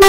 How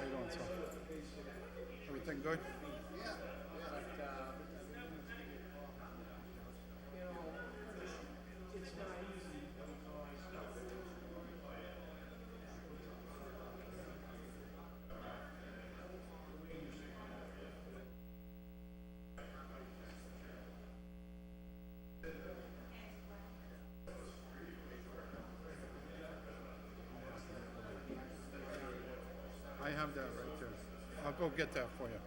you doing, sir? Everything good? I have that right there. I'll go get that for you.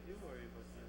You were able to.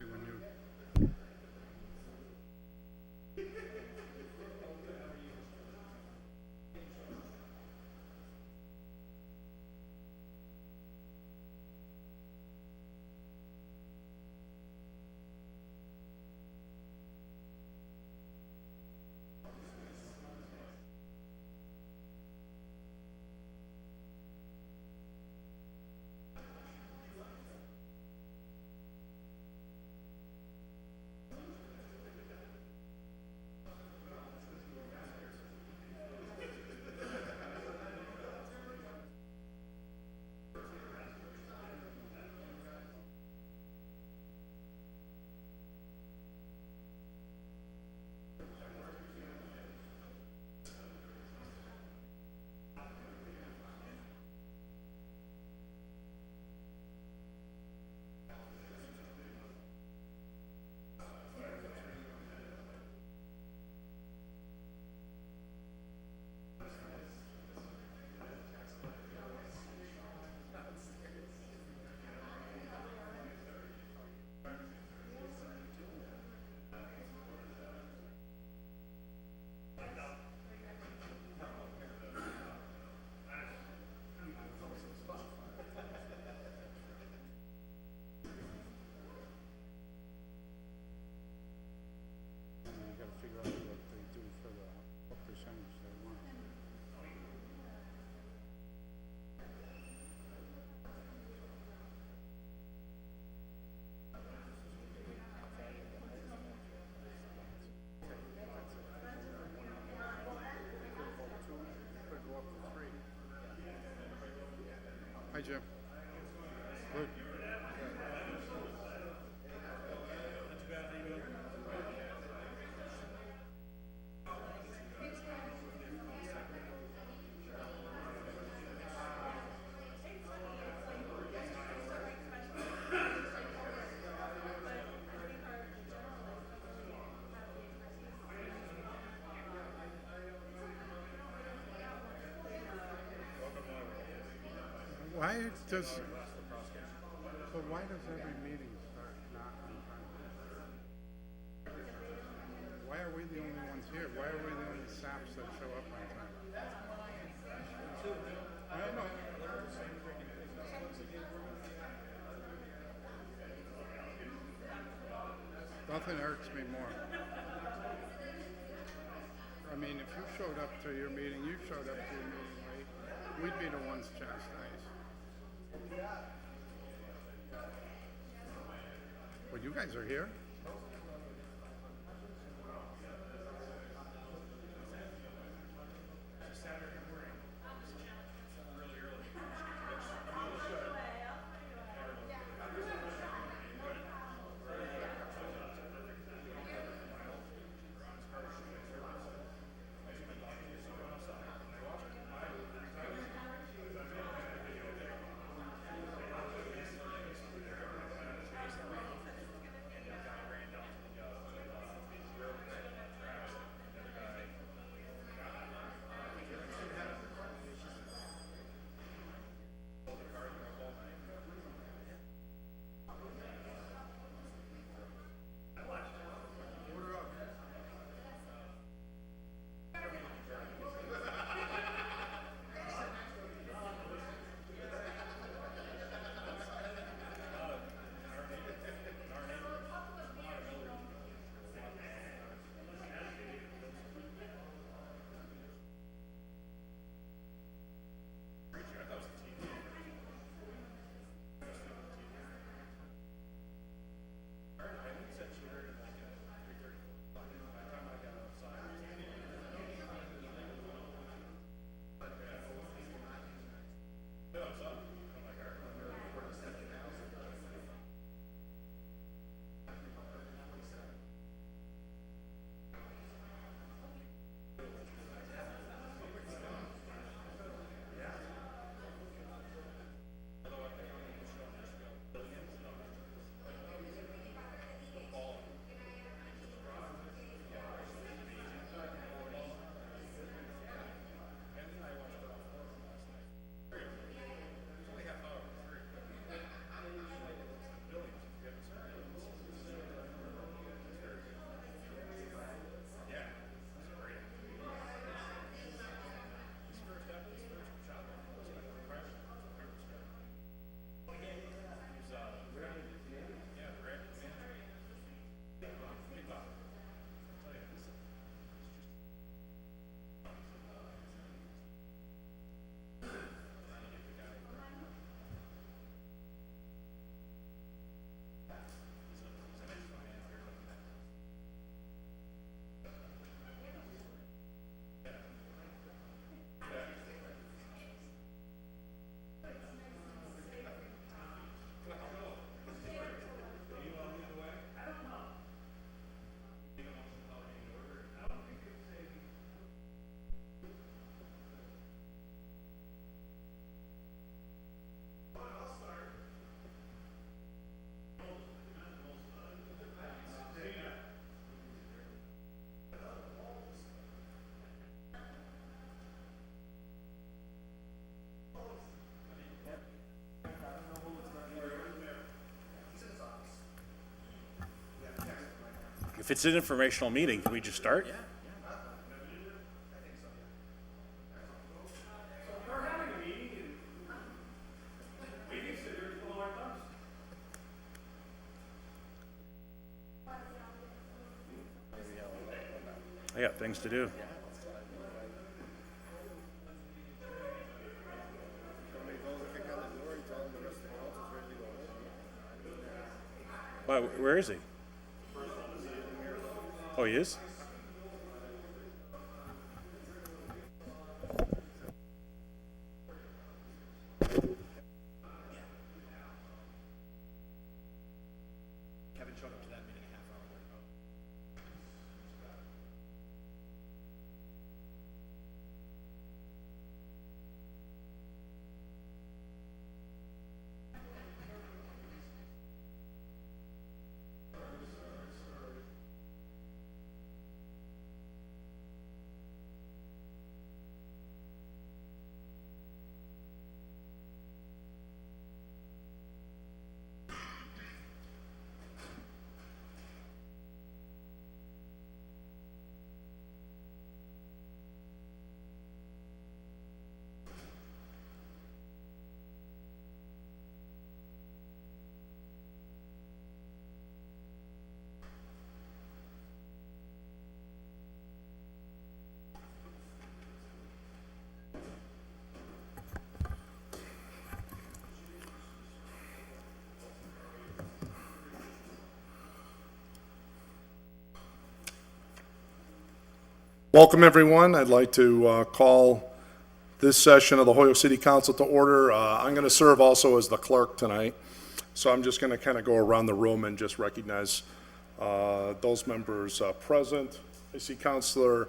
When you gotta figure out what they do for the, what percentage they want. Could go up to 3. Hi, Jim. Good. Why does, but why does every meeting start not on time? Why are we the only ones here? Why are we the only saps that show up on time? I don't know. Nothing irks me more. I mean, if you showed up to your meeting, you showed up to your meeting late, we'd be the ones chastised. But you guys are here. If it's an informational meeting, can we just start? Yeah. I got things to do. Why, where is he? Oh, he is? Kevin showed up to that meeting a half hour ago. Welcome, everyone. I'd like to call this session of the Holyoke City Council to order. I'm going to serve also as the clerk tonight, so I'm just going to kind of go around the room and just recognize those members present. I see Councilor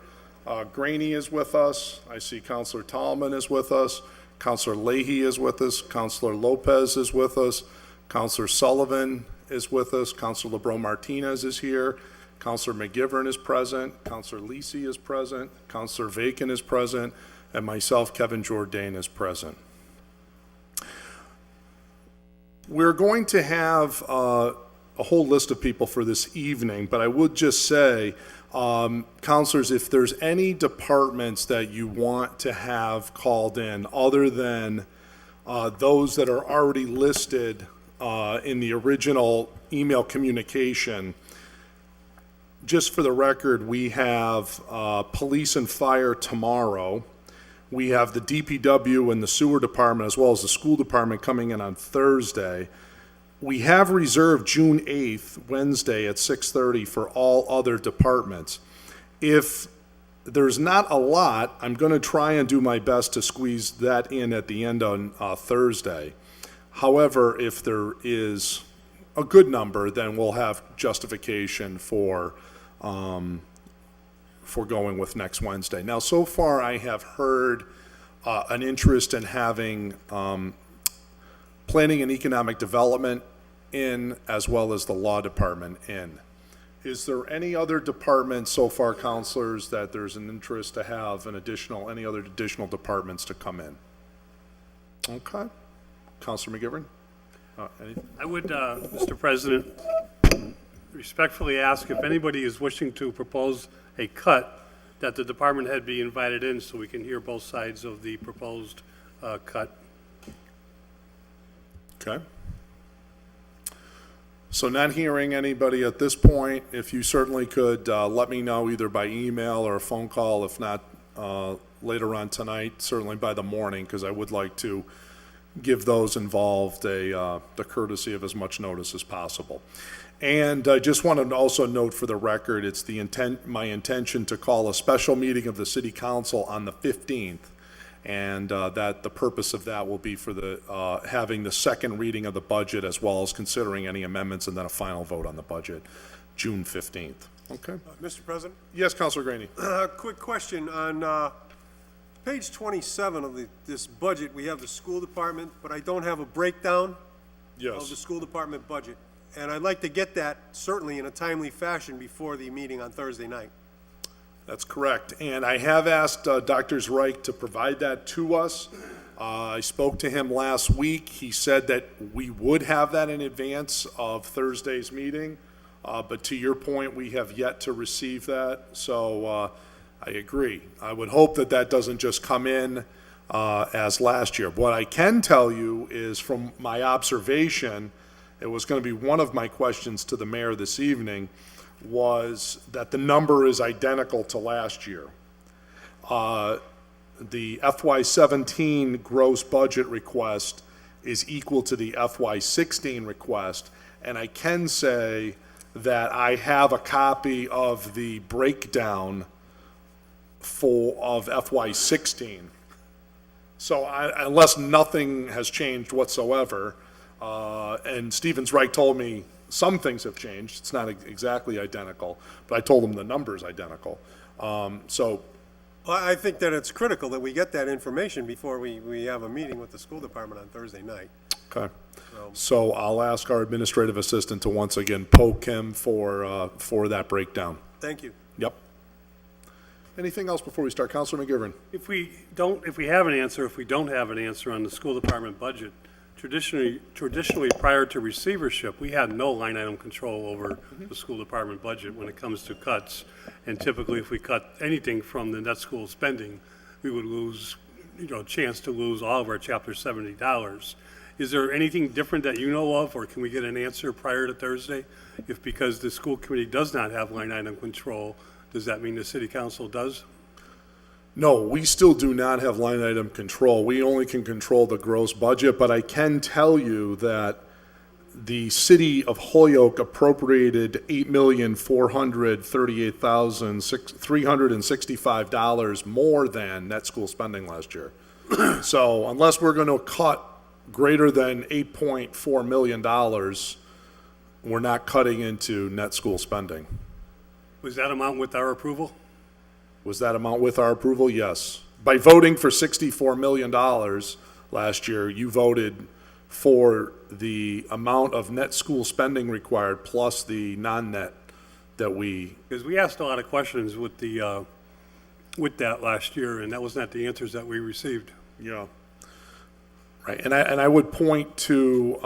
Graney is with us. I see Councilor Tallman is with us. Councilor Leahy is with us. Councilor Lopez is with us. Councilor Sullivan is with us. Councilor LeBron Martinez is here. Councilor McGivern is present, Councilor Lisi is present, Councilor Vacan is present, and myself, Kevin Jourdain, is present. We're going to have a whole list of people for this evening, but I would just say, councilors, if there's any departments that you want to have called in other than those that are already listed in the original email communication, just for the record, we have police and fire tomorrow. We have the DPW and the sewer department as well as the school department coming in on Thursday. We have reserved June 8th, Wednesday at 6:30 for all other departments. If there's not a lot, I'm going to try and do my best to squeeze that in at the end on Thursday. However, if there is a good number, then we'll have justification for going with next Wednesday. Now, so far I have heard an interest in having planning and economic development in as well as the law department in. Is there any other department so far, councilors, that there's an interest to have any other additional departments to come in? Okay. Councilor McGivern? I would, Mr. President, respectfully ask if anybody is wishing to propose a cut, that the department head be invited in so we can hear both sides of the proposed cut. Okay. So not hearing anybody at this point, if you certainly could let me know either by email or a phone call, if not later on tonight, certainly by the morning, because I would like to give those involved the courtesy of as much notice as possible. And I just wanted to also note for the record, it's my intention to call a special meeting of the City Council on the 15th, and that the purpose of that will be for the having the second reading of the budget as well as considering any amendments and then a final vote on the budget, June 15th. Okay. Mr. President? Yes, Councilor Graney. Quick question. On page 27 of this budget, we have the school department, but I don't have a breakdown of the school department budget. And I'd like to get that certainly in a timely fashion before the meeting on Thursday night. That's correct. And I have asked Dr. Reich to provide that to us. I spoke to him last week. He said that we would have that in advance of Thursday's meeting. But to your point, we have yet to receive that, so I agree. I would hope that that doesn't just come in as last year. What I can tell you is from my observation, it was going to be one of my questions to the mayor this evening, was that the number is identical to last year. The FY17 gross budget request is equal to the FY16 request, and I can say that I have a copy of the breakdown of FY16. So unless nothing has changed whatsoever, and Stevens Wright told me some things have changed, it's not exactly identical, but I told him the number's identical. So Well, I think that it's critical that we get that information before we have a meeting with the school department on Thursday night. Okay, so I'll ask our administrative assistant to once again poke him for that breakdown. Thank you. Yep. Anything else before we start? Counselor McGivern? If we don't have an answer on the school department budget, traditionally, prior to receivership, we had no line item control over the school department budget when it comes to cuts. And typically, if we cut anything from the net school spending, we would lose, chance to lose all of our Chapter 70 dollars. Is there anything different that you know of, or can we get an answer prior to Thursday? If because the school committee does not have line item control, does that mean the city council does? No, we still do not have line item control. We only can control the gross budget, but I can tell you that the city of Holyoke appropriated $8,438,365 more than net school spending last year. So unless we're going to cut greater than $8.4 million, we're not cutting into net school spending. Was that amount with our approval? Was that amount with our approval? Yes. By voting for $64 million last year, you voted for the amount of net school spending required plus the non-net that we... Because we asked a lot of questions with that last year, and that was not the answers that we received. Yeah. Right, and I would point to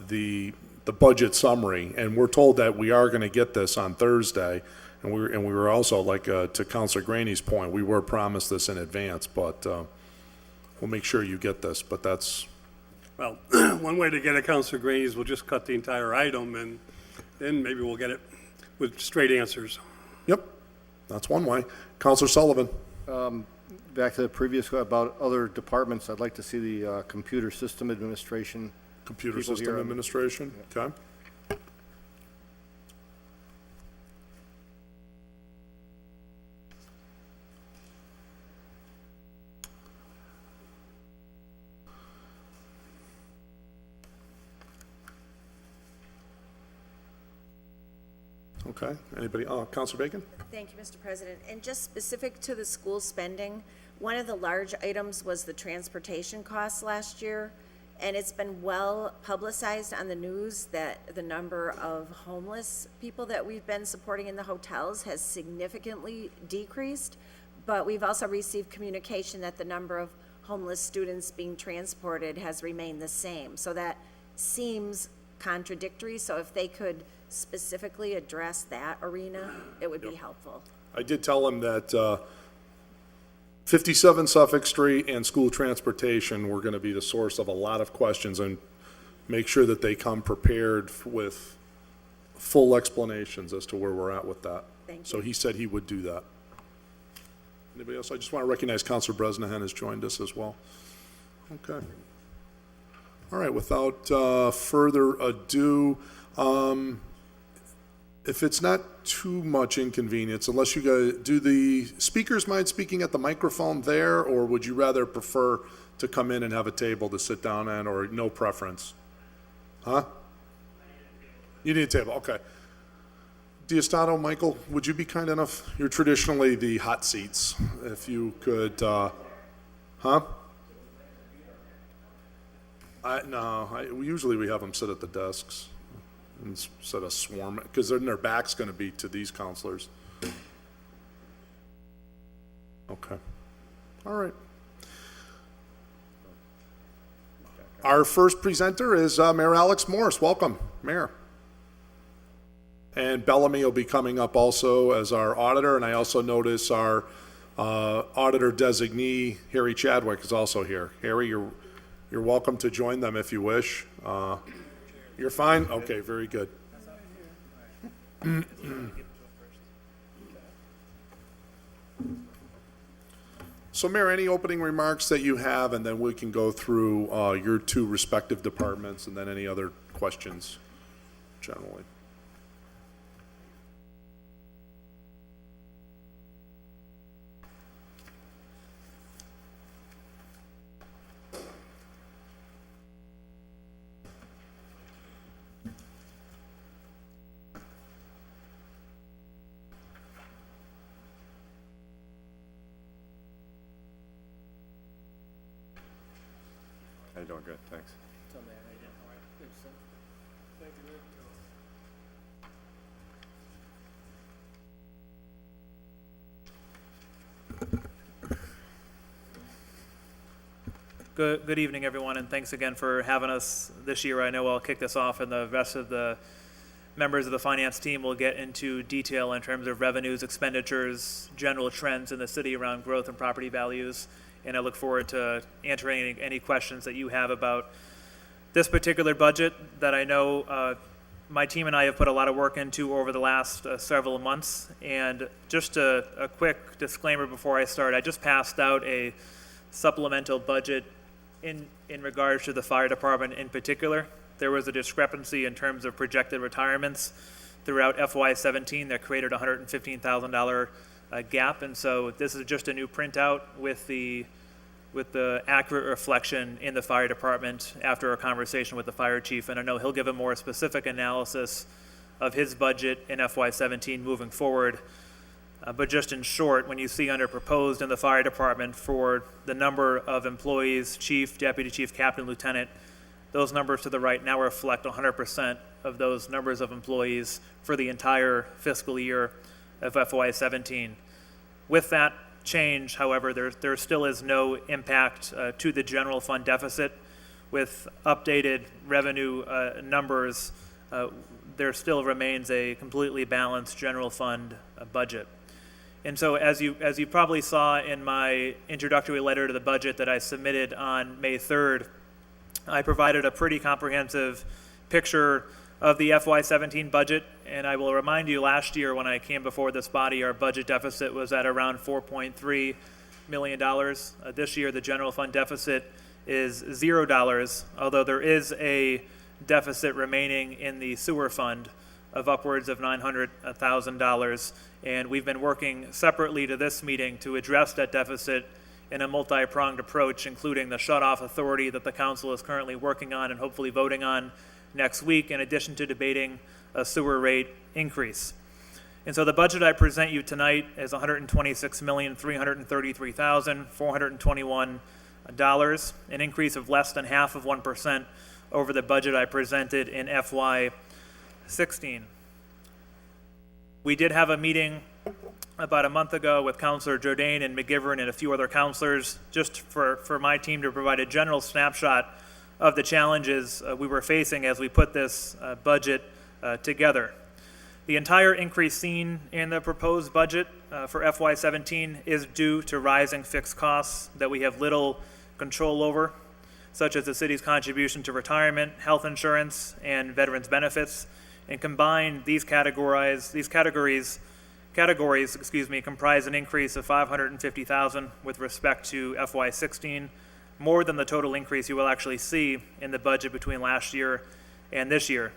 the budget summary, and we're told that we are going to get this on Thursday, and we were also, like to Councilor Graney's point, we were promised this in advance, but we'll make sure you get this, but that's... Well, one way to get it, Councilor Graney, is we'll just cut the entire item, and then maybe we'll get it with straight answers. Yep, that's one way. Councilor Sullivan? Back to the previous about other departments, I'd like to see the computer system administration. Computer people System here. Administration, okay. Okay, anybody, Councilor Bacon? Thank you, Mr. President. And just specific to the school spending, one of the large items was the transportation costs last year. And it's been well publicized on the news that the number of homeless people that we've been supporting in the hotels has significantly decreased. But we've also received communication that the number of homeless students being transported has remained the same. So that seems contradictory. So if they could specifically address that arena, it would be helpful. I did tell him that 57 Suffolk Street and school transportation were going to be the source of a lot of questions, and make sure that they come prepared with full explanations as to where we're at with that. Thank you. So he said he would do that. Anybody else? I just want to recognize Councilor Bresnahan has joined us as well. Okay. All right, without further ado, if it's not too much inconvenience, unless you guys, do the speakers mind speaking at the microphone there, or would you rather prefer to come in and have a table to sit down at, or no preference? Huh? You need a table, okay. Diestato, Michael, would you be kind enough? You're traditionally the hot seats. If you could, huh? Usually we have them sit at the desks instead of swarm, because then their back's going to be to these counselors. Okay. All right. Our first presenter is Mayor Alex Morris. Welcome, Mayor. And Bellamy will be coming up also as our auditor, and I also notice our auditor designee, Harry Chadwick, is also here. Harry, you're welcome to join them if you wish. You're fine? Okay, very good. So Mayor, any opening remarks that you have, and then we can go through your two respective departments, and then any other questions generally. How you doing? Good, thanks. Good evening, everyone, and thanks again for having us this year. I know I'll kick this off, and the rest of the members of the finance team will get into detail in terms of revenues, expenditures, general trends in the city around growth and property values. And I look forward to answering any questions that you have about this particular budget that I know my team and I have put a lot of work into over the last several months. And just a quick disclaimer before I start, I just passed out a supplemental budget in regards to the fire department in particular. There was a discrepancy in terms of projected retirements throughout FY17 that created a $115,000 gap, and so this is just a new printout with the accurate reflection in the fire department after a conversation with the fire chief, and I know he'll give a more specific analysis of his budget in FY17 moving forward. But just in short, when you see under proposed in the fire department for the number of employees, chief, deputy chief, captain, lieutenant, those numbers to the right now reflect 100% of those numbers of employees for the entire fiscal year of FY17. With that change, however, there still is no impact to the general fund deficit. With updated revenue numbers, there still remains a completely balanced general fund budget. And so as you probably saw in my introductory letter to the budget that I submitted on May 3rd, I provided a pretty comprehensive picture of the FY17 budget, and I will remind you, last year when I came before this body, our budget deficit was at around $4.3 million. This year, the general fund deficit is $0, although there is a deficit remaining in the sewer fund of upwards of $900,000, and we've been working separately to this meeting to address that deficit in a multi-pronged approach, including the shut-off authority that the council is currently working on and hopefully voting on next week, in addition to debating a sewer rate increase. And so the budget I present you tonight is $126,333,421, an increase of less than 0.5% over the budget I presented in FY16. We did have a meeting about a month ago with Councilor Jourdain and McGivern and a few other councilors, just for my team to provide a general snapshot of the challenges we were facing as we put this budget together. The entire increase seen in the proposed budget for FY17 is due to rising fixed costs that we have little control over, such as the city's contribution to retirement, health insurance, and veterans benefits. And combined, these categories comprise an increase of $550,000 with respect to FY16, more than the total increase you will actually see in the budget between last year and this year.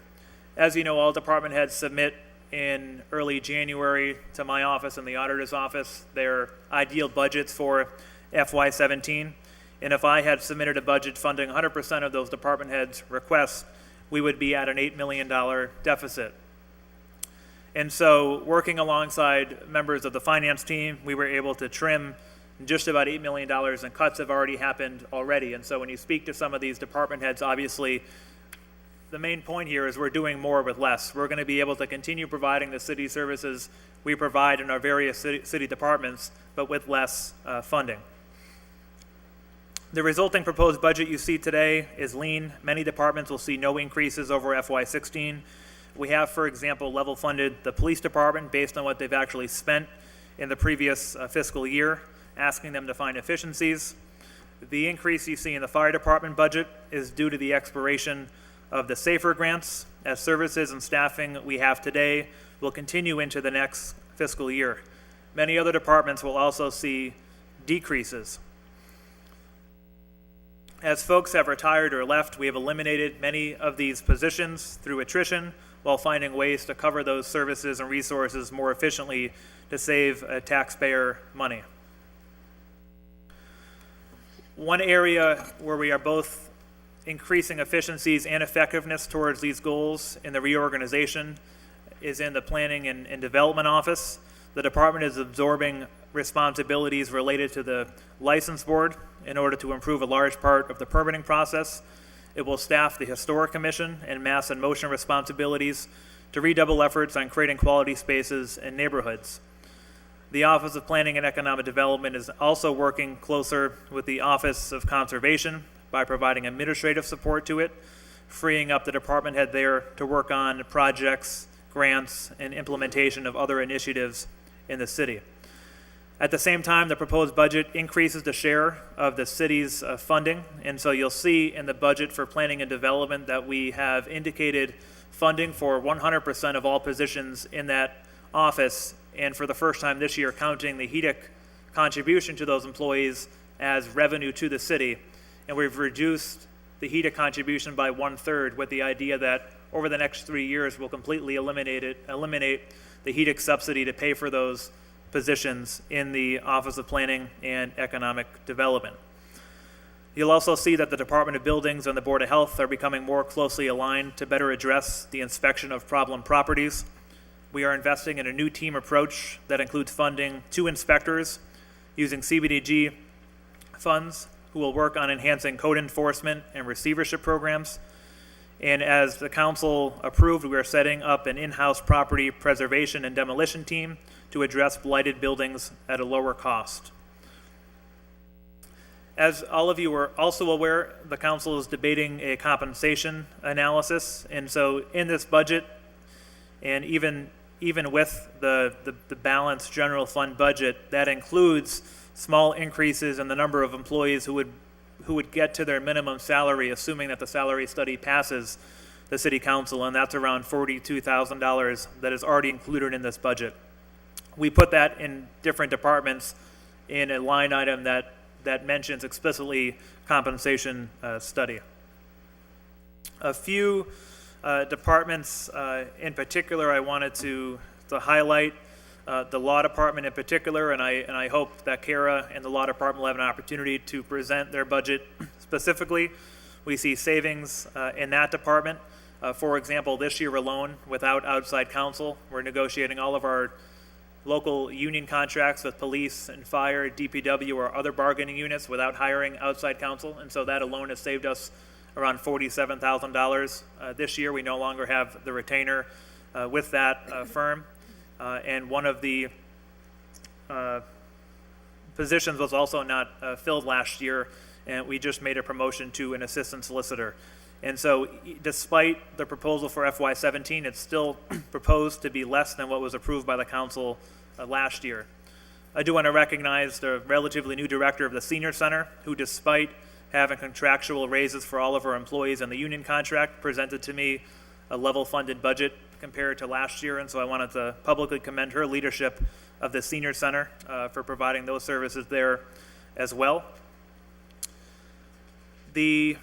As you know, all department heads submit in early January to my office and the auditor's office their ideal budgets for FY17. And if I had submitted a budget funding 100% of those department heads' requests, we would be at an $8 million deficit. And so, working alongside members of the finance team, we were able to trim just about $8 million, and cuts have already happened already. And so when you speak to some of these department heads, obviously, the main point here is we're doing more with less. We're going to be able to continue providing the city services we provide in our various city departments, but with less funding. The resulting proposed budget you see today is lean. Many departments will see no increases over FY16. We have, for example, level funded the police department based on what they've actually spent in the previous fiscal year, asking them to find efficiencies. The increase you see in the fire department budget is due to the expiration of the SAFER grants, as services and staffing we have today will continue into the next fiscal year. Many other departments will also see decreases. As folks have retired or left, we have eliminated many of these positions through attrition while finding ways to cover those services and resources more efficiently to save taxpayer money. One area where we are both increasing efficiencies and effectiveness towards these goals in the reorganization is in the Planning and Development Office. The department is absorbing responsibilities related to the license board in order to improve a large part of the permitting process. It will staff the Historic Commission and Mass and Motion responsibilities to redouble efforts on creating quality spaces in neighborhoods. The Office of Planning and Economic Development is also working closer with the Office of Conservation by providing administrative support to it, freeing up the department head there to work on projects, grants, and implementation of other initiatives in the city. At the same time, the proposed budget increases the share of the city's funding, and so you'll see in the budget for planning and development that we have indicated funding for 100% of all positions in that office, and for the first time this year, counting the HEDIC contribution to those employees as revenue to the city. And we've reduced the HEDIC contribution by 1/3 with the idea that over the next 3 years, we'll completely eliminate the HEDIC subsidy to pay for those positions in the Office of Planning and Economic Development. You'll also see that the Department of Buildings and the Board of Health are becoming more closely aligned to better address the inspection of problem properties. We are investing in a new team approach that includes funding 2 inspectors using CBDG funds who will work on enhancing code enforcement and receivership programs. And as the council approved, we are setting up an in-house property preservation and demolition team to address blighted buildings at a lower cost. As all of you are also aware, the council is debating a compensation analysis. And so in this budget, and even with the balanced general fund budget, that includes small increases in the number of employees who would get to their minimum salary, assuming that the salary study passes the city council, and that's around $42,000 that is already included in this budget. We put that in different departments in a line item that mentions explicitly compensation study. A few departments in particular I wanted to highlight. The law department in particular, and I hope that Kara and the law department will have an opportunity to present their budget specifically. We see savings in that department. For example, this year alone, without outside counsel, we're negotiating all of our local union contracts with police and fire, DPW, or other bargaining units without hiring outside counsel, and so that alone has saved us around $47,000. This year, we no longer have the retainer with that firm. And one of the positions was also not filled last year, and we just made a promotion to an assistant solicitor. And so despite the proposal for FY17, it's still proposed to be less than what was approved by the council last year. I do want to recognize the relatively new director of the senior center, who despite having contractual raises for all of our employees in the union contract, presented to me a level funded budget compared to last year, and so I wanted to publicly commend her leadership of the senior center for providing those services there as well. The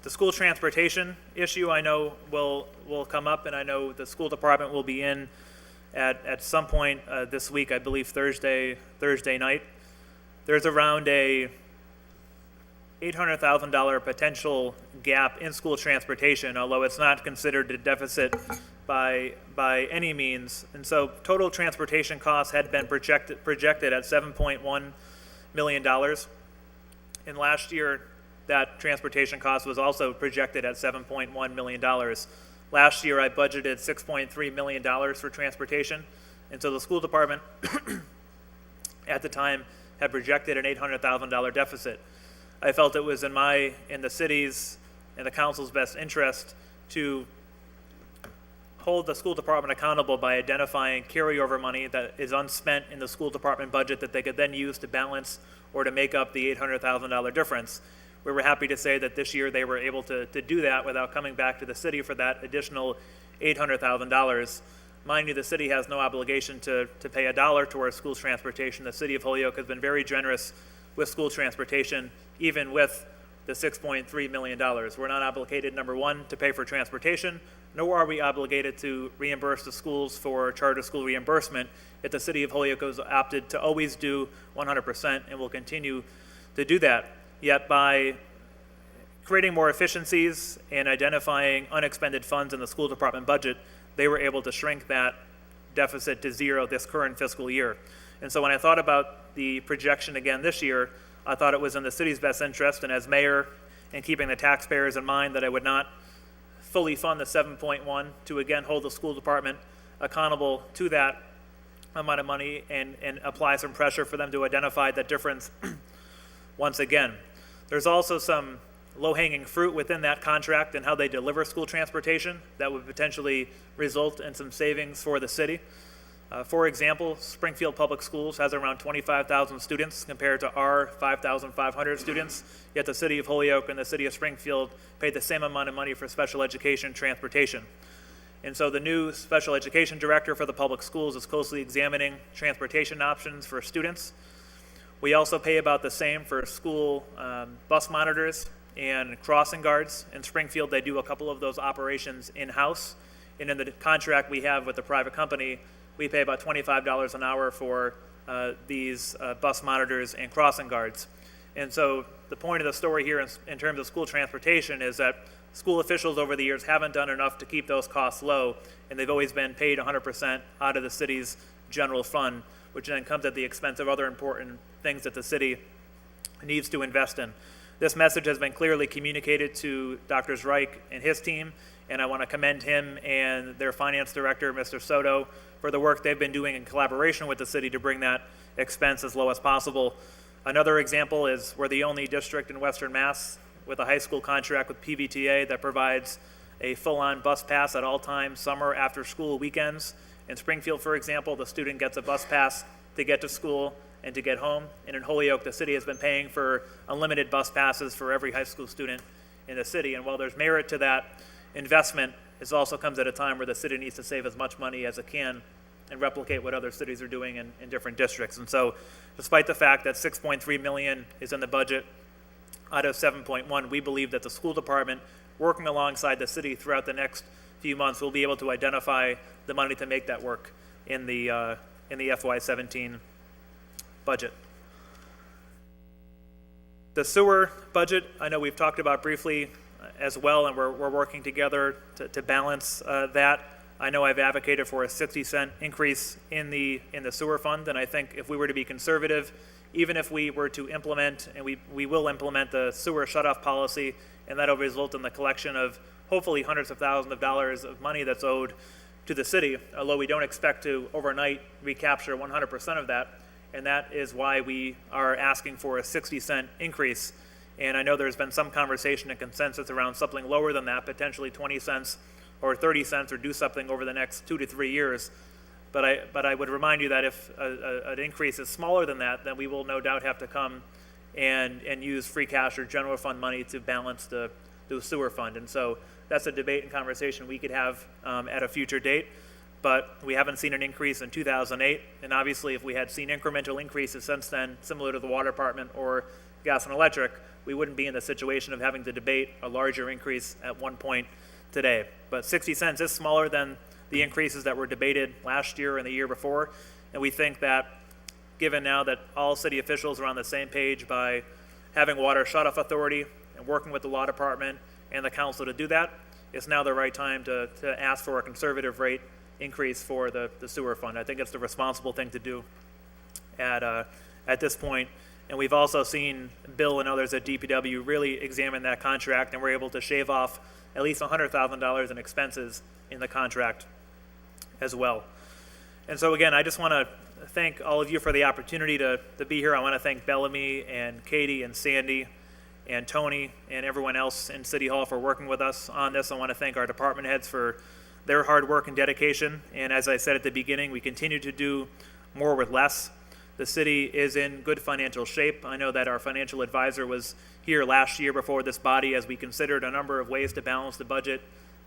school transportation issue I know will come up, and I know the school department will be in at some point this week, I believe Thursday night. There's around a $800,000 potential gap in school transportation, although it's not considered a deficit by any means. And so total transportation costs had been projected at $7.1 million. And last year, that transportation cost was also projected at $7.1 million. Last year, I budgeted $6.3 million for transportation. And so the school department at the time had projected an $800,000 deficit. I felt it was in the city's and the council's best interest to hold the school department accountable by identifying carryover money that is unspent in the school department budget that they could then use to balance or to make up the $800,000 difference. We were happy to say that this year they were able to do that without coming back to the city for that additional $800,000. Mind you, the city has no obligation to pay a dollar towards school transportation. The city of Holyoke has been very generous with school transportation, even with the $6.3 million. We're not obligated, number one, to pay for transportation, nor are we obligated to reimburse the schools for charter school reimbursement if the city of Holyoke has opted to always do 100% and will continue to do that. Yet by creating more efficiencies and identifying unexpended funds in the school department budget, they were able to shrink that deficit to zero this current fiscal year. And so when I thought about the projection again this year, I thought it was in the city's best interest, and as mayor, and keeping the taxpayers in mind, that I would not fully fund the 7.1 to again hold the school department accountable to that amount of money and apply some pressure for them to identify that difference once again. There's also some low-hanging fruit within that contract and how they deliver school transportation that would potentially result in some savings for the city. For example, Springfield Public Schools has around 25,000 students compared to our 5,500 students, yet the city of Holyoke and the city of Springfield pay the same amount of money for special education transportation. And so the new special education director for the public schools is closely examining transportation options for students. We also pay about the same for school bus monitors and crossing guards. In Springfield, they do a couple of those operations in-house. And in the contract we have with the private company, we pay about $25 an hour for these bus monitors and crossing guards. And so the point of the story here in terms of school transportation is that school officials over the years haven't done enough to keep those costs low, and they've always been paid 100% out of the city's general fund, which then comes at the expense of other important things that the city needs to invest in. This message has been clearly communicated to Dr. Reich and his team, and I want to commend him and their finance director, Mr. Soto, for the work they've been doing in collaboration with the city to bring that expense as low as possible. Another example is we're the only district in Western Mass with a high school contract with PVTA that provides a full-on bus pass at all times, summer, after school, weekends. In Springfield, for example, the student gets a bus pass to get to school and to get home. And in Holyoke, the city has been paying for unlimited bus passes for every high school student in the city. And while there's merit to that investment, it also comes at a time where the city needs to save as much money as it can and replicate what other cities are doing in different districts. And so despite the fact that $6.3 million is in the budget out of 7.1, we believe that the school department, working alongside the city throughout the next few months, will be able to identify the money to make that work in the FY17 budget. The sewer budget, I know we've talked about briefly as well, and we're working together to balance that. I know I've advocated for a 60-cent increase in the sewer fund, and I think if we were to be conservative, even if we were to implement, and we will implement the sewer shutoff policy, and that'll result in the collection of hopefully hundreds of thousands of dollars of money that's owed to the city, although we don't expect to overnight recapture 100% of that, and that is why we are asking for a 60-cent increase. And I know there's been some conversation and consensus around something lower than that, potentially 20 cents or 30 cents, or do something over the next 2 to 3 years. But I would remind you that if an increase is smaller than that, then we will no doubt have to come and use free cash or general fund money to balance the sewer fund. And so that's a debate and conversation we could have at a future date. But we haven't seen an increase in 2008. And obviously, if we had seen incremental increases since then, similar to the water department or gas and electric, we wouldn't be in the situation of having to debate a larger increase at one point today. But 60 cents is smaller than the increases that were debated last year and the year before. And we think that given now that all city officials are on the same page by having water shut-off authority and working with the law department and the council to do that, it's now the right time to ask for a conservative rate increase for the sewer fund. I think it's the responsible thing to do at this point. And we've also seen Bill and others at DPW really examine that contract, and we're able to shave off at least $100,000 in expenses in the contract as well. And so again, I just want to thank all of you for the opportunity to be here. I want to thank Bellamy and Katie and Sandy and Tony and everyone else in City Hall for working with us on this. I want to thank our department heads for their hard work and dedication. And as I said at the beginning, we continue to do more with less. The city is in good financial shape. I know that our financial advisor was here last year before this body as we considered a number of ways to balance the budget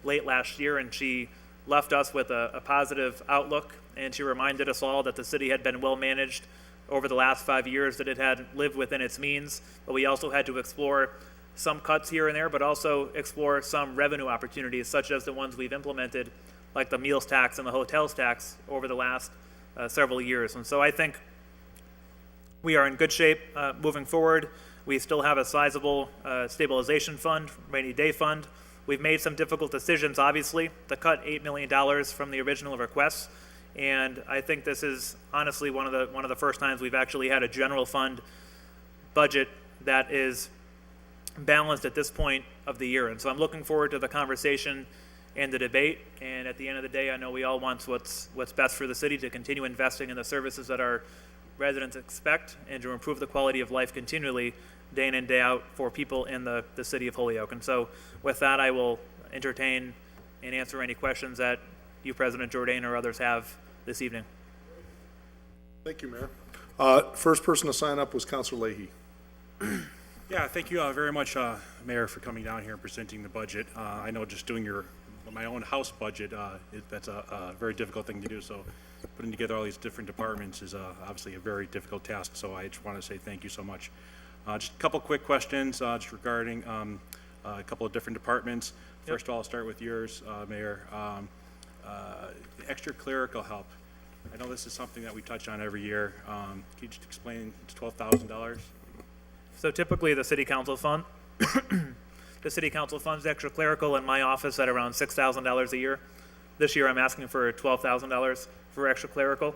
late last year, and she left us with a positive outlook, and she reminded us all that the city had been well managed over the last 5 years, that it had lived within its means, but we also had to explore some cuts here and there, but also explore some revenue opportunities, such as the ones we've implemented, like the meals tax and the hotels tax over the last several years. And so I think we are in good shape moving forward. We still have a sizable stabilization fund, rainy day fund. We've made some difficult decisions, obviously, to cut $8 million from the original requests. And I think this is honestly one of the first times we've actually had a general fund budget that is balanced at this point of the year. And so I'm looking forward to the conversation and the debate. And at the end of the day, I know we all want what's best for the city, to continue investing in the services that our residents expect and to improve the quality of life continually, day in and day out, for people in the city of Holyoke. And so with that, I will entertain and answer any questions that you, President Jourdain, or others have this evening. Thank you, Mayor. First person to sign up was Councilor Leahy. Yeah, thank you very much, Mayor, for coming down here and presenting the budget. I know just doing my own house budget, that's a very difficult thing to do. So putting together all these different departments is obviously a very difficult task. So I just want to say thank you so much. Just a couple quick questions just regarding a couple of different departments. First of all, I'll start with yours, Mayor. The extra clerical help. I know this is something that we touch on every year. Can you just explain? It's $12,000. So typically the city council fund, the city council funds extra clerical in my office at around $6,000 a year. This year I'm asking for $12,000 for extra clerical.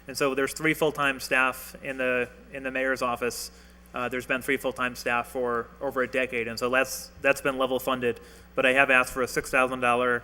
And so there's 3 full-time staff in the mayor's office. There's been 3 full-time staff for over a decade, and so that's been level funded. But I have asked for a $6,000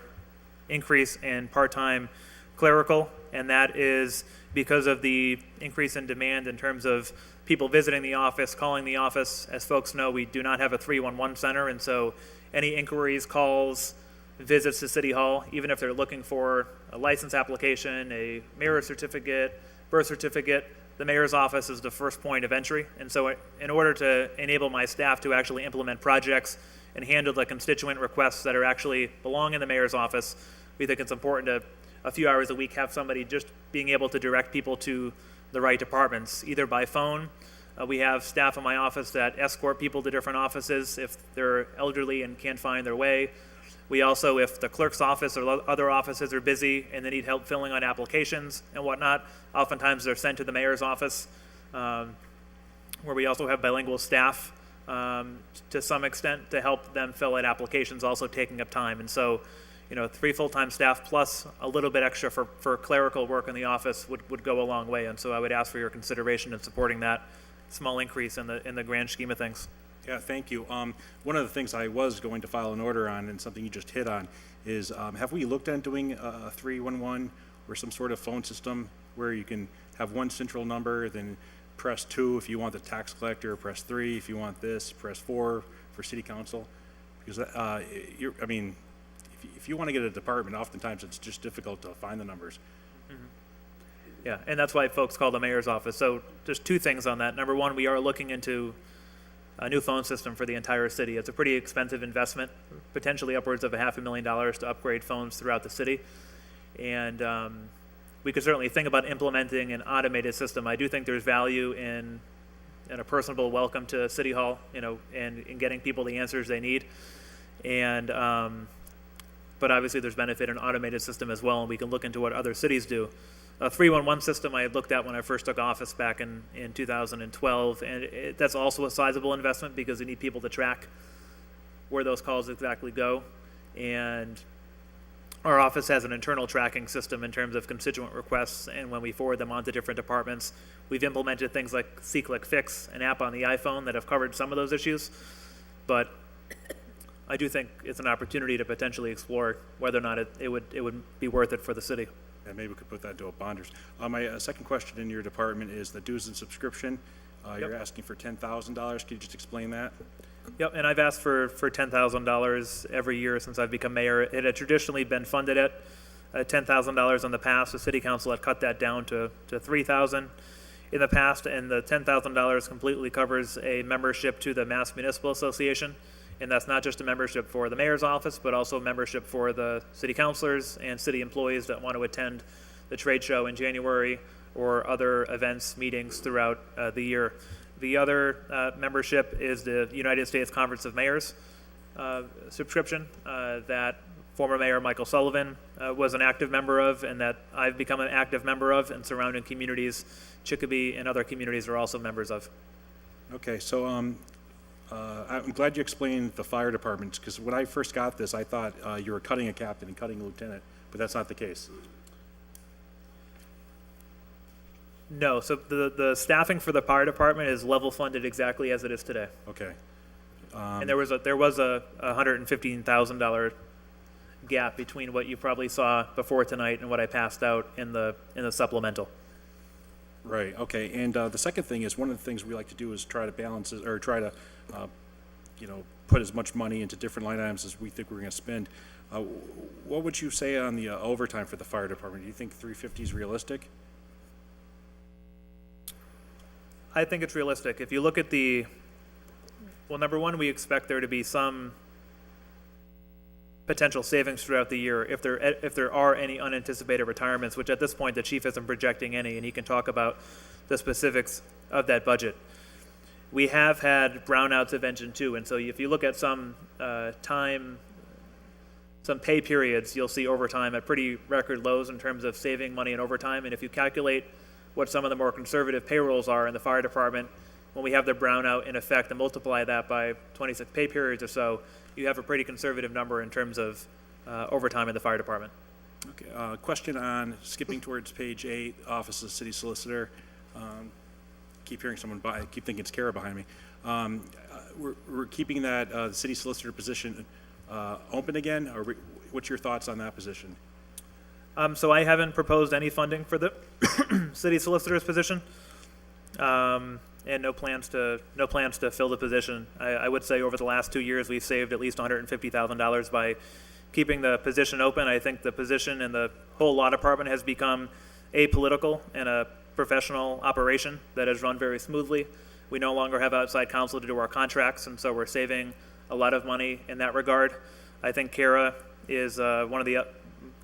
increase in part-time clerical, and that is because of the increase in demand in terms of people visiting the office, calling the office. As folks know, we do not have a 311 center, and so any inquiries, calls, visits to City Hall, even if they're looking for a license application, a marriage certificate, birth certificate, the mayor's office is the first point of entry. And so in order to enable my staff to actually implement projects and handle the constituent requests that are actually belong in the mayor's office, we think it's important to, a few hours a week, have somebody just being able to direct people to the right departments, either by phone. We have staff in my office that escort people to different offices if they're elderly and can't find their way. We also, if the clerk's office or other offices are busy and they need help filling out applications and whatnot, oftentimes they're sent to the mayor's office, where we also have bilingual staff to some extent to help them fill out applications, also taking up time. And so, 3 full-time staff plus a little bit extra for clerical work in the office would go a long way. And so I would ask for your consideration in supporting that small increase in the grand scheme of things. Yeah, thank you. One of the things I was going to file an order on, and something you just hit on, is have we looked at doing a 311 or some sort of phone system where you can have one central number, then press 2 if you want the tax collector, press 3 if you want this, press 4 for city council? Because, if you want to get a department, oftentimes it's just difficult to find the numbers. Mm-hmm. Yeah, and that's why folks call the mayor's office. So there's 2 things on that. Number one, we are looking into a new phone system for the entire city. It's a pretty expensive investment, potentially upwards of $500,000 to upgrade phones throughout the city. And we could certainly think about implementing an automated system. I do think there's value in a personable welcome to City Hall, and in getting people the answers they need. And but obviously there's benefit in an automated system as well, and we can look into what other cities do. A 311 system I had looked at when I first took office back in 2012, and that's also a sizable investment because you need people to track where those calls exactly go. And our office has an internal tracking system in terms of constituent requests, and when we forward them on to different departments, we've implemented things like See-Click Fix, an app on the iPhone that have covered some of those issues. But I do think it's an opportunity to potentially explore whether or not it would be worth it for the city. And maybe we could put that into a bonders. My second question in your department is the dues and subscription. You're asking for $10,000. Can you just explain that? Yep, and I've asked for $10,000 every year since I've become mayor. It had traditionally been funded at $10,000 in the past. The city council had cut that down to $3,000 in the past, and the $10,000 completely covers a membership to the Mass Municipal Association. And that's not just a membership for the mayor's office, but also membership for the city councilors and city employees that want to attend the trade show in January or other events, meetings throughout the year. The other membership is the United States Conference of Mayors subscription that former Mayor Michael Sullivan was an active member of, and that I've become an active member of, and surrounding communities, Chicopee and other communities are also members of. Okay, so I'm glad you explained the fire departments, because when I first got this, I thought you were cutting a captain and cutting a lieutenant, but that's not the case. No, so the staffing for the fire department is level funded exactly as it is today. Okay. And there was a $115,000 gap between what you probably saw before tonight and what I passed out in the supplemental. Right, okay, and the second thing is, one of the things we like to do is try to balance, or try to, put as much money into different line items as we think we're gonna spend. What would you say on the overtime for the fire department? Do you think 350 is realistic? I think it's realistic. If you look at well, number one, we expect there to be some potential savings throughout the year if there are any unanticipated retirements, which at this point the chief isn't projecting any, and he can talk about the specifics of that budget. We have had brownouts of Engine 2, and so if you look at some pay periods, you'll see overtime at pretty record lows in terms of saving money in overtime, and if you calculate what some of the more conservative payrolls are in the fire department, when we have the brownout in effect and multiply that by 26 pay periods or so, you have a pretty conservative number in terms of overtime in the fire department. Okay, question on, skipping towards page 8, Office of City Solicitor. Keep hearing someone I keep thinking it's Kara behind me. We're keeping that the city solicitor position open again, or what's your thoughts on that position? So I haven't proposed any funding for the city solicitor's position, and no plans to fill the position. I would say over the last 2 years we've saved at least $150,000 by keeping the position open. I think the position and the whole law department has become apolitical and a professional operation that has run very smoothly. We no longer have outside counsel to do our contracts, and so we're saving a lot of money in that regard. I think Kara is one of the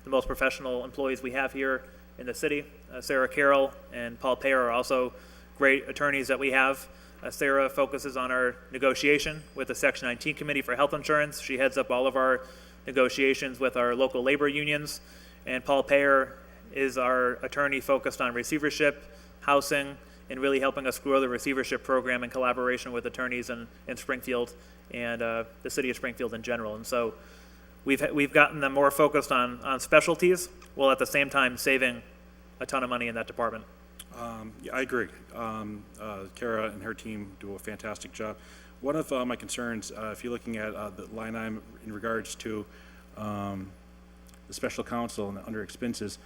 most professional employees we have here in the city. Sarah Carroll and Paul Payer are also great attorneys that we have. Sarah focuses on our negotiation with the Section 19 Committee for Health Insurance. She heads up all of our negotiations with our local labor unions. And Paul Payer is our attorney focused on receivership, housing, and really helping us grow the receivership program in collaboration with attorneys in Springfield and the city of Springfield in general. And so we've gotten them more focused on specialties, while at the same time saving a ton of money in that department. Yeah, I agree. Kara and her team do a fantastic job. One of my concerns, if you're looking at the line item in regards to the special counsel and under expenses,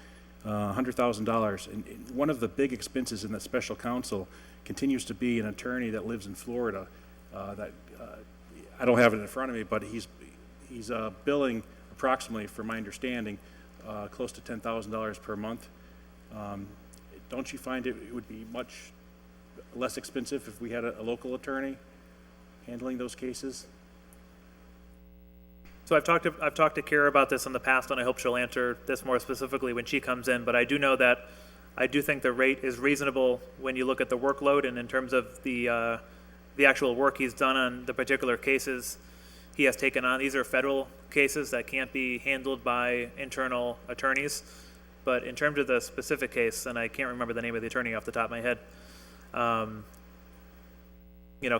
$100,000. And one of the big expenses in that special counsel continues to be an attorney that lives in Florida. I don't have it in front of me, but he's billing approximately, from my understanding, close to $10,000 per month. Don't you find it would be much less expensive if we had a local attorney handling those cases? So I've talked to Kara about this in the past, and I hope she'll answer this more specifically when she comes in. But I do know that I do think the rate is reasonable when you look at the workload and in terms of the actual work he's done on the particular cases he has taken on. These are federal cases that can't be handled by internal attorneys. But in terms of the specific case, and I can't remember the name of the attorney off the top of my head,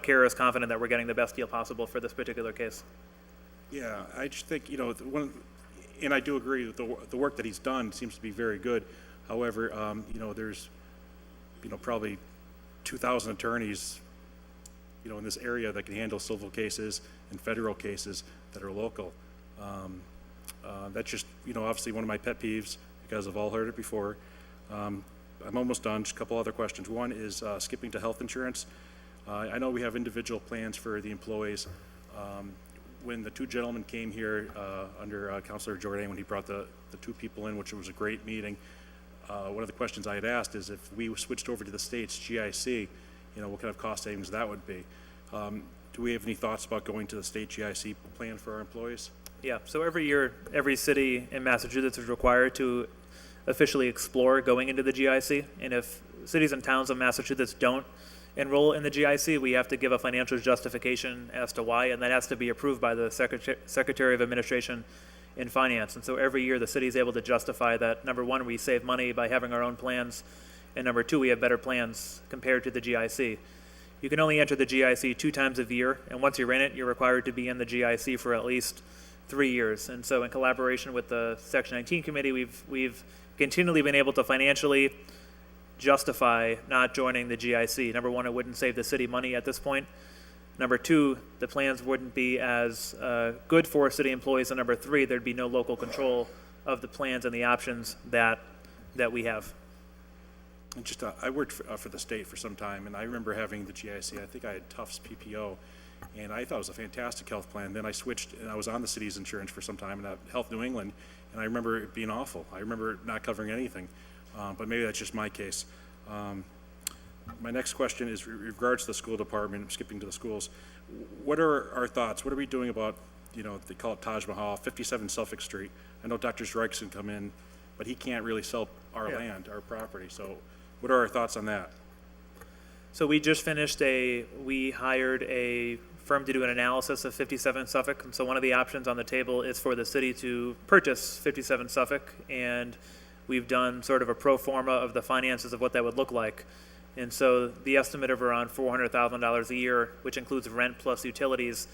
Kara is confident that we're getting the best deal possible for this particular case. Yeah, I just think, and I do agree with the work that he's done seems to be very good. However, there's, probably 2,000 attorneys, in this area that can handle civil cases and federal cases that are local. That's just, obviously one of my pet peeves. You guys have all heard it before. I'm almost done. Just a couple other questions. One is skipping to health insurance. I know we have individual plans for the employees. When the two gentlemen came here under Councilor Jordan, when he brought the two people in, which was a great meeting, one of the questions I had asked is if we switched over to the state's GIC, what kind of cost savings that would be. Do we have any thoughts about going to the state GIC plan for our employees? Yeah, so every year, every city in Massachusetts is required to officially explore going into the GIC. And if cities and towns of Massachusetts don't enroll in the GIC, we have to give a financial justification as to why, and that has to be approved by the Secretary of Administration and Finance. And so every year, the city is able to justify that, number one, we save money by having our own plans, and number two, we have better plans compared to the GIC. You can only enter the GIC 2 times a year, and once you're in it, you're required to be in the GIC for at least 3 years. And so in collaboration with the Section 19 committee, we've continually been able to financially justify not joining the GIC. Number one, it wouldn't save the city money at this point. Number two, the plans wouldn't be as good for city employees. And number three, there'd be no local control of the plans and the options that we have. And just, I worked for the state for some time, and I remember having the GIC. I think I had Tufts PPO, and I thought it was a fantastic health plan. Then I switched, and I was on the city's insurance for some time, and Health New England, and I remember it being awful. I remember it not covering anything, but maybe that's just my case. My next question is regards to the school department. I'm skipping to the schools. What are our thoughts? What are we doing about, they call it Taj Mahal, 57 Suffolk Street? I know Dr. Strikes can come in, but he can't really sell our land, our property. So what are our thoughts on that? So we just finished we hired a firm to do an analysis of 57 Suffolk. And so one of the options on the table is for the city to purchase 57 Suffolk. And we've done sort of a pro forma of the finances of what that would look like. And so the estimate of around $400,000 a year, which includes rent plus utilities,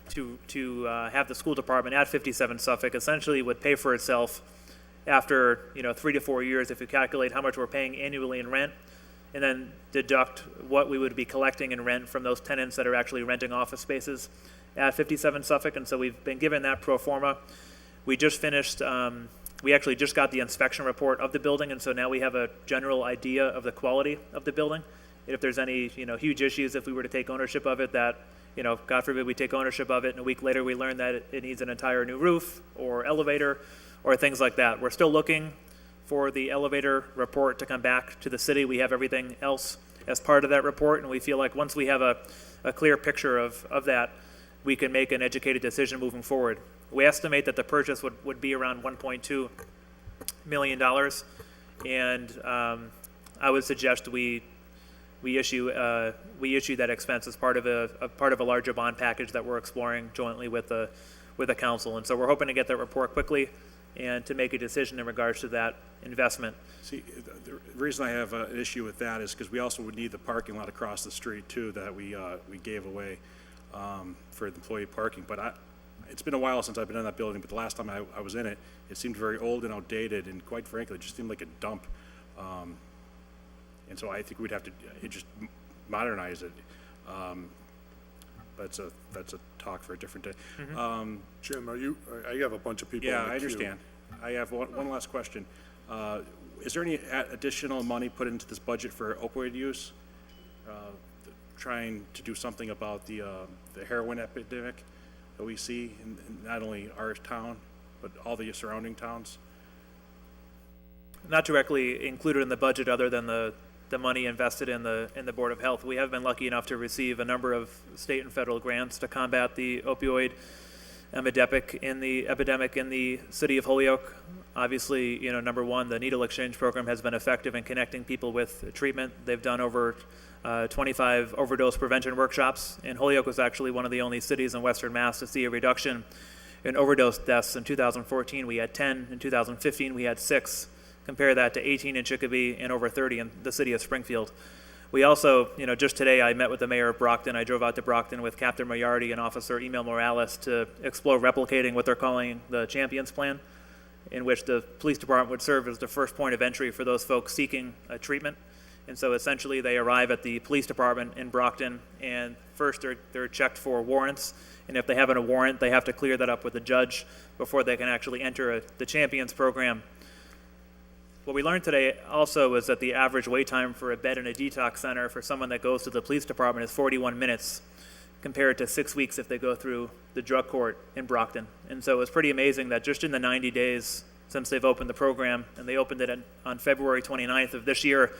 to have the school department at 57 Suffolk essentially would pay for itself after 3 to 4 years if you calculate how much we're paying annually in rent and then deduct what we would be collecting in rent from those tenants that are actually renting office spaces at 57 Suffolk. And so we've been given that pro forma. We just finished, we actually just got the inspection report of the building, and so now we have a general idea of the quality of the building. If there's any huge issues, if we were to take ownership of it, that God forbid we take ownership of it and a week later we learn that it needs an entire new roof or elevator or things like that. We're still looking for the elevator report to come back to the city. We have everything else as part of that report, and we feel like once we have a clear picture of that, we can make an educated decision moving forward. We estimate that the purchase would be around $1.2 million, and I would suggest we issue that expense as part of a larger bond package that we're exploring jointly with the council. And so we're hoping to get that report quickly and to make a decision in regards to that investment. See, the reason I have an issue with that is because we also would need the parking lot across the street too that we gave away for the employee parking. But it's been a while since I've been in that building, but the last time I was in it, it seemed very old and outdated, and quite frankly, it just seemed like a dump. And so I think we'd have to just modernize it. That's a talk for a different day. Mm-hmm. Jim, I have a bunch of people in the Yeah, queue. I understand. I have one last question. Is there any additional money put into this budget for opioid use? Trying to do something about the heroin epidemic that we see in not only our town, but all the surrounding towns? Not directly included in the budget other than the money invested in the Board of Health. We have been lucky enough to receive a number of state and federal grants to combat the opioid epidemic in the city of Holyoke. Obviously, number one, the needle exchange program has been effective in connecting people with treatment. They've done over 25 overdose prevention workshops, and Holyoke was actually one of the only cities in Western Mass to see a reduction in overdose deaths. In 2014, we had 10. In 2015, we had 6. Compare that to 18 in Chicopee and over 30 in the city of Springfield. We also, just today I met with the mayor of Brockton. I drove out to Brockton with Captain Moriarty and Officer Emil Morales to explore replicating what they're calling the Champions Plan, in which the police department would serve as the first point of entry for those folks seeking a treatment. And so essentially they arrive at the police department in Brockton, and first they're checked for warrants. And if they have a warrant, they have to clear that up with the judge before they can actually enter the Champions program. what we learned today also is that the average wait time for a bed in a detox center for someone that goes to the police department is 41 minutes compared to 6 weeks if they go through the drug court in Brockton. And so it was pretty amazing that just in the 90 days since they've opened the program, and they opened it on February 29th of this year,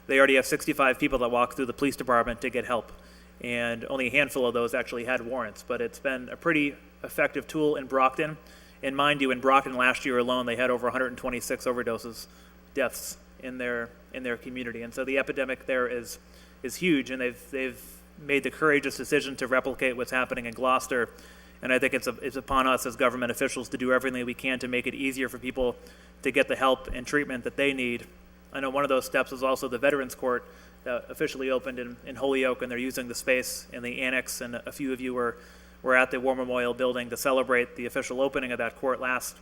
they already have 65 people that walk through the police department to get help. And only a handful of those actually had warrants. But it's been a pretty effective tool in Brockton. And mind you, in Brockton last year alone, they had over 126 overdoses, deaths in their community. And so the epidemic there is huge, and they've made the courageous decision to replicate what's happening in Gloucester. And I think it's upon us as government officials to do everything we can to make it easier for people to get the help and treatment that they need. I know one of those steps is also the Veterans Court that officially opened in Holyoke, and they're using the space in the annex, and a few of you were at the War Memorial Building to celebrate the official opening of that court last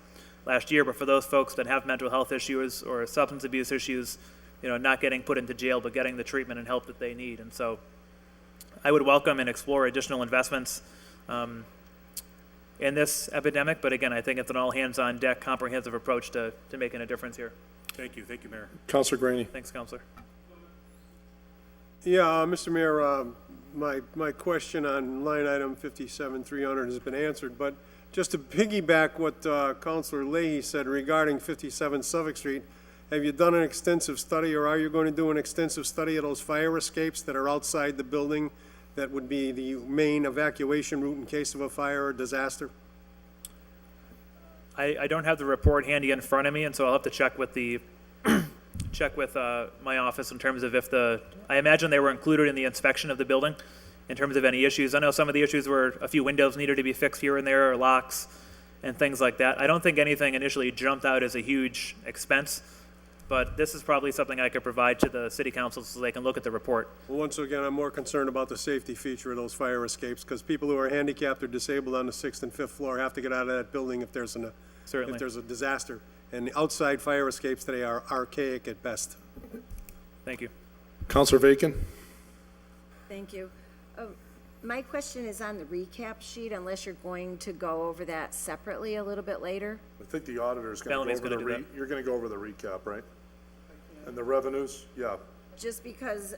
year. But for those folks that have mental health issues or substance abuse issues, not getting put into jail, but getting the treatment and help that they need. And so I would welcome and explore additional investments in this epidemic. But again, I think it's an all hands on deck comprehensive approach to making a difference here. Thank you, Mayor. Counselor Graney. Thanks, Counselor. Yeah, Mr. Mayor, my question on line item 57,300 has been answered, but just to piggyback what Counselor Leahy said regarding 57 Suffolk Street, have you done an extensive study, or are you going to do an extensive study of those fire escapes that are outside the building that would be the main evacuation route in case of a fire or disaster? I don't have the report handy in front of me, and so I'll have to check with my office in terms of I imagine they were included in the inspection of the building in terms of any issues. I know some of the issues were a few windows needed to be fixed here and there, or locks and things like that. I don't think anything initially jumped out as a huge expense, but this is probably something I could provide to the city council so they can look at the report. Well, once again, I'm more concerned about the safety feature of those fire escapes, because people who are handicapped or disabled on the 6th and 5th floor have to get out of that building if there's a disaster. And the outside fire escapes today are archaic at best. Thank you. Counselor Vacan. Thank you. My question is on the recap sheet, unless you're going to go over that separately a little bit later. I think the auditor's Bellamy's gonna do that. you're going to go over the recap, right? And the revenues? Yeah. Just because,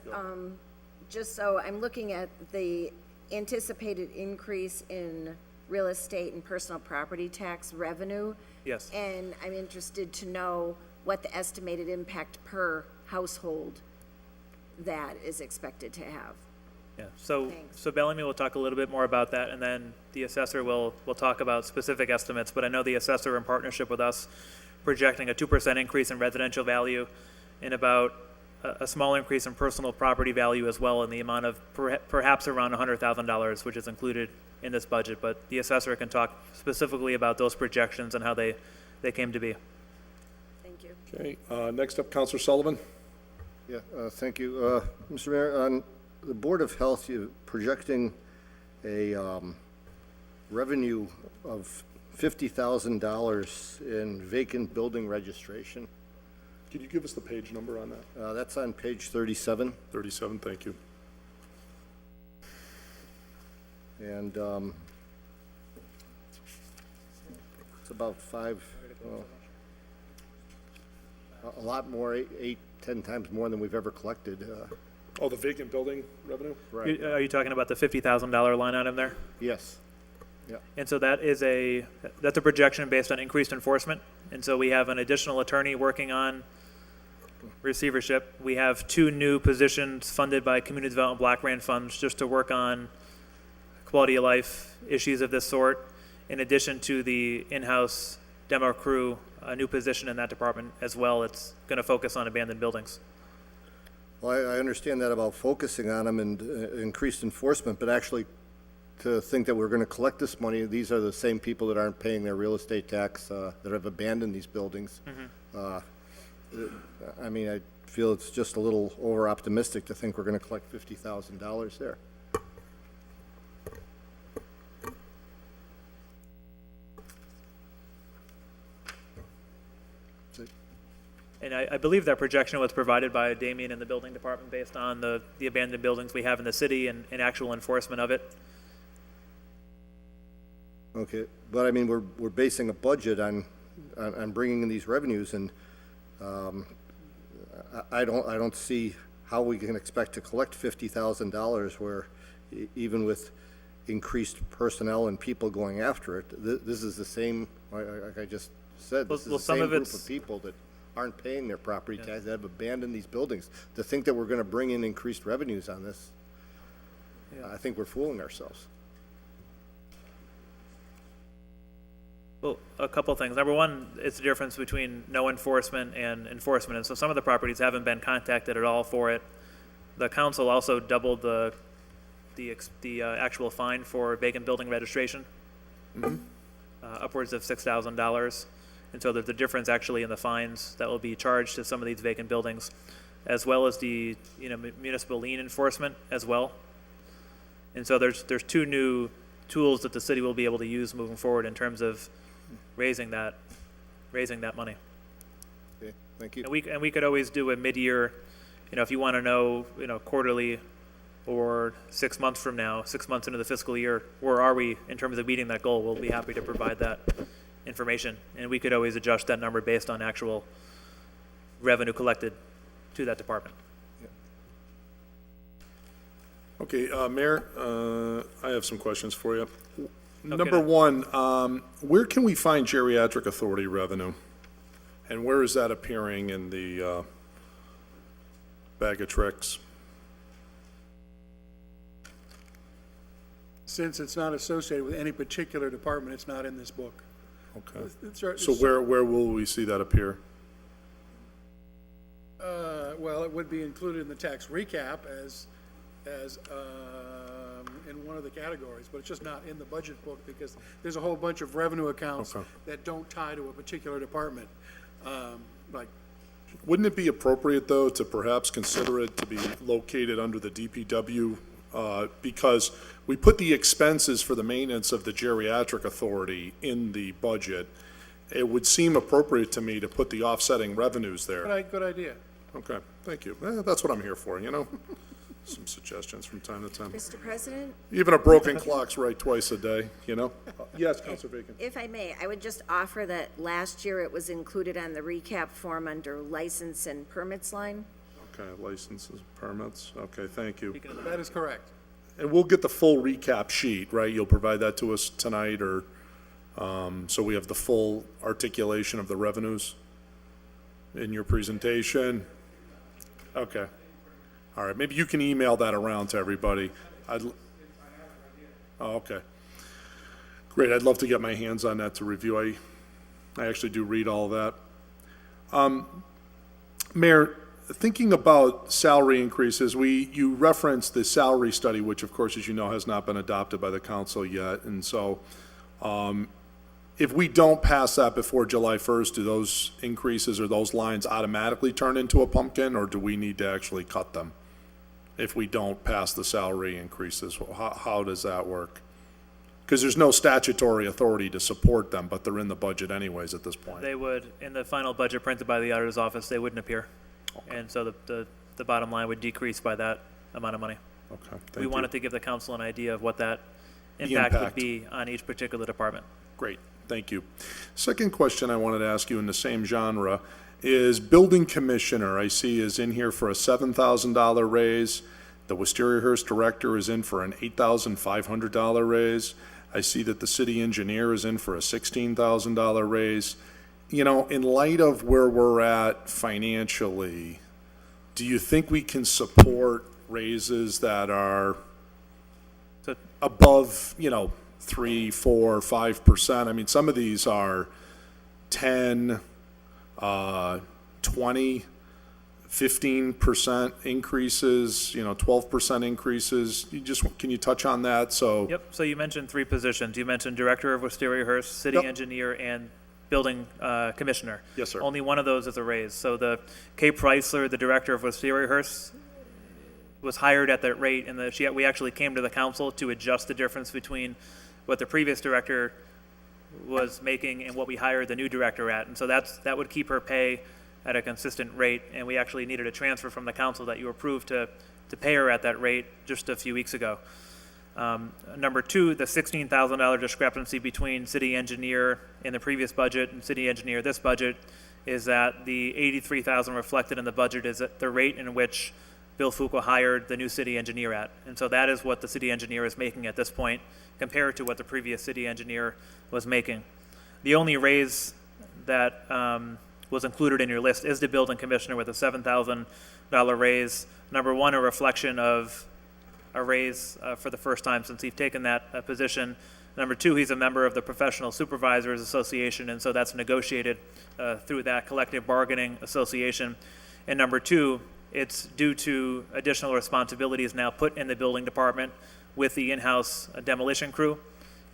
just so I'm looking at the anticipated increase in real estate and personal property tax revenue. Yes. And I'm interested to know what the estimated impact per household that is expected to have. Yeah. So Thanks. Bellamy will talk a little bit more about that, and then the assessor will talk about specific estimates. But I know the assessor, in partnership with us, projecting a 2% increase in residential value and about a small increase in personal property value as well, in the amount of perhaps around $100,000, which is included in this budget. But the assessor can talk specifically about those projections and how they came to be. Thank you. Okay. Next up, Counselor Sullivan. Yeah, thank you. Mr. Mayor, on the Board of Health, you're projecting a revenue of $50,000 in vacant building registration. Could you give us the page number on that? That's on page 37. 37, thank you. And it's about a lot more, 8-10 times more than we've ever collected. Oh, the vacant building revenue? Right. Are you talking about the $50,000 line item there? Yes. Yeah. And so that's a projection based on increased enforcement. And so we have an additional attorney working on receivership. We have 2 new positions funded by Community Development Block Grant funds just to work on quality of life issues of this sort, in addition to the in-house demo crew, a new position in that department as well. It's going to focus on abandoned buildings. Well, I understand that about focusing on them and increased enforcement, but actually to think that we're going to collect this money, these are the same people that aren't paying their real estate tax, that have abandoned these buildings. I mean, I feel it's just a little over-optimistic to think we're going to collect $50,000 there. And I believe that projection was provided by Damien in the building department based on the abandoned buildings we have in the city and actual enforcement of it. Okay, but I mean, we're basing a budget on bringing in these revenues, and I don't see how we can expect to collect $50,000 where even with increased personnel and people going after it, this is the same, like I just said, this is Well, the some same of group it's- of people that aren't paying their property taxes, that have abandoned these buildings. To think that we're gonna bring in increased revenues on this, I think we're fooling ourselves. Well, a couple things. Number one, it's the difference between no enforcement and enforcement. And so some of the properties haven't been contacted at all for it. The council also doubled the actual fine for vacant building registration, upwards of $6,000. And so there's a difference actually in the fines that will be charged to some of these vacant buildings, as well as the municipal lien enforcement as well. And so there's two new tools that the city will be able to use moving forward in terms of raising that money. Okay, thank you. And we could always do a mid-year, if you want to know, quarterly or 6 months from now, 6 months into the fiscal year, where are we in terms of meeting that goal? We'll be happy to provide that information. And we could always adjust that number based on actual revenue collected to that department. Okay, Mayor, I have some questions for you. Number one, where can we find geriatric authority revenue? And where is that appearing in the bag of tricks? Since it's not associated with any particular department, it's not in this book. Okay. It's- So where will we see that appear? Well, it would be included in the tax recap as in one of the categories, but it's just not in the budget book because there's a whole bunch of revenue accounts Okay. that don't tie to a particular department. Like, Wouldn't it be appropriate, though, to perhaps consider it to be located under the DPW? Because we put the expenses for the maintenance of the geriatric authority in the budget. It would seem appropriate to me to put the offsetting revenues there. good idea. Okay, thank you. That's what I'm here for, Some suggestions from time to time. Mr. President, Even a broken clock's right twice a day, Yes, Counselor Bacon. if I may, I would just offer that last year it was included on the recap form under license and permits line. Okay, licenses, permits. Okay, thank you. That is correct. And we'll get the full recap sheet, right? You'll provide that to us tonight, or, so we have the full articulation of the revenues in your presentation? Okay. All right, maybe you can email that around to everybody. Oh, okay. Great, I'd love to get my hands on that to review. I actually do read all of that. Mayor, thinking about salary increases, you referenced the salary study, which of course, as you know, has not been adopted by the council yet. And so, if we don't pass that before July 1st, do those increases or those lines automatically turn into a pumpkin, or do we need to actually cut them if we don't pass the salary increases? How does that work? Because there's no statutory authority to support them, but they're in the budget anyways at this point. They would, in the final budget printed by the auditor's office, they wouldn't appear. And so the bottom line would decrease by that amount of money. Okay, thank you. We wanted to give the council an idea of what that impact would impact. be on each particular department. Great, thank you. Second question I wanted to ask you in the same genre is building commissioner, I see is in here for a $7,000 raise. The Wisteria-Hearst director is in for an $8,500 raise. I see that the city engineer is in for a $16,000 raise. In light of where we're at financially, do you think we can support raises that are So- above, 3, 4, 5%? I mean, some of these are 10, 20, 15% increases, 12% increases. Can you touch on that? So. Yep, so you mentioned three positions. You mentioned director of Wisteria-Hearst, city Yep. engineer, and building commissioner. Yes, sir. Only one of those is a raise. So the Kay Preisler, the director of Wisteria-Hearst, was hired at that rate, and we actually came to the council to adjust the difference between what the previous director was making and what we hired the new director at. And so that would keep her pay at a consistent rate, and we actually needed a transfer from the council that you approved to pay her at that rate just a few weeks ago. Number two, the $16,000 discrepancy between city engineer in the previous budget and city engineer this budget is that the 83,000 reflected in the budget is at the rate in which Bill Fuqua hired the new city engineer at. And so that is what the city engineer is making at this point compared to what the previous city engineer was making. The only raise that was included in your list is the building commissioner with a $7,000 raise. Number one, a reflection of a raise for the first time since he's taken that position. Number two, he's a member of the Professional Supervisors Association, and so that's negotiated through that collective bargaining association. And number two, it's due to additional responsibilities now put in the building department with the in-house demolition crew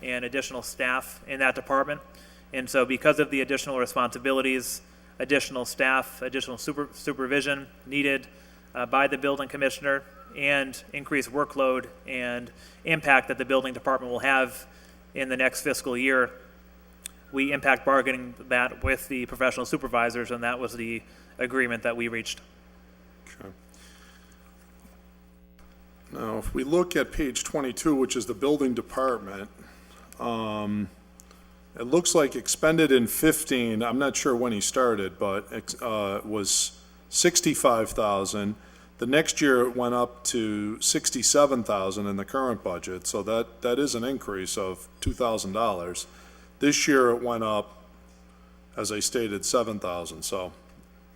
and additional staff in that department. And so because of the additional responsibilities, additional staff, additional supervision needed by the building commissioner, and increased workload and impact that the building department will have in the next fiscal year, we impact bargaining that with the professional supervisors, and that was the agreement that we reached. Okay. Now, if we look at page 22, which is the building department, it looks like expended in 15, I'm not sure when he started, but was 65,000. The next year it went up to 67,000 in the current budget, so that is an increase of $2,000. This year it went up, as I stated, 7,000, so.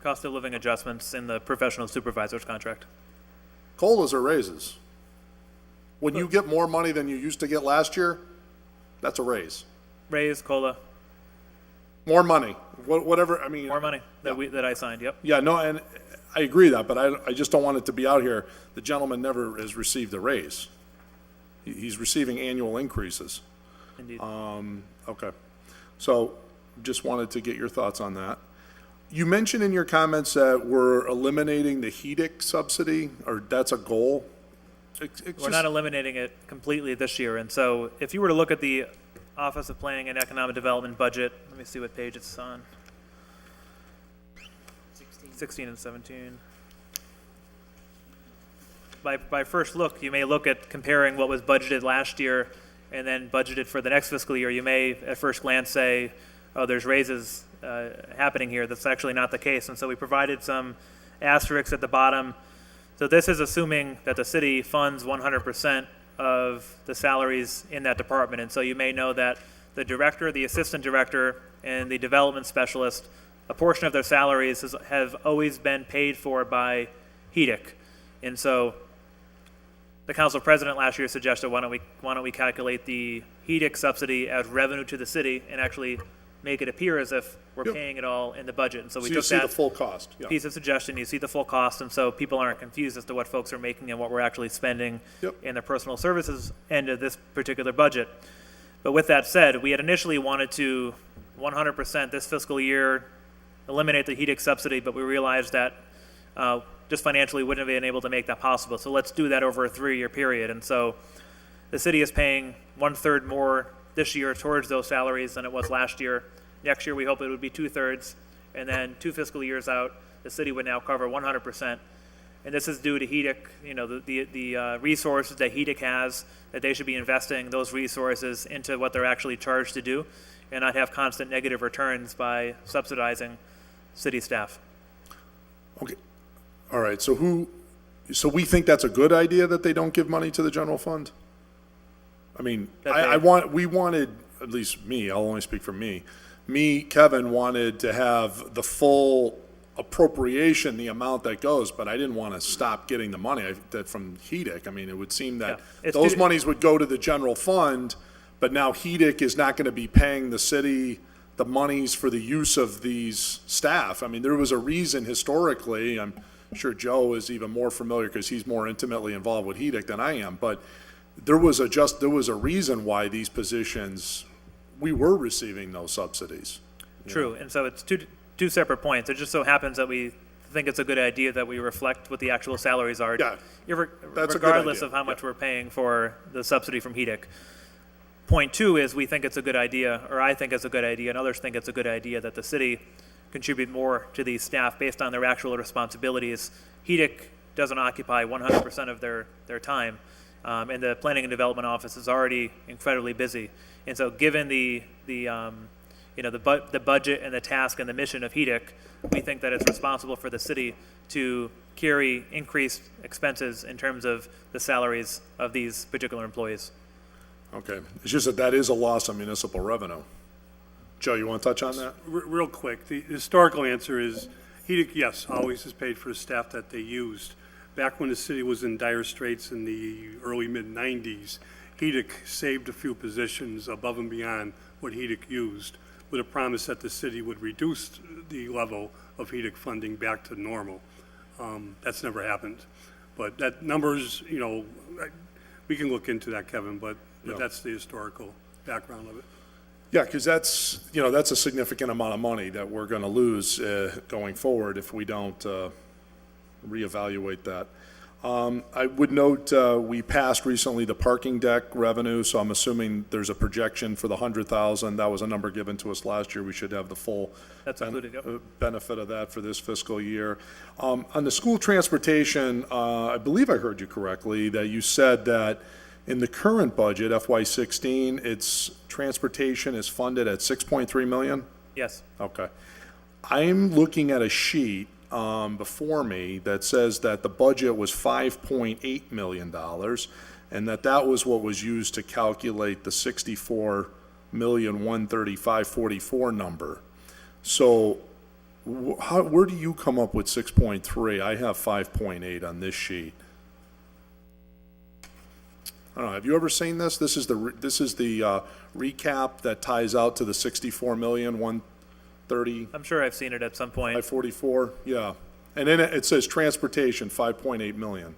Cost of living adjustments in the professional supervisor's contract. COLAs are raises. When you get more money than you used to get last year, that's a raise. Raise, COLA, More money, whatever, I mean. more money that that I signed, yep. Yeah, no, and I agree that, but I just don't want it to be out here, the gentleman never has received a raise. He's receiving annual increases. Indeed. Okay. So, just wanted to get your thoughts on that. You mentioned in your comments that we're eliminating the HEDIC subsidy, or that's a goal? We're not eliminating it completely this year, and so if you were to look at the Office of Planning and Economic Development budget, let me see what page it's on. 16 and 17. By first look, you may look at comparing what was budgeted last year and then budgeted for the next fiscal year. You may at first glance say, oh, there's raises happening here. That's actually not the case. And so we provided some asterisks at the bottom. So this is assuming that the city funds 100% of the salaries in that department. And so you may know that the director, the assistant director, and the development specialist, a portion of their salaries have always been paid for by HEDIC. And so the council president last year suggested, why don't we calculate the HEDIC subsidy as revenue to the city and actually make it appear as if we're Yep. paying it all in the budget. And so we So you took see the that full cost. Yeah. piece of suggestion, you see the full cost, and so people aren't confused as to what folks are making and what we're actually spending Yep. in the personal services end of this particular budget. But with that said, we had initially wanted to 100% this fiscal year eliminate the HEDIC subsidy, but we realized that just financially wouldn't have been able to make that possible. So let's do that over a 3-year period. And so the city is paying 1/3 more this year towards those salaries than it was last year. Next year, we hope it would be 2/3. And then 2 fiscal years out, the city would now cover 100%. And this is due to HEDIC, the resources that HEDIC has, that they should be investing those resources into what they're actually charged to do and not have constant negative returns by subsidizing city staff. Okay. All right, so we think that's a good idea that they don't give money to the general fund? I mean, we wanted, at least me, I'll only speak for me. Kevin, wanted to have the full appropriation, the amount that goes, but I didn't want to stop getting the money from HEDIC. I mean, it would seem that those monies would go to the general fund, but now HEDIC is not going to be paying the city the monies for the use of these staff. I mean, there was a reason historically, I'm sure Joe is even more familiar because he's more intimately involved with HEDIC than I am, but there was a reason why these positions, we were receiving those subsidies. True, and so it's two separate points. It just so happens that we think it's a good idea that we reflect what the actual salaries are, Yeah, that's a good regardless idea. of how much we're paying for the subsidy from HEDIC. Point two is we think it's a good idea, or I think it's a good idea, and others think it's a good idea that the city contribute more to these staff based on their actual responsibilities. HEDIC doesn't occupy 100% of their time, and the Planning and Development Office is already incredibly busy. And so given the the budget and the task and the mission of HEDIC, we think that it's responsible for the city to carry increased expenses in terms of the salaries of these particular employees. Okay, it's just that that is a loss of municipal revenue. Joe, you want to touch on that? Real quick, the historical answer is, HEDIC, yes, always has paid for the staff that they used. Back when the city was in dire straits in the early mid-90s, HEDIC saved a few positions above and beyond what HEDIC used, with a promise that the city would reduce the level of HEDIC funding back to normal. That's never happened. But that numbers, we can look into that, Kevin, but that's the historical background of it. Yeah, because that's a significant amount of money that we're going to lose going forward if we don't reevaluate that. I would note we passed recently the parking deck revenue, so I'm assuming there's a projection for the 100,000. That was a number given to us last year. We should have the full That's included, yep. benefit of that for this fiscal year. On the school transportation, I believe I heard you correctly, that you said that in the current budget, FY16, its transportation is funded at 6.3 million? Yes. Okay. I'm looking at a sheet before me that says that the budget was $5.8 million, and that was what was used to calculate the $64,135,044 number. So where do you come up with 6.3? I have 5.8 on this sheet. I don't know. Have you ever seen this? This is the recap that ties out to the 64,130. I'm sure I've seen it at some point. 544, yeah. And then it says transportation, 5.8 million.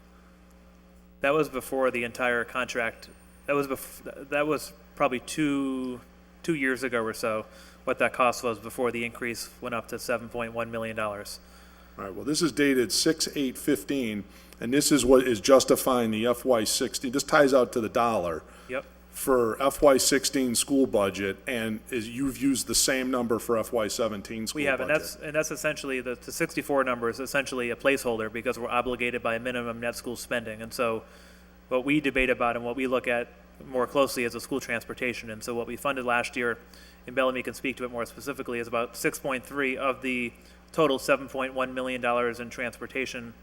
That was before the entire contract. That was probably two years ago or so, what that cost was before the increase went up to $7.1 million. All right, well, this is dated 6/8/15, and this is what is justifying the FY16. This ties out to the dollar. Yep. For FY16 school budget, and you've used the same number for FY17 school We have, budget. and that's essentially, the 64 number is essentially a placeholder because we're obligated by minimum net school spending. And so what we debate about and what we look at more closely is the school transportation. And so what we funded last year, and Bellamy can speak to it more specifically, is about 6.3 of the total $7.1 million in transportation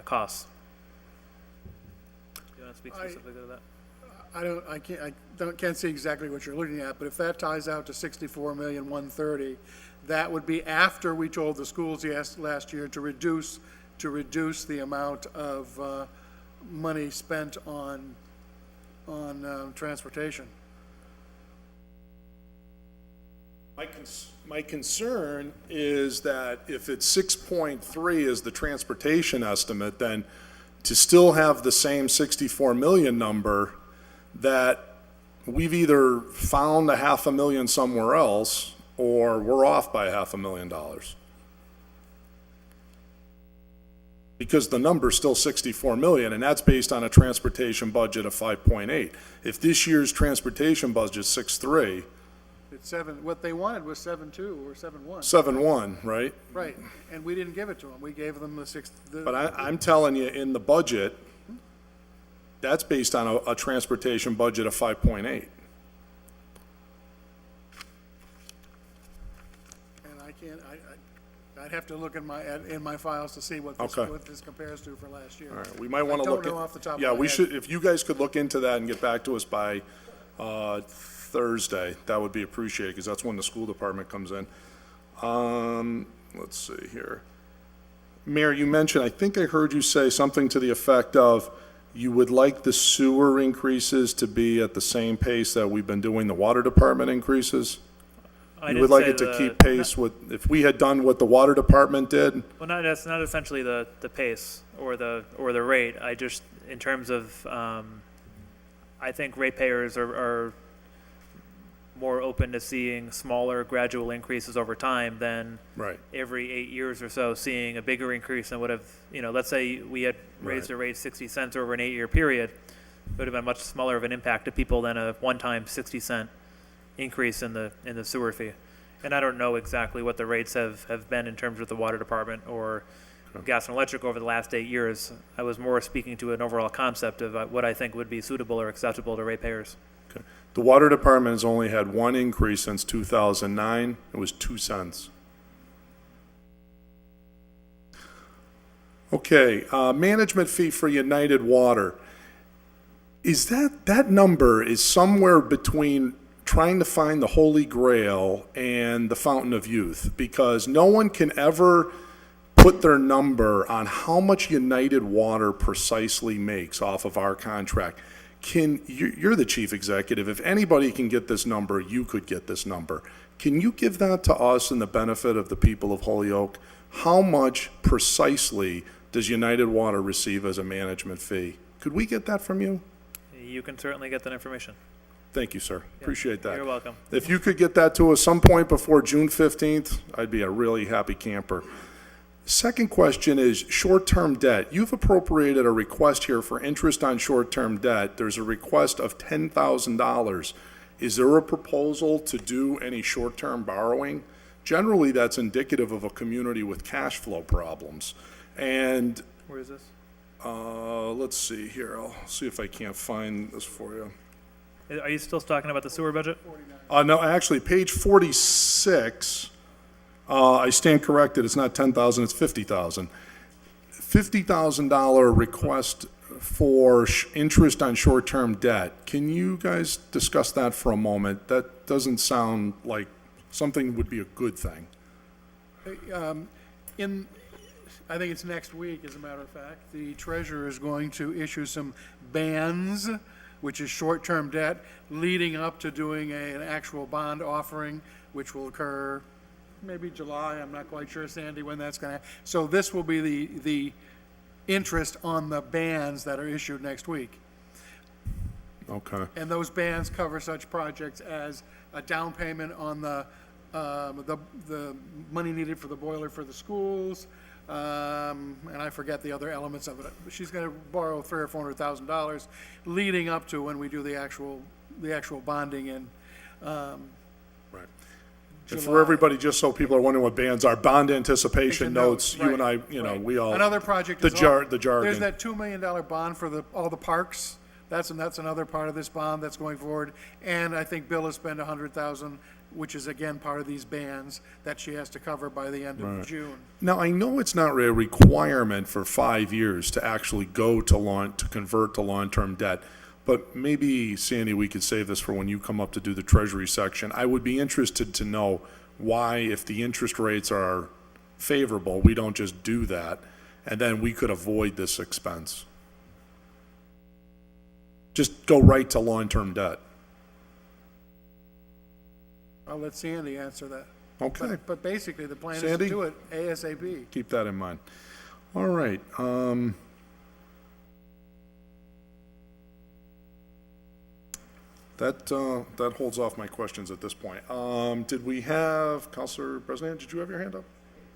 costs. Do you want to speak specifically to that? I can't see exactly what you're looking at, but if that ties out to 64,130,000, that would be after we told the schools last year to reduce the amount of money spent on transportation. My concern is that if it's 6.3 is the transportation estimate, then to still have the same 64 million number, that we've either found $500,000 somewhere else or we're off by $500,000. Because the number's still 64 million, and that's based on a transportation budget of 5.8. If this year's transportation budget is 6.3, It's what they wanted was 7.2 or 7.1. 7.1, right? Right, and we didn't give it to them. We gave them the six. But I'm telling you, in the budget, that's based on a transportation budget of 5.8. And I can't. I'd have to look in my files to see what this compares to for last year. All right, we might want to look I don't know off the top of yeah, my we head. should, if you guys could look into that and get back to us by Thursday, that would be appreciated, because that's when the school department comes in. Let's see here. Mayor, you mentioned, I think I heard you say something to the effect of you would like the sewer increases to be at the same pace that we've been doing the water department increases? You would like it to keep pace with, if we had done what the water department did? Well, that's not essentially the pace or the rate. I just, in terms of, I think ratepayers are more open to seeing smaller gradual increases over time than Right. every 8 years or so seeing a bigger increase than would have, let's say we had raised the rate 60 cents over an 8-year period. It would have been much smaller of an impact to people than a one-time 60-cent increase in the sewer fee. And I don't know exactly what the rates have been in terms of the water department or gas and electric over the last 8 years. I was more speaking to an overall concept of what I think would be suitable or acceptable to ratepayers. Okay. The water department has only had one increase since 2009. It was 2 cents. Okay, management fee for United Water. Is that number is somewhere between trying to find the Holy Grail and the Fountain of Youth, because no one can ever put their number on how much United Water precisely makes off of our contract. You're the chief executive. If anybody can get this number, you could get this number. Can you give that to us in the benefit of the people of Holyoke? How much precisely does United Water receive as a management fee? Could we get that from you? You can certainly get that information. Thank you, sir. Appreciate that. You're welcome. If you could get that to us some point before June 15th, I'd be a really happy camper. Second question is short-term debt. You've appropriated a request here for interest on short-term debt. There's a request of $10,000. Is there a proposal to do any short-term borrowing? Generally, that's indicative of a community with cash flow problems. And Where is this? let's see here. I'll see if I can't find this for you. Are you still talking about the sewer budget? No, actually, page 46, I stand corrected, it's not 10,000, it's 50,000. $50,000 request for interest on short-term debt. Can you guys discuss that for a moment? That doesn't sound like something would be a good thing. I think it's next week, as a matter of fact, the treasurer is going to issue some bans, which is short-term debt, leading up to doing an actual bond offering, which will occur maybe July. I'm not quite sure, Sandy, when that's going to. So this will be the interest on the bans that are issued next week. Okay. And those bans cover such projects as a down payment on the money needed for the boiler for the schools, and I forget the other elements of it. She's going to borrow $300,000 or $400,000 leading up to when we do the actual bonding in. Right. And for everybody, just so people are wondering what bands are, bond anticipation notes, you and I, we all. Another project the is jargon. There's that $2 million bond for all the parks. That's another part of this bond that's going forward. And I think Bill has spent $100,000, which is again part of these bans that she has to cover by the end of June. Now, I know it's not a requirement for 5 years to actually go to convert to long-term debt, but maybe, Sandy, we could save this for when you come up to do the Treasury section. I would be interested to know why, if the interest rates are favorable, we don't just do that, and then we could avoid this expense. Just go right to long-term debt. I'll let Sandy answer that. Okay. But basically, the plan is Sandy? to do it ASAP. Keep that in mind. All right. That holds off my questions at this point. Did we have, Councilor Bresnan, did you have your hand up?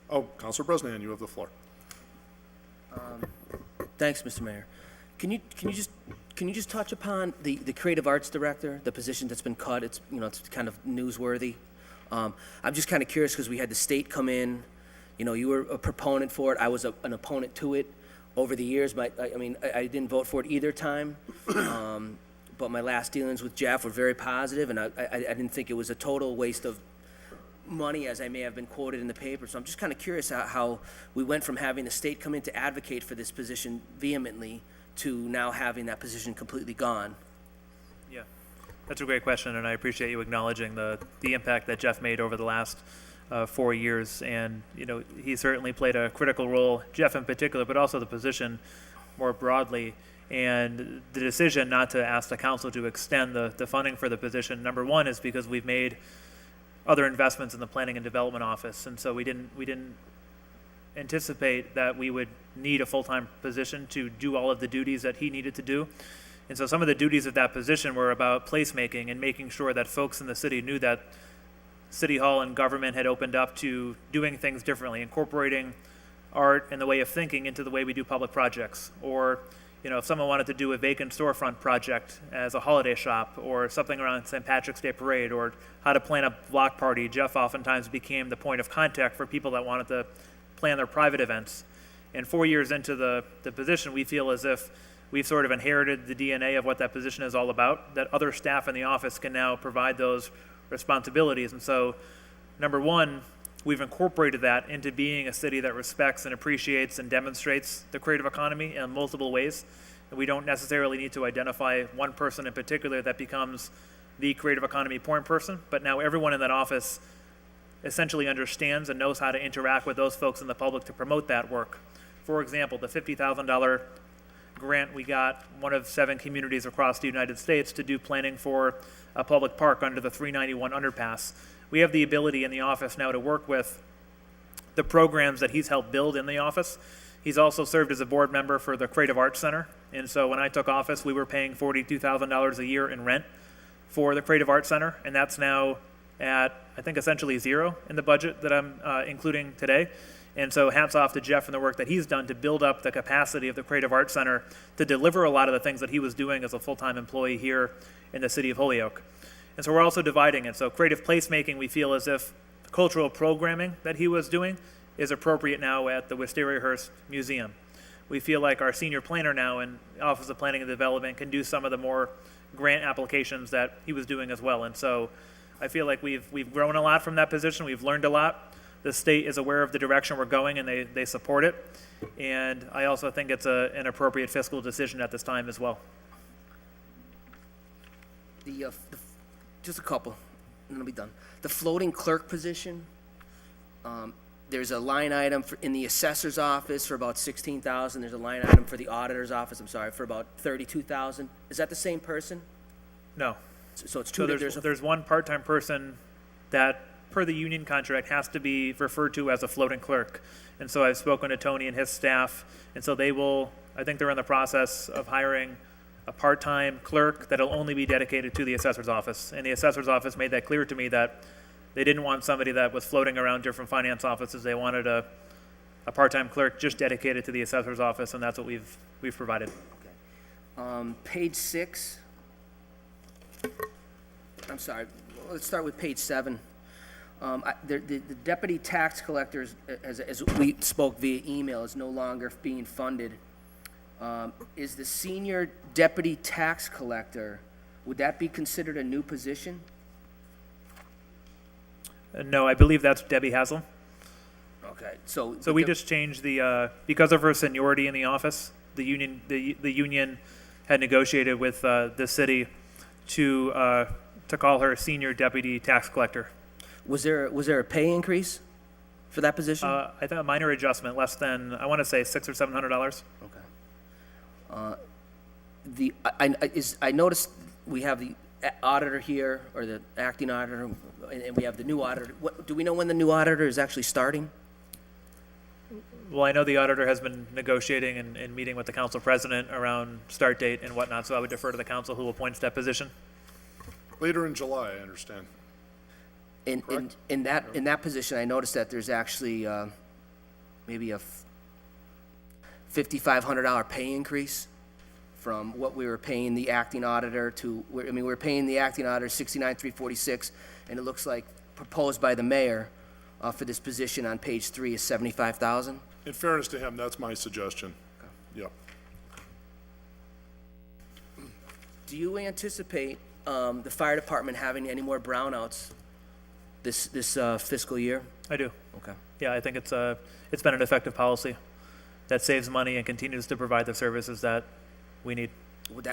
Oh, Councilor Bresnan, you have the floor. Thanks, Mr. Mayor. Can you just touch upon the creative arts director, the position that's been cut? It's kind of newsworthy. I'm just kind of curious because we had the state come in. You were a proponent for it. I was an opponent to it over the years. I didn't vote for it either time. But my last dealings with Jeff were very positive, and I didn't think it was a total waste of money, as I may have been quoted in the paper. So I'm just kind of curious how we went from having the state come in to advocate for this position vehemently to now having that position completely gone. Yeah, that's a great question, and I appreciate you acknowledging the impact that Jeff made over the last 4 years. And he certainly played a critical role, Jeff in particular, but also the position more broadly. And the decision not to ask the council to extend the funding for the position, number one, is because we've made other investments in the planning and development office, and so we didn't anticipate that we would need a full-time position to do all of the duties that he needed to do. And so some of the duties of that position were about placemaking and making sure that folks in the city knew that City Hall and government had opened up to doing things differently, incorporating art and the way of thinking into the way we do public projects. Or if someone wanted to do a vacant storefront project as a holiday shop, or something around St. Patrick's Day Parade, or how to plan a block party, Jeff oftentimes became the point of contact for people that wanted to plan their private events. And 4 years into the position, we feel as if we've sort of inherited the DNA of what that position is all about, that other staff in the office can now provide those responsibilities. And so, number one, we've incorporated that into being a city that respects and appreciates and demonstrates the creative economy in multiple ways. And we don't necessarily need to identify one person in particular that becomes the creative economy point person, but now everyone in that office essentially understands and knows how to interact with those folks in the public to promote that work. For example, the $50,000 grant we got, one of 7 communities across the United States, to do planning for a public park under the 391 underpass. We have the ability in the office now to work with the programs that he's helped build in the office. He's also served as a board member for the Creative Arts Center. And so when I took office, we were paying $42,000 a year in rent for the Creative Arts Center. And that's now at, I think, essentially zero in the budget that I'm including today. And so hats off to Jeff and the work that he's done to build up the capacity of the Creative Arts Center to deliver a lot of the things that he was doing as a full-time employee here in the city of Holyoke. And so we're also dividing it. So creative placemaking, we feel as if cultural programming that he was doing is appropriate now at the Wisteria-Hearst Museum. We feel like our senior planner now in Office of Planning and Development can do some of the more grant applications that he was doing as well. And so I feel like we've grown a lot from that position. We've learned a lot. The state is aware of the direction we're going, and they support it. And I also think it's an appropriate fiscal decision at this time as well. Just a couple, and I'll be done. The floating clerk position, there's a line item in the assessor's office for about $16,000. There's a line item for the auditor's office, for about $32,000. Is that the same person? No. So it's two. So there's one part-time person that, per the union contract, has to be referred to as a floating clerk. And so I've spoken to Tony and his staff, and so I think they're in the process of hiring a part-time clerk that'll only be dedicated to the assessor's office. And the assessor's office made that clear to me that they didn't want somebody that was floating around different finance offices. They wanted a part-time clerk just dedicated to the assessor's office, and that's what we've provided. Okay. Page 6. I'm sorry. Let's start with page 7. The deputy tax collectors, as we spoke via email, is no longer being funded. Is the senior deputy tax collector, would that be considered a new position? No, I believe that's Debbie Haslam. Okay, so we just changed because of her seniority in the office, the union had negotiated with the city to call her senior deputy tax collector. Was there a pay increase for that position? I think a minor adjustment, less than, I want to say $600 or $700. Okay. I noticed we have the auditor here, or the acting auditor, and we have the new auditor. Do we know when the new auditor is actually starting? Well, I know the auditor has been negotiating and meeting with the council president around start date and whatnot, so I would defer to the council who appoints that position. Later in July, I understand. In that position, I noticed that there's actually maybe a $5,500 pay increase from what we were paying the acting auditor to. We were paying the acting auditor $69,346, and it looks like proposed by the mayor for this position on page 3 is $75,000. In fairness to him, that's my suggestion. Okay. Yeah. Do you anticipate the fire department having any more brownouts this fiscal year? I do. Okay. Yeah, I think it's been an effective policy that saves money and continues to provide the services that we need.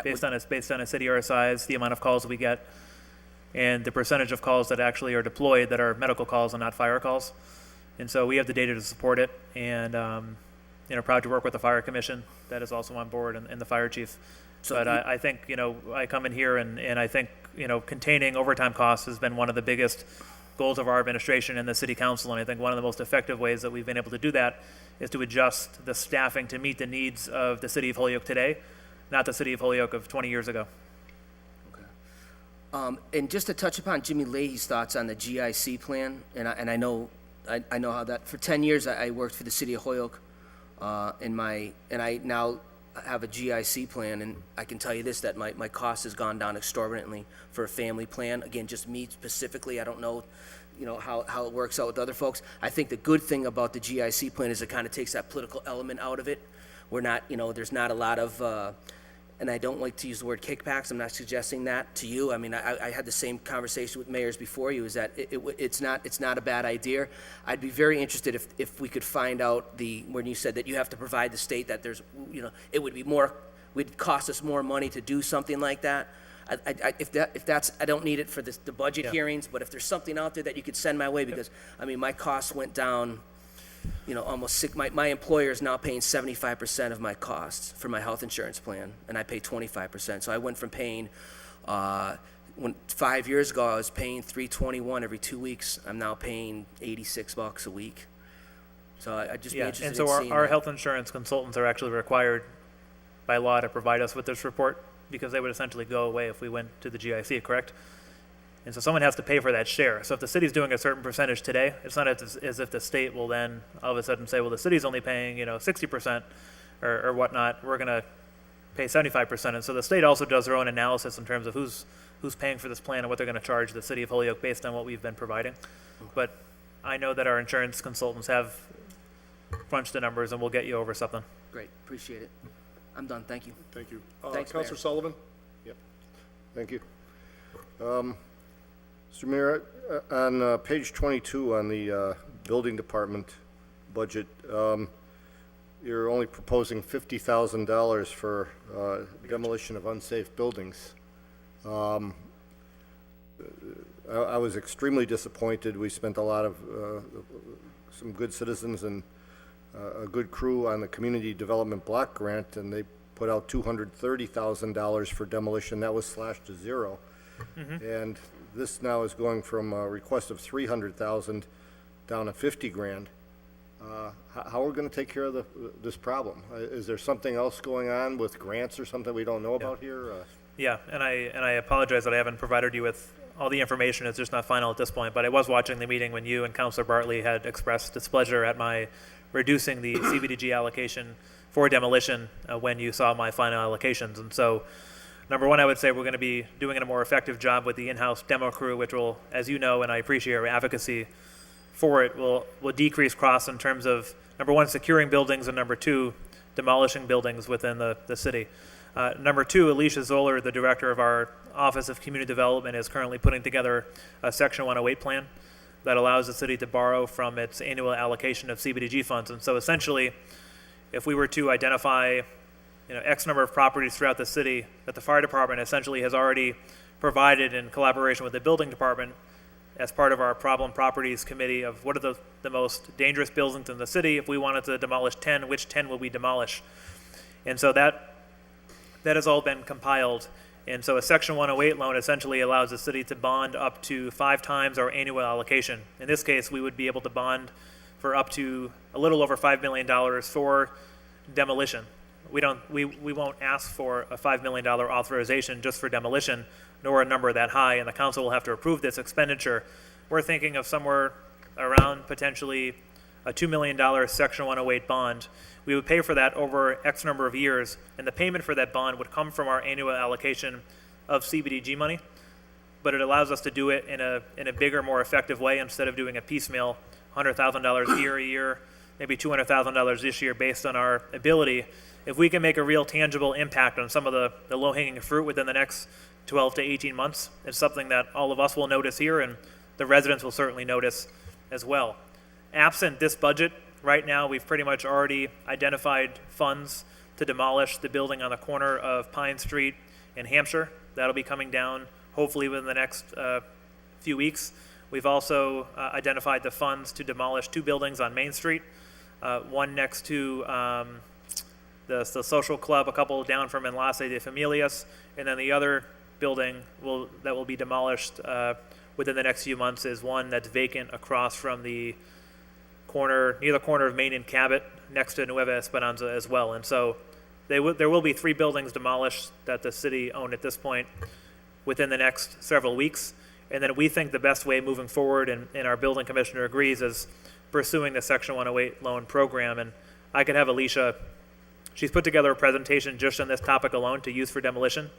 Based on a city our size, the amount of calls we get, and the percentage of calls that actually are deployed that are medical calls and not fire calls. And so we have the data to support it, and proud to work with the fire commission that is also on board, and the fire chief. But I think, I come in here and I think, containing overtime costs has been one of the biggest goals of our administration and the city council. And I think one of the most effective ways that we've been able to do that is to adjust the staffing to meet the needs of the city of Holyoke today, not the city of Holyoke of 20 years ago. Okay. And just to touch upon Jimmy Leahy's thoughts on the GIC plan, and I know how that, for 10 years I worked for the city of Holyoke, and I now have a GIC plan, and I can tell you this, that my cost has gone down exorbitantly for a family plan. Again, just me specifically, I don't know, how it works out with other folks. I think the good thing about the GIC plan is it kind of takes that political element out of it. We're not, there's not a lot of and I don't like to use the word kickbacks, I'm not suggesting that to you. I mean, I had the same conversation with mayors before you, is that it's not a bad idea. I'd be very interested if we could find out when you said that you have to provide the state that there's, it would cost us more money to do something like that. If that's, I don't need it for the budget hearings, but if there's something out there that you could send my way, because, I mean, my costs went down, almost six, my employer is now paying 75% of my costs for my health insurance plan, and I pay 25%. So I went from paying, 5 years ago, I was paying $321 every 2 weeks. I'm now paying $86 a week. So I'd just be interested and so in seeing our that. health insurance consultants are actually required by law to provide us with this report, because they would essentially go away if we went to the GIC, correct? And so someone has to pay for that share. So if the city's doing a certain percentage today, it's not as if the state will then all of a sudden say, well, the city's only paying, 60% or whatnot. We're going to pay 75%. And so the state also does their own analysis in terms of who's paying for this plan and what they're going to charge the city of Holyoke based on what we've been providing. But I know that our insurance consultants have crunched the numbers, and we'll get you over something. Great, appreciate it. I'm done, thank you. Thank you. Thanks, Counselor Mayor. Sullivan? Thank you. Mr. Mayor, on page 22 on the building department budget, you're only proposing $50,000 for demolition of unsafe buildings. I was extremely disappointed. We spent a lot of, some good citizens and a good crew on the Community Development Block Grant, and they put out $230,000 for demolition. That was slashed to zero. And this now is going from a request of $300,000 down to $50,000. How are we going to take care of this problem? Is there something else going on with grants or something we don't know about here? Yeah, and I apologize that I haven't provided you with all the information. It's just not final at this point. But I was watching the meeting when you and Councilor Bartley had expressed displeasure at my reducing the CBDG allocation for demolition when you saw my final allocations. And so, number one, I would say we're going to be doing a more effective job with the in-house demo crew, which will, as you know, and I appreciate your advocacy for it, will decrease costs in terms of, number one, securing buildings, and number two, demolishing buildings within the city. Number two, Alicia Zoller, the director of our Office of Community Development, is currently putting together a Section 108 plan that allows the city to borrow from its annual allocation of CBDG funds. And so essentially, if we were to identify X number of properties throughout the city that the fire department essentially has already provided in collaboration with the building department as part of our problem properties committee of what are the most dangerous buildings in the city. If we wanted to demolish 10, which 10 will we demolish? And so that has all been compiled. And so a Section 108 loan essentially allows the city to bond up to 5 times our annual allocation. In this case, we would be able to bond for up to a little over $5 million for demolition. We won't ask for a $5 million authorization just for demolition, nor a number that high, and the council will have to approve this expenditure. We're thinking of somewhere around potentially a $2 million Section 108 bond. We would pay for that over X number of years, and the payment for that bond would come from our annual allocation of CBDG money, but it allows us to do it in a bigger, more effective way instead of doing a piecemeal $100,000 here a year, maybe $200,000 this year based on our ability. If we can make a real tangible impact on some of the low-hanging fruit within the next 12 to 18 months, it's something that all of us will notice here, and the residents will certainly notice as well. Absent this budget, right now we've pretty much already identified funds to demolish the building on the corner of Pine Street and Hampshire. That'll be coming down hopefully within the next few weeks. We've also identified the funds to demolish 2 buildings on Main Street, one next to the social club, a couple down from Enlace de Familias, and then the other building that will be demolished within the next few months is one that's vacant across from the corner, near the corner of Main and Cabot, next to Nueva Esperanza as well. And so there will be 3 buildings demolished that the city owned at this point within the next several weeks. And then we think the best way moving forward, and our building commissioner agrees, is pursuing the Section 108 loan program. And I could have Alicia, she's put together a presentation just on this topic alone to use for demolition.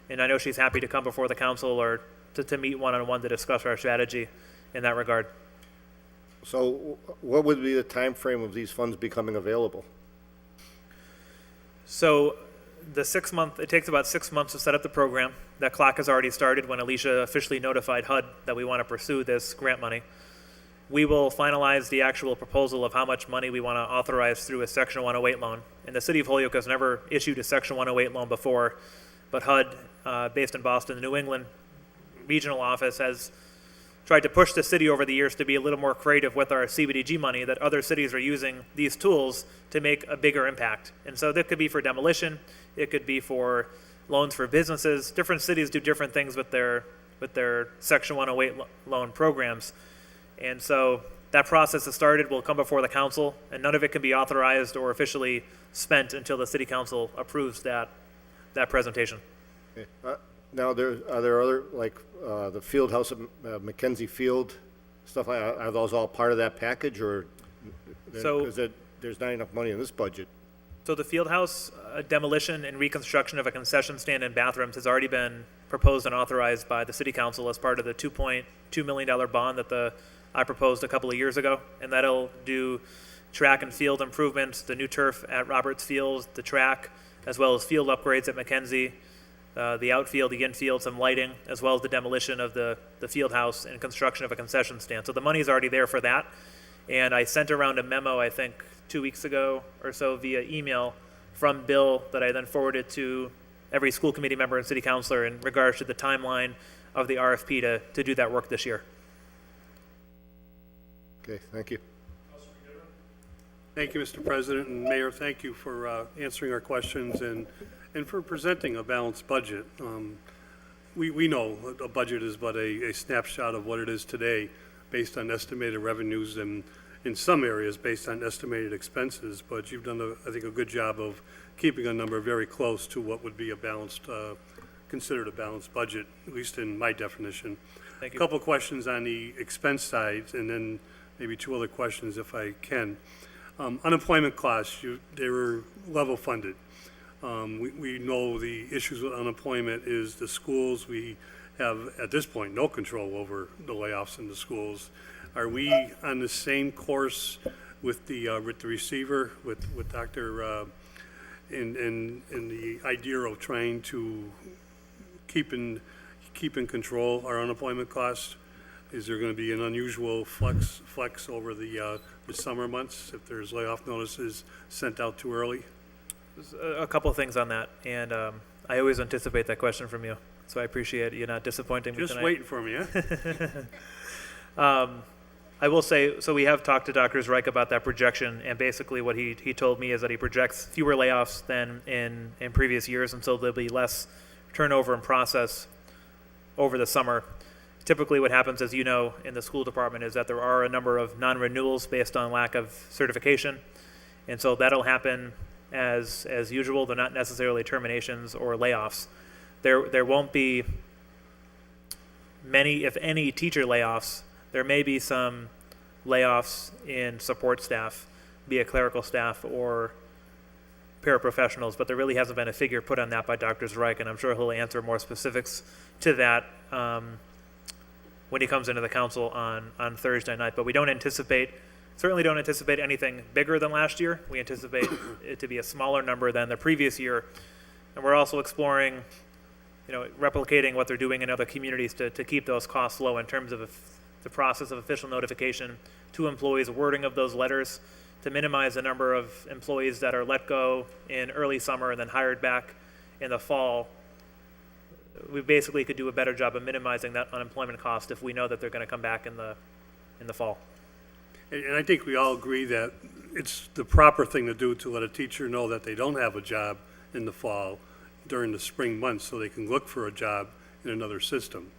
And I know she's happy to come before the council or to meet one-on-one to discuss our strategy in that regard. So what would be the time frame of these funds becoming available? So it takes about 6 months to set up the program. That clock has already started when Alicia officially notified HUD that we want to pursue this grant money. We will finalize the actual proposal of how much money we want to authorize through a Section 108 loan. And the city of Holyoke has never issued a Section 108 loan before, but HUD, based in Boston, the New England regional office, has tried to push the city over the years to be a little more creative with our CBDG money, that other cities are using these tools to make a bigger impact. And so that could be for demolition, it could be for loans for businesses. Different cities do different things with their Section 108 loan programs. And so that process has started, will come before the council, and none of it can be authorized or officially spent until the city council approves that presentation. Okay. Now, are there other, like, the field house at Mackenzie Field, stuff, are those all part of that package, or? So- Because there's not enough money in this budget. So the field house demolition and reconstruction of a concession stand and bathrooms has already been proposed and authorized by the city council as part of the $2.2 million bond that I proposed a couple of years ago. And that'll do track and field improvements, the new turf at Roberts Field, the track, as well as field upgrades at Mackenzie, the outfield, the infield, some lighting, as well as the demolition of the field house and construction of a concession stand. So the money's already there for that. And I sent around a memo, I think, 2 weeks ago or so via email from Bill that I then forwarded to every school committee member and city councilor in regards to the timeline of the RFP to do that work this year. Okay, thank you. Thank you, Mr. President, and Mayor, thank you for answering our questions and for presenting a balanced budget. We know a budget is but a snapshot of what it is today based on estimated revenues and in some areas based on estimated expenses, but you've done, I think, a good job of keeping a number very close to what would be a balanced, considered a balanced budget, at least in my definition. Thank you. A couple of questions on the expense side, and then maybe two other questions if I can. Unemployment costs, they were level funded. We know the issues with unemployment is the schools. We have, at this point, no control over the layoffs in the schools. Are we on the same course with the receiver, with Dr. in the idea of trying to keep in control our unemployment costs? Is there going to be an unusual flex over the summer months if there's layoff notices sent out too early? There's a couple of things on that, and I always anticipate that question from you, so I appreciate you not disappointing me Just tonight. waiting for me, huh? I will say, so we have talked to Dr. Zreich about that projection, and basically what he told me is that he projects fewer layoffs than in previous years, and so there'll be less turnover and process over the summer. Typically what happens, as you know, in the school department is that there are a number of non-renewals based on lack of certification, and so that'll happen as usual. They're not necessarily terminations or layoffs. There won't be many, if any, teacher layoffs. There may be some layoffs in support staff, be it clerical staff or paraprofessionals, but there really hasn't been a figure put on that by Dr. Zreich, and I'm sure he'll answer more specifics to that when he comes into the council on Thursday night. But we certainly don't anticipate anything bigger than last year. We anticipate it to be a smaller number than the previous year, and we're also exploring, replicating what they're doing in other communities to keep those costs low in terms of the process of official notification to employees, wording of those letters to minimize the number of employees that are let go in early summer and then hired back in the fall. We basically could do a better job of minimizing that unemployment cost if we know that they're going to come back in the fall. And I think we all agree that it's the proper thing to do to let a teacher know that they don't have a job in the fall during the spring months so they can look for a job in another system.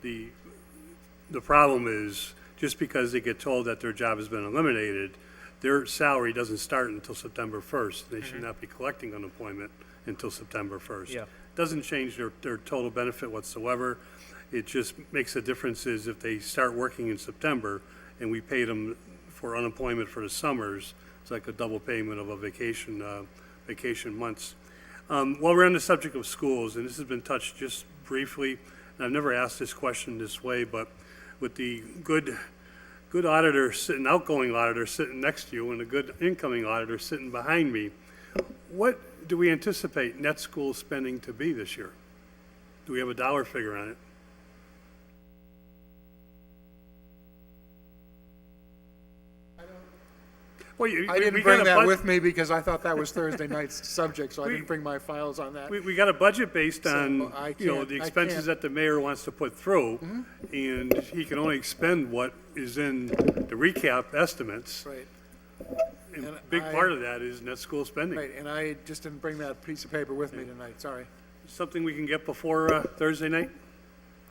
The problem is, just because they get told that their job has been eliminated, their salary doesn't start until September 1st. They should not be collecting unemployment until September 1st. Yeah. Doesn't change their total benefit whatsoever. It just makes a difference is if they start working in September and we pay them for unemployment for the summers, it's like a double payment of a vacation months. While we're on the subject of schools, and this has been touched just briefly, and I've never asked this question this way, but with the good auditor outgoing auditor sitting next to you and a good incoming auditor sitting behind me, what do we anticipate net school spending to be this year? Do we have a dollar figure on it? Well, I didn't bring that with me because I thought that was Thursday night's subject, so I didn't bring my files on that. We got a budget based on, I you know, can't- the I expenses can't. that the mayor wants to put through, and he can only expend what is in the recap estimates. Right, And a And big I- part of that is net school spending. right, and I just didn't bring that piece of paper with me tonight, sorry. Something we can get before Thursday night?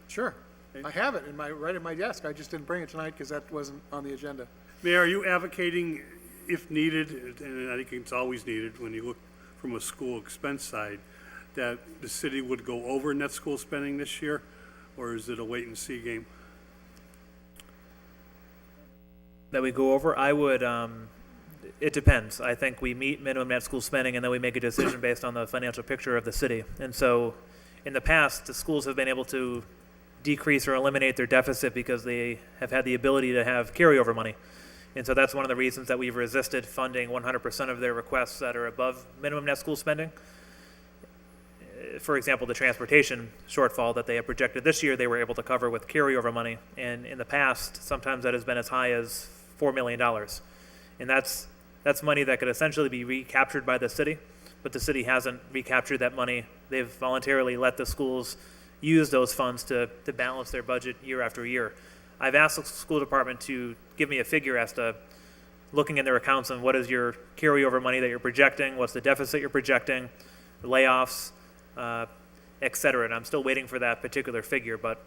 Sure, I have it right at my desk, I just didn't bring it tonight because that wasn't on the agenda. Mayor, are you advocating, if needed, and I think it's always needed when you look from a school expense side, that the city would go over net school spending this year, or is it a wait-and-see game? That we go over, I would, it depends. I think we meet minimum net school spending and then we make a decision based on the financial picture of the city. And so, in the past, the schools have been able to decrease or eliminate their deficit because they have had the ability to have carryover money. And so that's one of the reasons that we've resisted funding 100% of their requests that are above minimum net school spending. For example, the transportation shortfall that they have projected this year, they were able to cover with carryover money. And in the past, sometimes that has been as high as $4 million. And that's money that could essentially be recaptured by the city, but the city hasn't recaptured that money. They've voluntarily let the schools use those funds to balance their budget year after year. I've asked the school department to give me a figure as to looking in their accounts and what is your carryover money that you're projecting, what's the deficit you're projecting, layoffs, et cetera. And I'm still waiting for that particular figure, but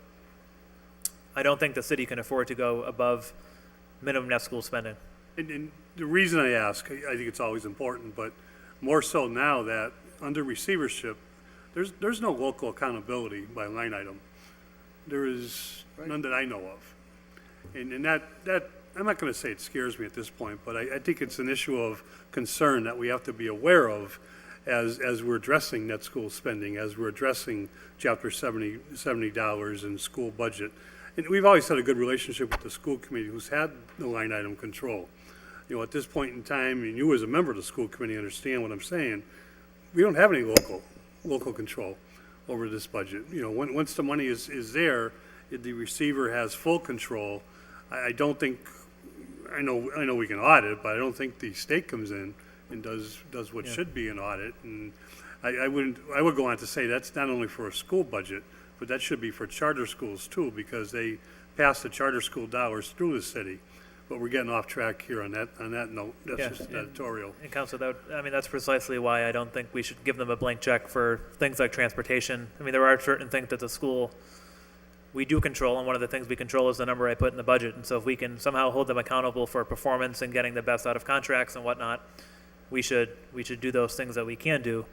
I don't think the city can afford to go above minimum net school spending. And the reason I ask, I think it's always important, but more so now that under receivership, there's no local accountability by line item. There is none that I know of. And that I'm not going to say it scares me at this point, but I think it's an issue of concern that we have to be aware of as we're addressing net school spending, as we're addressing Chapter 70 dollars in school budget. And we've always had a good relationship with the school committee who's had the line item control. You know, at this point in time, and you as a member of the school committee understand what I'm saying, we don't have any local control over this budget. You know, once the money is there, the receiver has full control. I don't think, I know we can audit, but I don't think the state comes in and does what should be an audit. And I would go on to say that's not only for a school budget, but that should be for charter schools too, because they pass the charter school dollars through the city. But we're getting off track here on that note. That's just an editorial. And Council, that's precisely why I don't think we should give them a blank check for things like transportation. I mean, there are certain things that the school, we do control, and one of the things we control is the number I put in the budget. And so if we can somehow hold them accountable for performance and getting the best out of contracts and whatnot, we should do those things that we can do.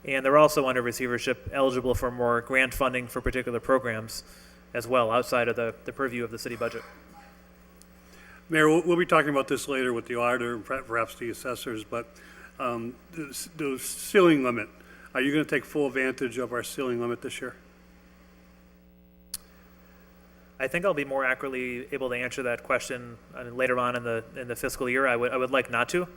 And they're also under receivership eligible for more grant funding for particular programs as well, outside of the purview of the city budget. Mayor, we'll be talking about this later with the auditor and perhaps the assessors, but the ceiling limit, are you going to take full advantage of our ceiling limit this year? I think I'll be more accurately able to answer that question later on in the fiscal year. I would like not to.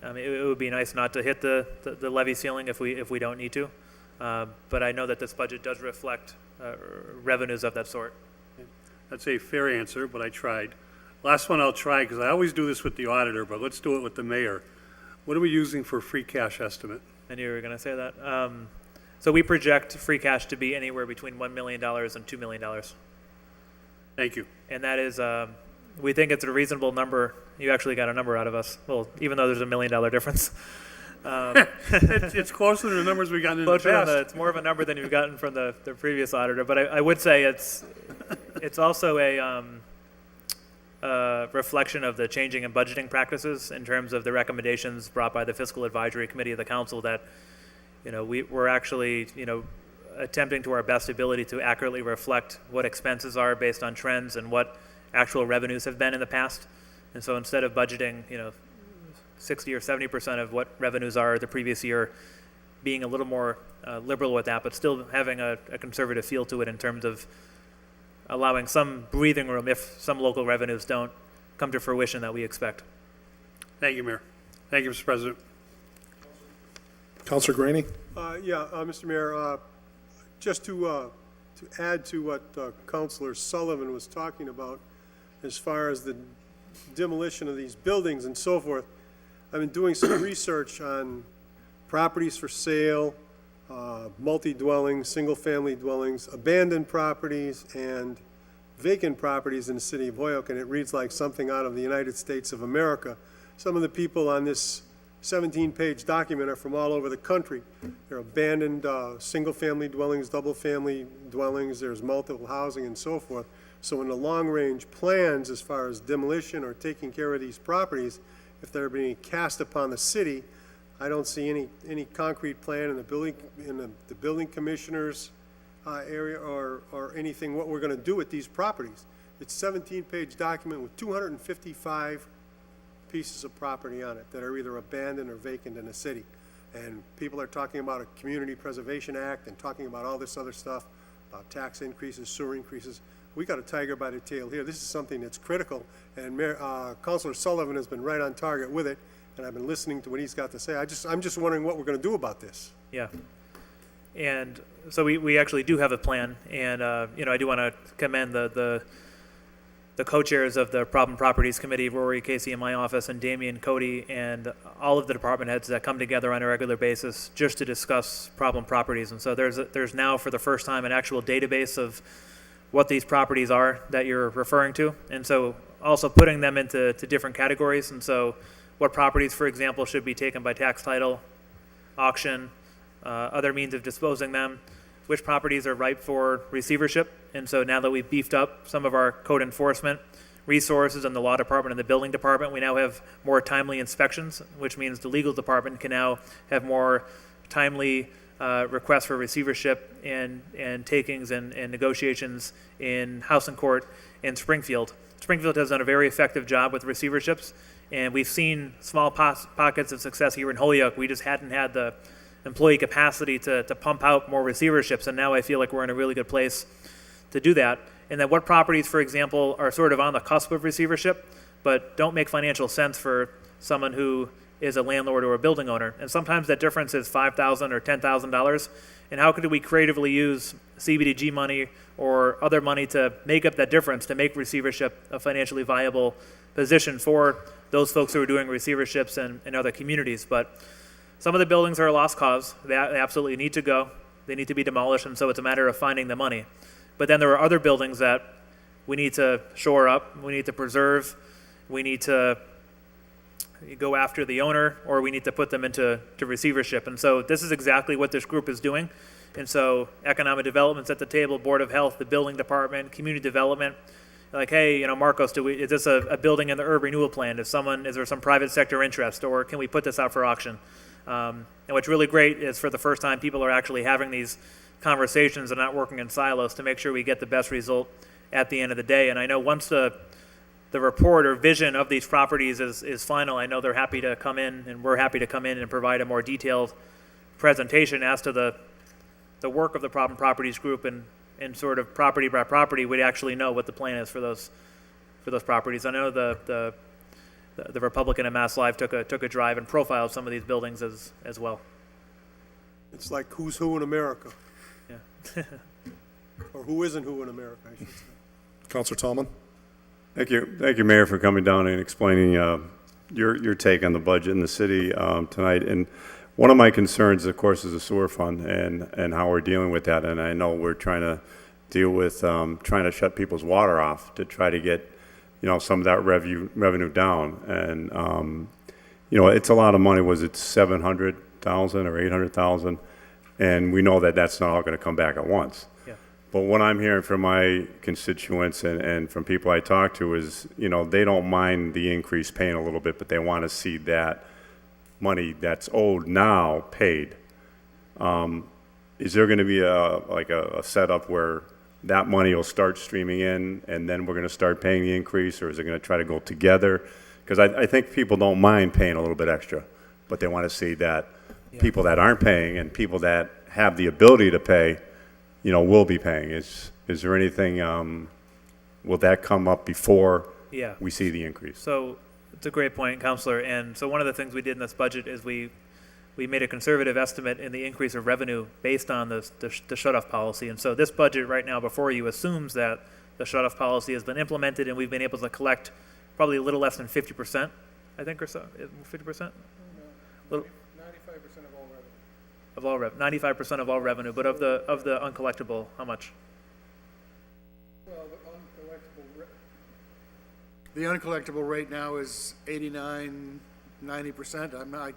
I mean, it would be nice not to hit the levy ceiling if we don't need to. But I know that this budget does reflect revenues of that sort. That's a fair answer, but I tried. Last one I'll try, because I always do this with the auditor, but let's do it with the mayor. What are we using for free cash estimate? I knew you were going to say that. So we project free cash to be anywhere between $1 million and $2 million. Thank you. And that is, we think it's a reasonable number. You actually got a number out of us. Well, even though there's $1 million difference. It's closer to the numbers we've gotten in the past. It's more of a number than you've gotten from the previous auditor. But I would say it's also a reflection of the changing in budgeting practices in terms of the recommendations brought by the Fiscal Advisory Committee of the Council that, we're actually, attempting to our best ability to accurately reflect what expenses are based on trends and what actual revenues have been in the past. And so instead of budgeting, 60 or 70% of what revenues are the previous year, being a little more liberal with that, but still having a conservative feel to it in terms of allowing some breathing room if some local revenues don't come to fruition that we expect. Thank you, Mayor. Thank you, Mr. President. Counselor Graney? Mr. Mayor, just to add to what Counselor Sullivan was talking about as far as the demolition of these buildings and so forth, I've been doing some research on properties for sale, multi-dwellings, single-family dwellings, abandoned properties, and vacant properties in the city of Holyoke, and it reads like something out of the United States of America. Some of the people on this 17-page document are from all over the country. There are abandoned single-family dwellings, double-family dwellings, there's multiple housing and so forth. So in the long-range plans, as far as demolition or taking care of these properties, if they're being cast upon the city, I don't see any concrete plan in the building commissioner's area or anything what we're going to do with these properties. It's a 17-page document with 255 pieces of property on it that are either abandoned or vacant in the city. And people are talking about a Community Preservation Act and talking about all this other stuff, about tax increases, sewer increases. We got a tiger by the tail here. This is something that's critical, and Councilor Sullivan has been right on target with it, and I've been listening to what he's got to say. I'm just wondering what we're going to do about this. Yeah. And so we actually do have a plan, and I do want to commend the co-chairs of the Problem Properties Committee, Rory Casey in my office, and Damian Cody, and all of the department heads that come together on a regular basis just to discuss problem properties. And so there's now, for the first time, an actual database of what these properties are that you're referring to, and so also putting them into different categories. And so what properties, for example, should be taken by tax title, auction, other means of disposing them, which properties are ripe for receivership. And so now that we've beefed up some of our code enforcement resources in the law department and the building department, we now have more timely inspections, which means the legal department can now have more timely requests for receivership and takings and negotiations in House and Court in Springfield. Springfield has done a very effective job with receiverships, and we've seen small pockets of success here in Holyoke. We just hadn't had the employee capacity to pump out more receiverships, and now I feel like we're in a really good place to do that. And then what properties, for example, are sort of on the cusp of receivership, but don't make financial sense for someone who is a landlord or a building owner. And sometimes that difference is $5,000 or $10,000. And how could we creatively use CBDG money or other money to make up that difference, to make receivership a financially viable position for those folks who are doing receiverships in other communities? But some of the buildings are a lost cause. They absolutely need to go. They need to be demolished, and so it's a matter of finding the money. But then there are other buildings that we need to shore up, we need to preserve, we need to go after the owner, or we need to put them into receivership. And so this is exactly what this group is doing. And so economic development's at the table, Board of Health, the building department, community development. Like, hey, Marcos, is this a building in the urban renewal plan? Is there some private sector interest, or can we put this out for auction? And what's really great is, for the first time, people are actually having these conversations and not working in silos to make sure we get the best result at the end of the day. And I know once the report or vision of these properties is final, I know they're happy to come in, and we're happy to come in and provide a more detailed presentation as to the work of the Problem Properties Group, and sort of property by property, we'd actually know what the plan is for those properties. I know the Republican in Mass Live took a drive and profiled some of these buildings as well. It's like who's who in America, Yeah. or who isn't who in America, I should say. Counselor Tallman? Thank you, Mayor, for coming down and explaining your take on the budget in the city tonight. And one of my concerns, of course, is the sewer fund and how we're dealing with that. And I know we're trying to deal with trying to shut people's water off to try to get some of that revenue down. And it's a lot of money. Was it $700,000 or $800,000? And we know that that's not all going to come back at once. Yeah. But what I'm hearing from my constituents and from people I talk to is, they don't mind the increased paying a little bit, but they want to see that money that's owed now paid. Is there going to be a setup where that money will start streaming in, and then we're going to start paying the increase, or is it going to try to go together? Because I think people don't mind paying a little bit extra, but they want to see that people that aren't paying and people that have the ability to pay, will be paying. Is there anything, will that come up before we see the increase? So it's a great point, Counselor. And so one of the things we did in this budget is we we made a conservative estimate in the increase of revenue based on the shut-off policy. And so this budget right now before you assumes that the shut-off policy has been implemented and we've been able to collect probably a little less than 50%, I think, or so, 50%? 95% of all revenue. Of all 95% of all revenue, but of the uncollectible, how much? Well, the uncollectible rate now is 89, 90%. I'm not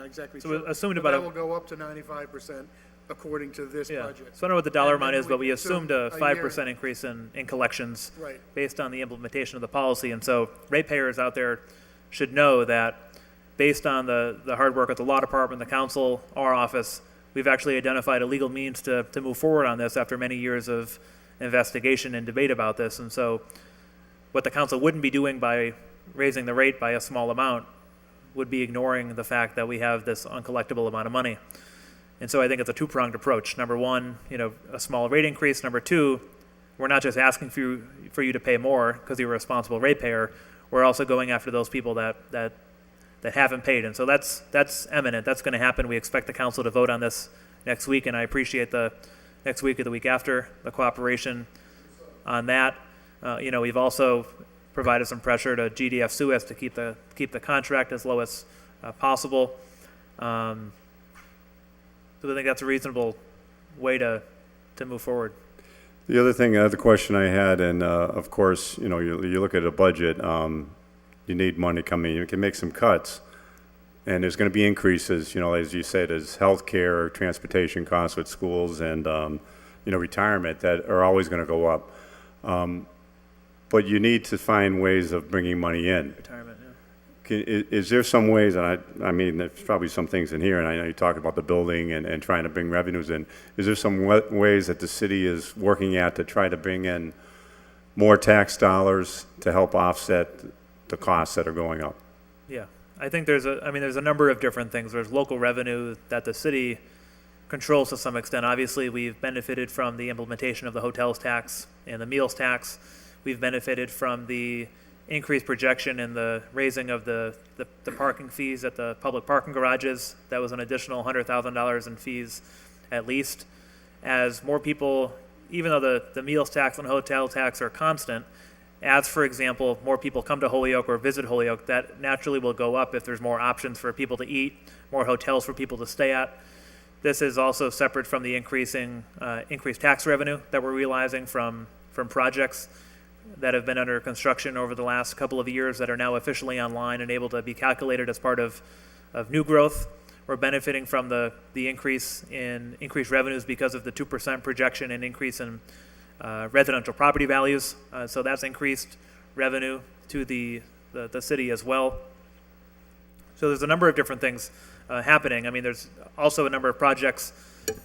exactly So sure. we assumed But about that a- will go up to 95% according to this Yeah. budget. So I don't know what the dollar And then amount is, but we assumed assumed a a 5% year. increase in collections Right. based on the implementation of the policy. And so ratepayers out there should know that based on the hard work of the law department, the council, our office, we've actually identified a legal means to move forward on this after many years of investigation and debate about this. And so what the council wouldn't be doing by raising the rate by a small amount would be ignoring the fact that we have this uncollectible amount of money. And so I think it's a two-pronged approach. Number one, a small rate increase. Number two, we're not just asking for you to pay more because you're a responsible ratepayer. We're also going after those people that haven't paid. And so that's imminent. That's going to happen. We expect the council to vote on this next week, and I appreciate the next week or the week after the cooperation on that. We've also provided some pressure to GDF Suez to keep the contract as low as possible. So I think that's a reasonable way to move forward. The other question I had, and of course, you look at a budget, you need money coming. You can make some cuts, and there's going to be increases, as you said, as healthcare, transportation costs with schools, and retirement that are always going to go up. But you need to find ways of bringing money in. Retirement, yeah. Is there some ways, and I mean, there's probably some things in here, and I know you talk about the building and trying to bring revenues in. Is there some ways that the city is working at to try to bring in more tax dollars to help offset the costs that are going up? Yeah, I think there's a number of different things. There's local revenue that the city controls to some extent. Obviously, we've benefited from the implementation of the hotels tax and the meals tax. We've benefited from the increased projection in the raising of the parking fees at the public parking garages. That was an additional $100,000 in fees at least. As more people, even though the meals tax and hotel tax are constant, as, for example, more people come to Holyoke or visit Holyoke, that naturally will go up if there's more options for people to eat, more hotels for people to stay at. This is also separate from the increased tax revenue that we're realizing from projects that have been under construction over the last couple of years that are now officially online and able to be calculated as part of new growth. We're benefiting from the increased revenues because of the 2% projection and increase in residential property values. So that's increased revenue to the city as well. So there's a number of different things happening. I mean, there's also a number of projects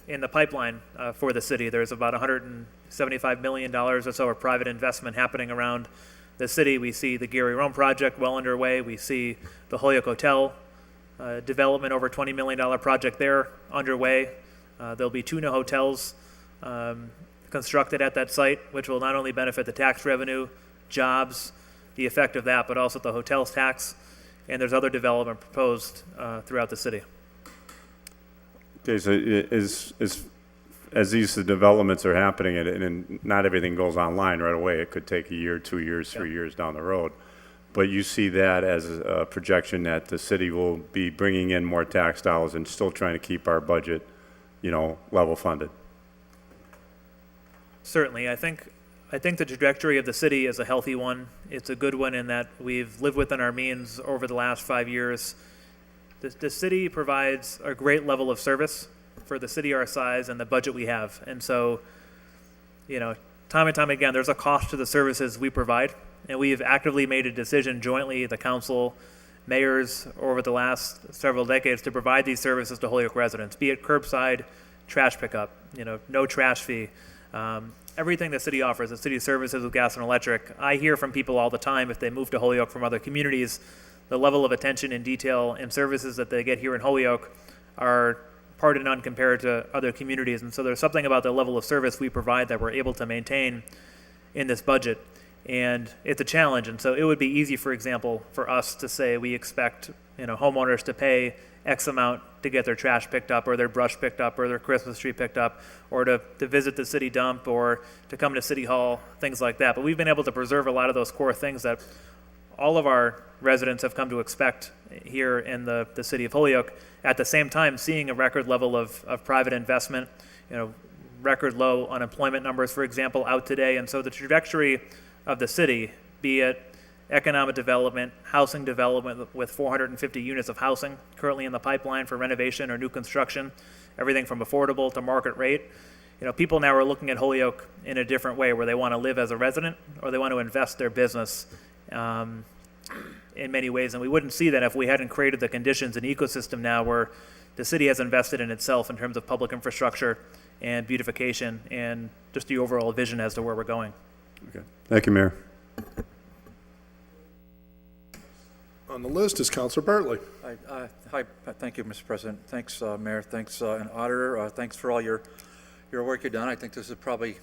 in the pipeline for the city. There's about $175 million or so of private investment happening around the city. We see the Gary Rome project well underway. We see the Holyoke Hotel development, over $20 million project there underway. There'll be 2 new hotels constructed at that site, which will not only benefit the tax revenue, jobs, the effect of that, but also the hotels tax. And there's other development proposed throughout the city. Okay, so as these developments are happening, and not everything goes online right away, it could take a year, 2 years, 3 years down the road. But you see that as a projection that the city will be bringing in more tax dollars and still trying to keep our budget, level funded. Certainly, I think the trajectory of the city is a healthy one. It's a good one in that we've lived within our means over the last 5 years. The city provides a great level of service for the city our size and the budget we have. And so, time and time again, there's a cost to the services we provide. And we've actively made a decision jointly, the council, mayors, over the last several decades to provide these services to Holyoke residents, be it curbside, trash pickup, no trash fee. Everything the city offers, the city services with gas and electric. I hear from people all the time if they move to Holyoke from other communities, the level of attention and detail and services that they get here in Holyoke are part and none compared to other communities. And so there's something about the level of service we provide that we're able to maintain in this budget. And it's a challenge. And so it would be easy, for example, for us to say we expect homeowners to pay X amount to get their trash picked up or their brush picked up or their Christmas tree picked up or to visit the city dump or to come to City Hall, things like that. But we've been able to preserve a lot of those core things that all of our residents have come to expect here in the city of Holyoke. At the same time, seeing a record level of private investment, record low unemployment numbers, for example, out today. And so the trajectory of the city, be it economic development, housing development with 450 units of housing currently in the pipeline for renovation or new construction, everything from affordable to market rate. People now are looking at Holyoke in a different way, where they want to live as a resident or they want to invest their business in many ways. And we wouldn't see that if we hadn't created the conditions and ecosystem now where the city has invested in itself in terms of public infrastructure and beautification and just the overall vision as to where we're going. Okay. Thank you, Mayor. On the list is Counselor Bartley. Hi, thank you, Mr. President. Thanks, Mayor. Thanks, and Auditor. Thanks for all your work you've done. I think this has probably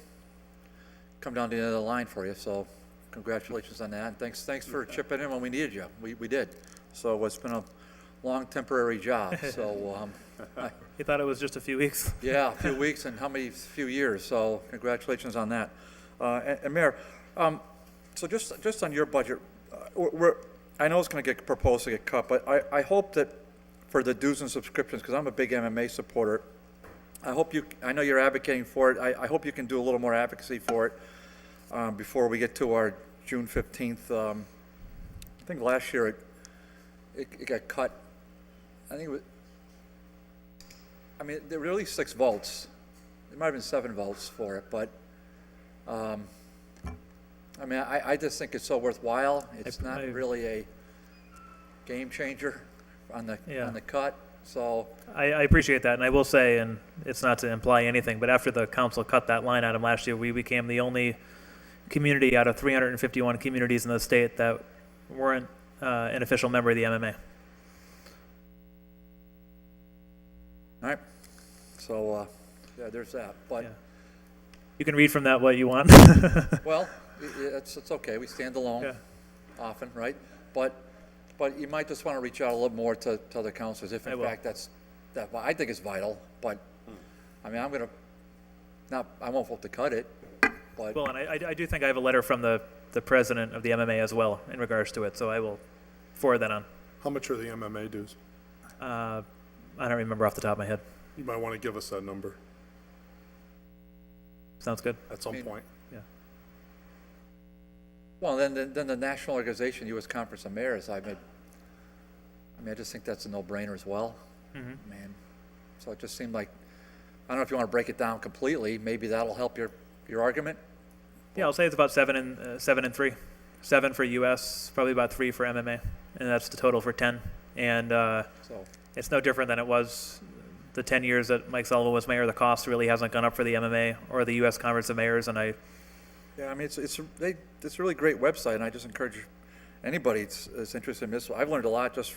come down to the end of the line for you, so congratulations on that. And thanks for chipping in when we needed you. We did. So it's been a long temporary job. So You thought it was just a few weeks? yeah, a few weeks and how many few years. So congratulations on that. And Mayor, so just on your budget, I know it's going to get proposed to get cut, but I hope that for the dues and subscriptions, because I'm a big MMA supporter, I know you're advocating for it. I hope you can do a little more advocacy for it before we get to our June 15th. I think last year it got cut. I think there were really 6 votes. There might have been 7 votes for it, but I just think it's so worthwhile. It's not really a game changer on the cut. So I appreciate that, and I will say, and it's not to imply anything, but after the council cut that line item last year, we became the only community out of 351 communities in the state that weren't an official member of the MMA. all right. So yeah, there's that. But Yeah. You can read from that what you want. well, it's okay. We stand alone Yeah. often, right? But you might just want to reach out a little more to other councilors if, in fact, I think it's vital. But I won't vote to cut it. But Well, and I do think I have a letter from the president of the MMA as well in regards to it, so I will forward that on. How much are the MMA dues? I don't remember off the top of my head. You might want to give us that number Sounds good. at some point. Yeah. well, then the national organization, U.S. Conference of Mayors, I just think that's a no-brainer as well. Man, so it just seemed like, I don't know if you want to break it down completely. Maybe that'll help your argument. Yeah, I'll say it's about 7 and 3. 7 for US, probably about 3 for MMA, and that's the total for 10. And So it's no different than it was the 10 years that Mike Sullivan was mayor. The cost really hasn't gone up for the MMA or the U.S. Conference of Mayors, and yeah, it's a really great website, and I just encourage anybody that's interested in this. I've learned a lot just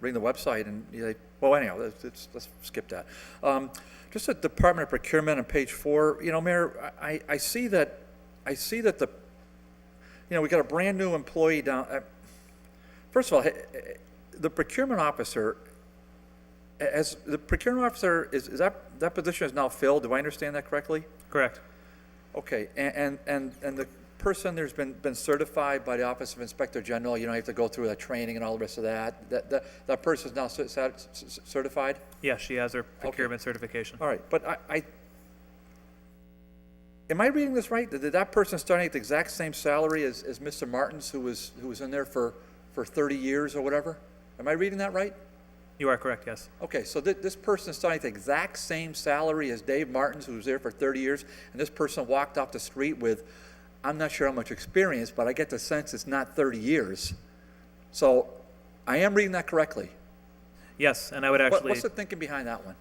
reading the website, and anyhow, let's skip that. Just at Department of Procurement on page 4, Mayor, I see that the, we got a brand new employee down. First of all, the procurement officer. As the procurement officer, is that position is now filled? Do I understand that correctly? correct. Okay, and the person there's been certified by the Office of Inspector General. You have to go through that training and all the rest of that. That person is now certified. Yeah, she has her procurement certification. All right, but am I reading this right? Did that person starting at the exact same salary as Mr. Martins, who was in there for 30 years or whatever? Am I reading that right? You are correct, yes. Okay, so this person is starting at the exact same salary as Dave Martins, who was there for 30 years, and this person walked off the street with, I'm not sure how much experience, but I get the sense it's not 30 years. So I am reading that correctly. Yes, and I would actually... What's the thinking behind that one,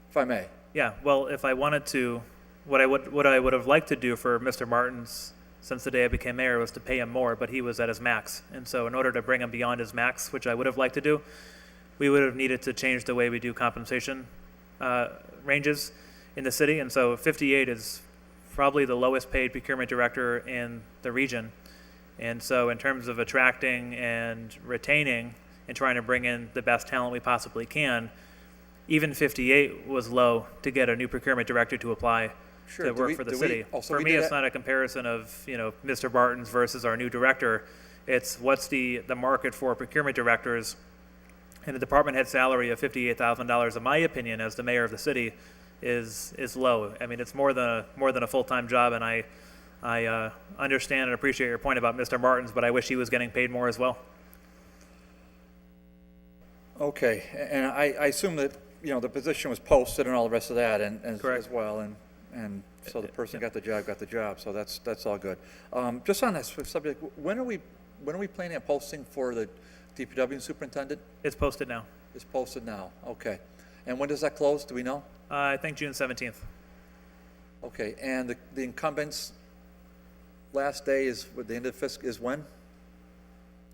if I may? Yeah, well, if I wanted to, what I would have liked to do for Mr. Martins since the day I became mayor was to pay him more, but he was at his max. And so in order to bring him beyond his max, which I would have liked to do, we would have needed to change the way we do compensation ranges in the city. And so 58 is probably the lowest paid procurement director in the region. And so in terms of attracting and retaining and trying to bring in the best talent we possibly can. Even 58 was low to get a new procurement director to apply Sure. to Do work we- for the do we- city. oh, so For we me, did it's that- not a comparison of, Mr. Barton's versus our new director. It's what's the market for procurement directors, and a department head salary of $58,000, in my opinion, as the mayor of the city, is low. I mean, it's more than a full-time job, and I understand and appreciate your point about Mr. Martins, but I wish he was getting paid more as well. Okay, and I assume that, the position was posted and all the rest of that, and Correct. as well, and so the person got the job, so that's all good. Just on this subject, when are we planning on posting for the DPW superintendent? It's posted now. It's posted now, okay. And when does that close, do we know? I think June 17th. Okay, and the incumbent's last day is, the end of fiscal, is when?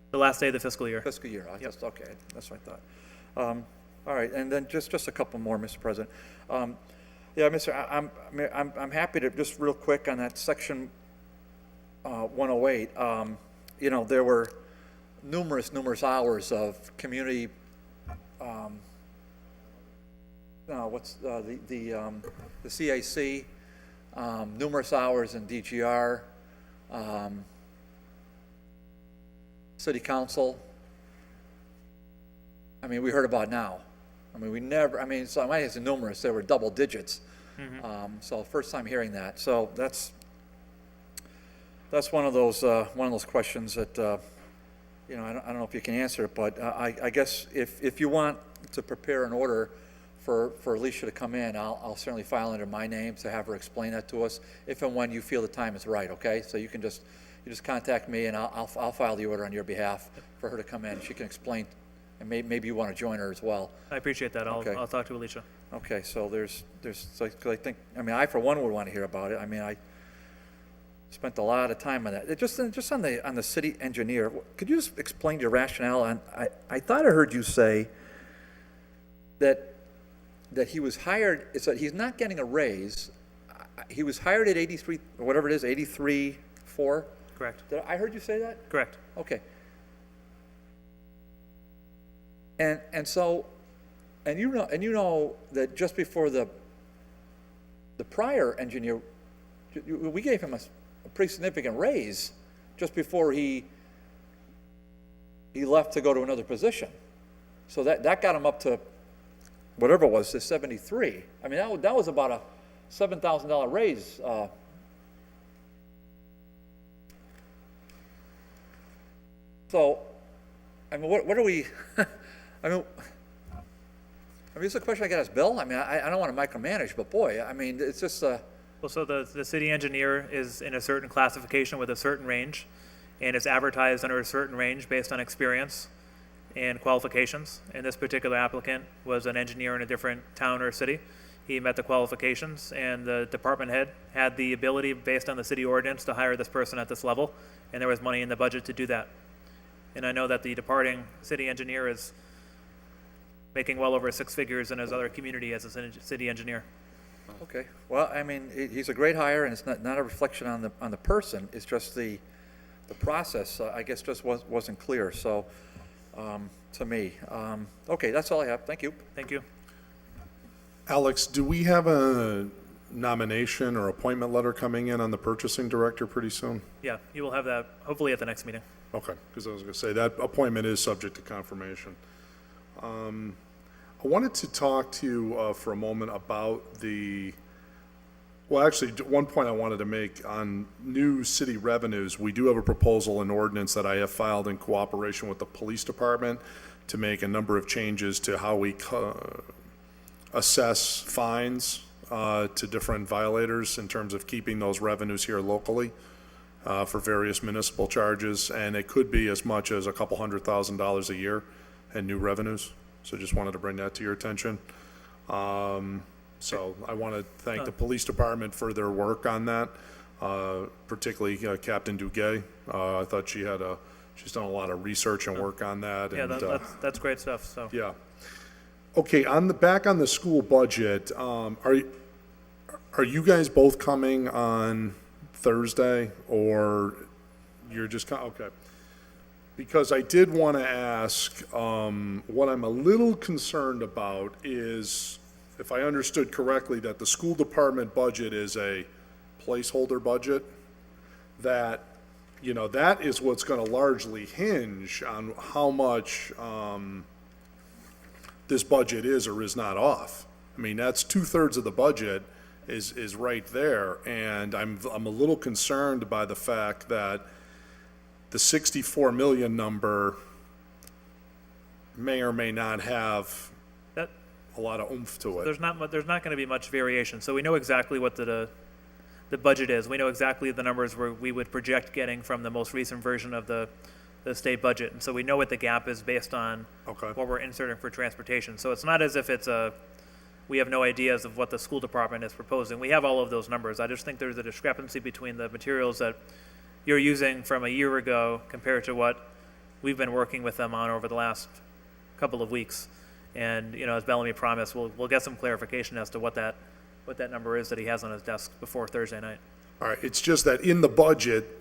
The last day of the fiscal year. Fiscal year, okay, that's what I thought. All right, and then just a couple more, Mr. President. Yeah, I'm happy to, just real quick on that section 108, there were numerous hours of community, the CAC, numerous hours in DGR, city council. I mean, we heard about now. I mean, so I might have said numerous, they were double digits. So first time hearing that. So that's one of those questions that, I don't know if you can answer it, but I guess if you want to prepare an order for Alicia to come in, I'll certainly file under my name to have her explain that to us if and when you feel the time is right, okay? So you just contact me and I'll file the order on your behalf for her to come in. She can explain, and maybe you want to join her as well. I appreciate that. I'll talk to Alicia. Okay, so I for one would want to hear about it. I mean, I spent a lot of time on that. Just on the city engineer, could you just explain your rationale? And I thought I heard you say that he was hired, it's that he's not getting a raise. He was hired at 83, or whatever it is, 83.4? Correct. I heard you say that? Correct. Okay. And so, you know that just before the prior engineer, we gave him a pretty significant raise just before he left to go to another position. So that got him up to whatever it was, to 73. I mean, that was about a $7,000 raise. So, I mean, what are we? I mean, it's a question I got to ask Bill. I mean, I don't want to micromanage, but boy, I mean, it's just. Well, so the city engineer is in a certain classification with a certain range, and is advertised under a certain range based on experience and qualifications. And this particular applicant was an engineer in a different town or city. He met the qualifications, and the department head had the ability, based on the city ordinance, to hire this person at this level, and there was money in the budget to do that. And I know that the departing city engineer is making well over 6 figures in his other community as a city engineer. Okay. Well, I mean, he's a great hire, and it's not a reflection on the person. It's just the process. I guess just wasn't clear. So, to me, okay, that's all I have. Thank you. Thank you. Alex, do we have a nomination or appointment letter coming in on the purchasing director pretty soon? Yeah, you will have that hopefully at the next meeting. Okay, because I was going to say that appointment is subject to confirmation. I wanted to talk to you for a moment about actually, one point I wanted to make on new city revenues. We do have a proposal and ordinance that I have filed in cooperation with the police department to make a number of changes to how we assess fines to different violators in terms of keeping those revenues here locally for various municipal charges, and it could be as much as a couple $100,000 a year in new revenues. So just wanted to bring that to your attention. So I want to thank the police department for their work on that, particularly Captain Duguay. I thought she's done a lot of research and work on that. Yeah, and, that's great stuff. So yeah. Okay, back on the school budget, are you guys both coming on Thursday, or you're just okay? because I did want to ask, what I'm a little concerned about is, if I understood correctly, that the school department budget is a placeholder budget, that, that is what's going to largely hinge on how much this budget is or is not off. I mean, that's 2/3 of the budget is right there, and I'm a little concerned by the fact that the 64 million number may or may not have That, a lot of oomph to it. there's not going to be much variation. So we know exactly what the budget is. We know exactly the numbers where we would project getting from the most recent version of the state budget. And so we know what the gap is based on Okay. what we're inserting for transportation. So it's not as if we have no ideas of what the school department is proposing. We have all of those numbers. I just think there's a discrepancy between the materials that you're using from a year ago compared to what we've been working with them on over the last couple of weeks. And, as Bellamy promised, we'll get some clarification as to what that number is that he has on his desk before Thursday night. All right, it's just that in the budget,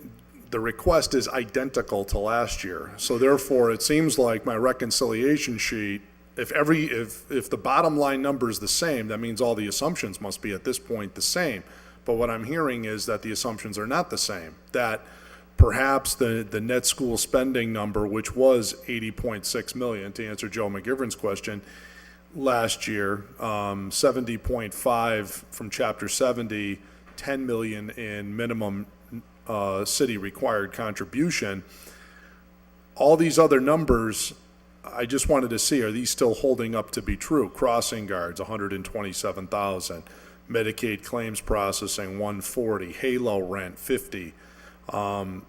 the request is identical to last year. So therefore, it seems like my reconciliation sheet, if the bottom line number is the same, that means all the assumptions must be at this point the same. But what I'm hearing is that the assumptions are not the same, that perhaps the net school spending number, which was 80.6 million, to answer Joe McGivern's question, last year, 70.5 from Chapter 70, 10 million in minimum city required contribution. All these other numbers, I just wanted to see, are these still holding up to be true? Crossing guards, 127,000. Medicaid claims processing, 140. Halo rent, 50. Admin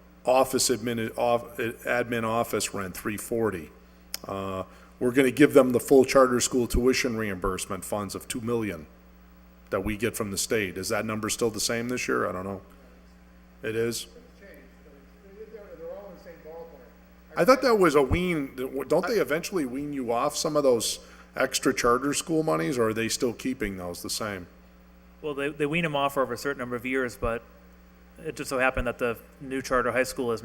office rent, 340. We're going to give them the full charter school tuition reimbursement funds of $2 million that we get from the state. Is that number still the same this year? I don't know. It is? They're all in the same ballpark. I thought that was a wean. Don't they eventually wean you off some of those extra charter school monies, or are they still keeping those the same? Well, they wean them off over a certain number of years, but it just so happened that the new charter high school has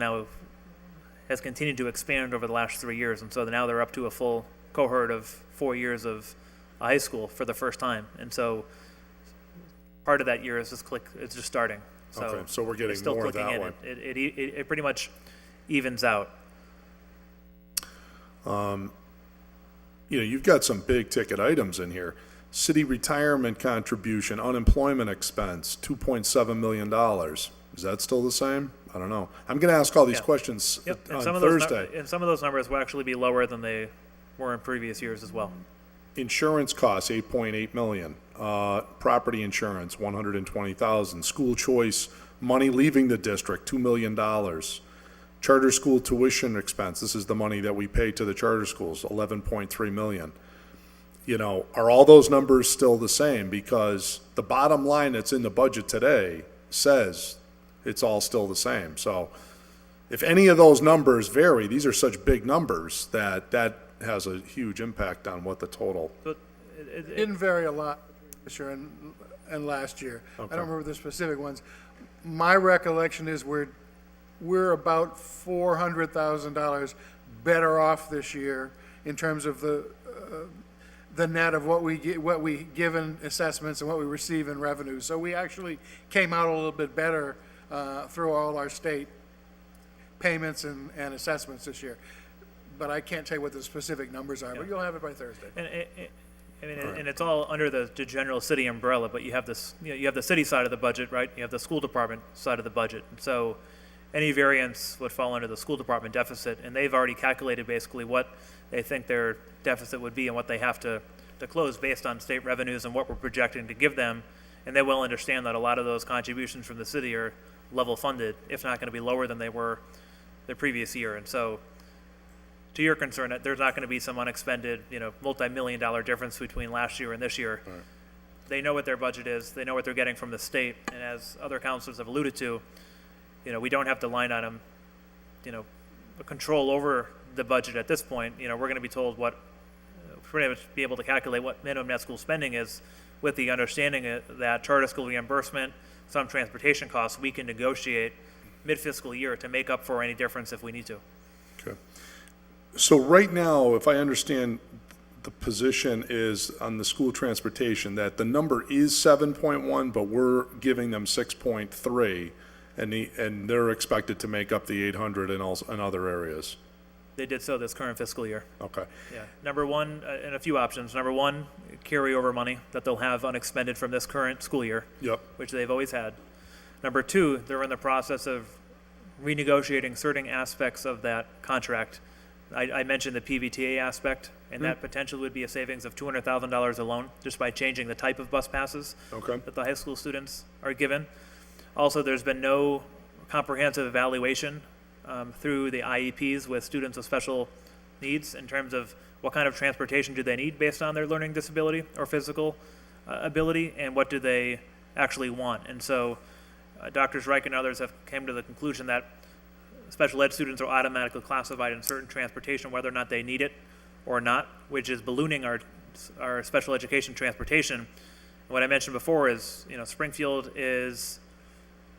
continued to expand over the last 3 years, and so now they're up to a full cohort of 4 years of high school for the first time, and so part of that year is it's just starting. So Okay, so we're getting it's still more clicking that in. way. It pretty much evens out. You've got some big ticket items in here. City retirement contribution, unemployment expense, $2.7 million. Is that still the same? I don't know. I'm going to ask all these Yeah. questions Yep. on And Thursday. some of those numbers will actually be lower than they were in previous years as well. Insurance costs, 8.8 million. Property insurance, 120,000. School choice, money leaving the district, $2 million. Charter school tuition expense, this is the money that we pay to the charter schools, 11.3 million. Are all those numbers still the same? Because the bottom line that's in the budget today says it's all still the same. So if any of those numbers vary, these are such big numbers that has a huge impact on what the total. But It didn't vary a lot between this year and last year. I Okay. don't remember the specific ones. My recollection is we're about $400,000 better off this year in terms of the net of what we give in assessments and what we receive in revenue. So we actually came out a little bit better through all our state payments and assessments this year. But I can't tell you what the specific numbers are, but you'll have it by Thursday. And it's all under the general city umbrella, but you have this, you have the city side of the budget, right? You have the school department side of the budget. And so any variance would fall under the school department deficit, and they've already calculated basically what they think their deficit would be and what they have to close based on state revenues and what we're projecting to give them. And they will understand that a lot of those contributions from the city are level funded, if not going to be lower than they were the previous year. And so, to your concern, there's not going to be some unexpended, multi-million-dollar difference between last year and this year. Right. They know what their budget is. They know what they're getting from the state. And as other councilors have alluded to, we don't have to line item, control over the budget at this point. We're going to be told what, pretty much be able to calculate what minimum net school spending is, with the understanding that charter school reimbursement, some transportation costs, we can negotiate mid-fiscal year to make up for any difference if we need to. Okay. So right now, if I understand, the position is on the school transportation, that the number is 7.1, but we're giving them 6.3, and they're expected to make up the 800 in other areas. They did so this current fiscal year. Okay. Yeah. Number one, and a few options. Number one, carryover money that they'll have unexpended from this current school year. Yep. Which they've always had. Number two, they're in the process of renegotiating certain aspects of that contract. I mentioned the PVTA aspect, and that potentially would be a savings of $200,000 alone, just by changing the type of bus passes that the high school students are given. Also, there's been no comprehensive evaluation through the IEPs with students with special needs in terms of what kind of transportation do they need based on their learning disability or physical ability, and what do they actually want. And so Drs. Reich and others have came to the conclusion that special ed students are automatically classified in certain transportation, whether or not they need it or not, which is ballooning our special education transportation. And what I mentioned before is, Springfield has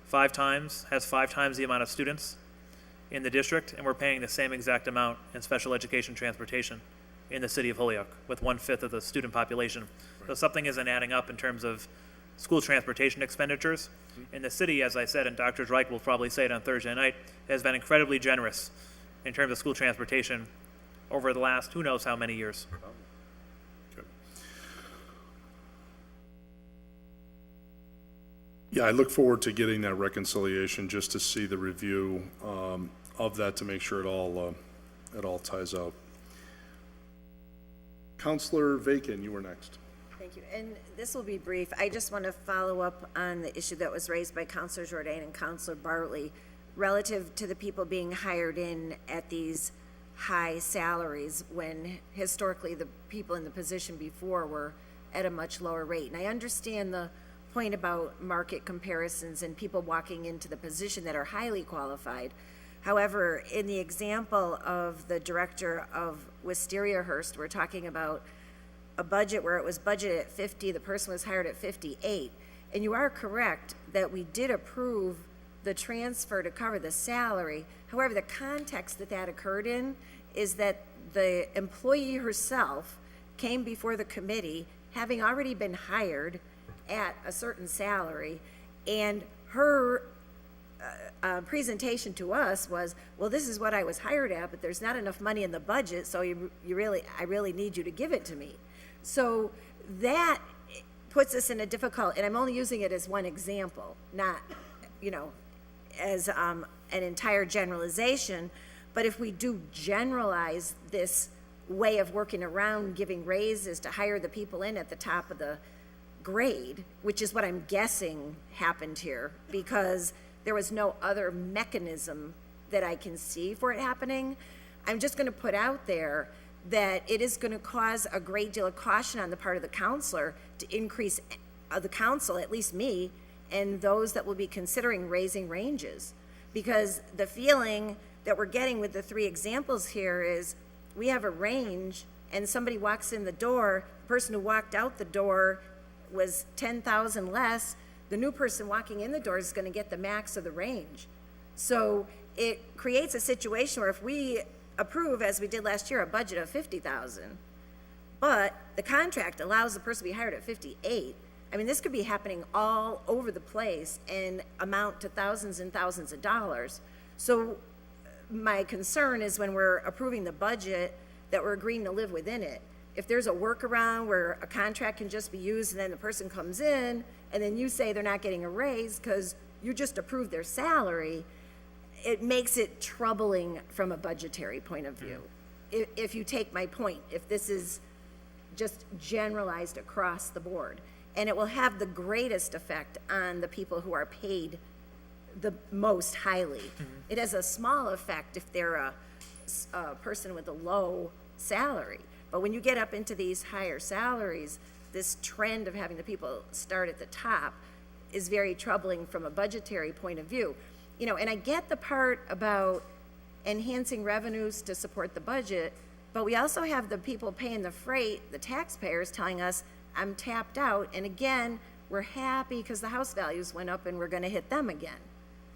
5 times the amount of students in the district, and we're paying the same exact amount in special education transportation in the city of Holyoke with 1/5 of the student population. So something isn't adding up in terms of school transportation expenditures. And the city, as I said, and Dr. Reich will probably say it on Thursday night, has been incredibly generous in terms of school transportation over the last who knows how many years. Yeah, I look forward to getting that reconciliation, just to see the review of that, to make sure it all ties out. Counselor Vacan, you were next. Thank you. And this will be brief. I just want to follow up on the issue that was raised by Counselor Jordan and Counselor Bartley relative to the people being hired in at these high salaries when historically the people in the position before were at a much lower rate. And I understand the point about market comparisons and people walking into the position that are highly qualified. However, in the example of the director of Wisteria Hearst, we're talking about a budget where it was budgeted at 50, the person was hired at 58. And you are correct that we did approve the transfer to cover the salary. However, the context that occurred in is that the employee herself came before the committee having already been hired at a certain salary, and her presentation to us was, well, this is what I was hired at, but there's not enough money in the budget, so I really need you to give it to me. So that puts us in a difficult, and I'm only using it as one example, not, as an entire generalization, but if we do generalize this way of working around giving raises to hire the people in at the top of the grade, which is what I'm guessing happened here, because there was no other mechanism that I can see for it happening, I'm just going to put out there that it is going to cause a great deal of caution on the part of the counselor to increase the council, at least me, and those that will be considering raising ranges. Because the feeling that we're getting with the 3 examples here is we have a range and somebody walks in the door, the person who walked out the door was 10,000 less, the new person walking in the door is going to get the max of the range. So it creates a situation where if we approve, as we did last year, a budget of 50,000, but the contract allows the person to be hired at 58. I mean, this could be happening all over the place and amount to thousands and thousands of dollars. So my concern is when we're approving the budget that we're agreeing to live within it. If there's a workaround where a contract can just be used and then the person comes in and then you say they're not getting a raise because you just approved their salary, it makes it troubling from a budgetary point of view. If you take my point, if this is just generalized across the board, and it will have the greatest effect on the people who are paid the most highly. It has a small effect if they're a person with a low salary. But when you get up into these higher salaries, this trend of having the people start at the top is very troubling from a budgetary point of view. And I get the part about enhancing revenues to support the budget, but we also have the people paying the freight, the taxpayers, telling us, I'm tapped out, and again, we're happy because the house values went up and we're going to hit them again.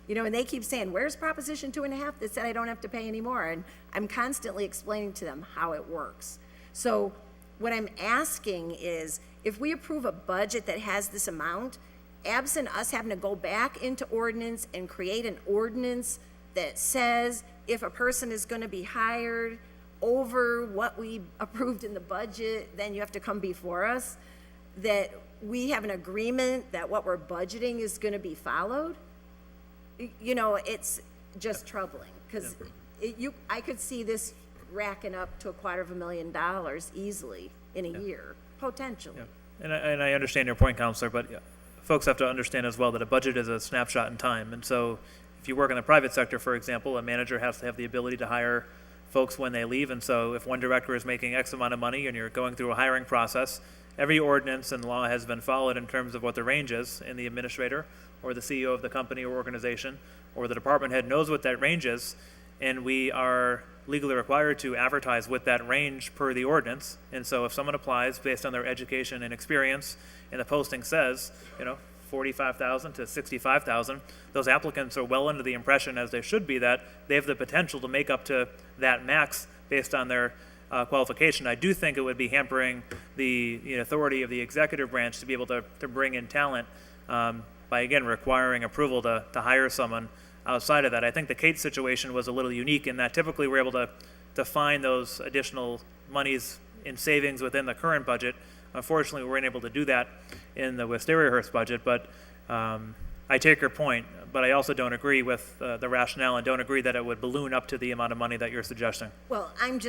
You know, and they keep saying, where's Proposition 2.5 that said I don't have to pay anymore? And I'm constantly explaining to them how it works. So what I'm asking is, if we approve a budget that has this amount, absent us having to go back into ordinance and create an ordinance that says if a person is going to be hired over what we approved in the budget, then you have to come before us, that we have an agreement that what we're budgeting is going to be followed. You know, it's just troubling, because I could see this racking up to $250,000 easily in a year, potentially. And I understand your point, Counselor, but folks have to understand as well that a budget is a snapshot in time. And so if you work in the private sector, for example, a manager has to have the ability to hire folks when they leave. And so if one director is making X amount of money and you're going through a hiring process, every ordinance and law has been followed in terms of what the range is, and the administrator or the CEO of the company or organization or the department head knows what that range is, and we are legally required to advertise with that range per the ordinance. And so if someone applies based on their education and experience, and the posting says, you know, 45,000 to 65,000, those applicants are well under the impression, as they should be, that they have the potential to make up to that max based on their qualification. I do think it would be hampering the authority of the executive branch to be able to bring in talent by, again, requiring approval to hire someone outside of that. I think the Kate situation was a little unique in that typically we're able to find those additional monies in savings within the current budget. Unfortunately, we weren't able to do that in the Wisteria-Hearst budget, but I take your point, but I also don't agree with the rationale and don't agree that it would balloon up to the amount of money that you're suggesting. Well, I'm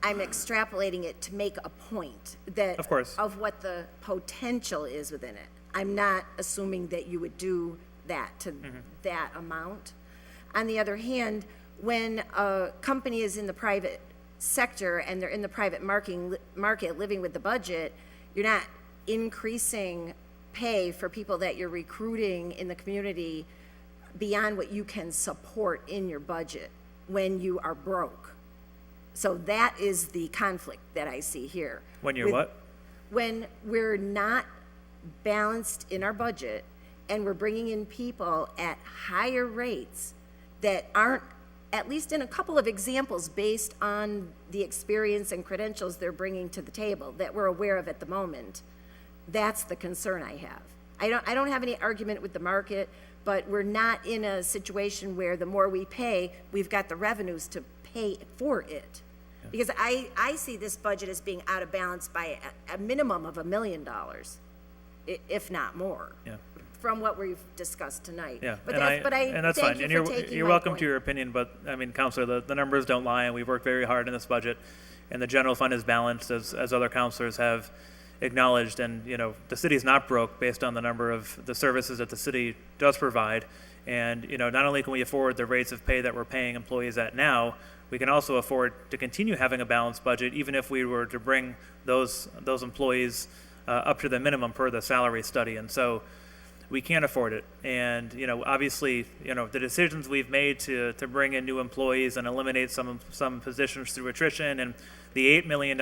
extrapolating it to make a point that Of course. of what the potential is within it. I'm not assuming that you would do that to that amount. On the other hand, when a company is in the private sector and they're in the private market living with the budget, you're not increasing pay for people that you're recruiting in the community beyond what you can support in your budget when you are broke. So that is the conflict that I see here. When you're what? When we're not balanced in our budget and we're bringing in people at higher rates that aren't, at least in a couple of examples, based on the experience and credentials they're bringing to the table that we're aware of at the moment. That's the concern I have. I don't have any argument with the market, but we're not in a situation where the more we pay, we've got the revenues to pay for it. Because I see this budget as being out of balance by a minimum of $1 million, if not more. Yeah. From what we've discussed tonight. Yeah, But and that's thank fine. you And for taking you're my welcome point. to your opinion, but I mean, Counselor, the numbers don't lie, and we've worked very hard in this budget, and the general fund is balanced, as other counselors have acknowledged. And the city's not broke based on the number of the services that the city does provide. And not only can we afford the rates of pay that we're paying employees at now, we can also afford to continue having a balanced budget, even if we were to bring those employees up to the minimum per the salary study. And so we can't afford it. And, obviously, the decisions we've made to bring in new employees and eliminate some positions through attrition, and the $8 million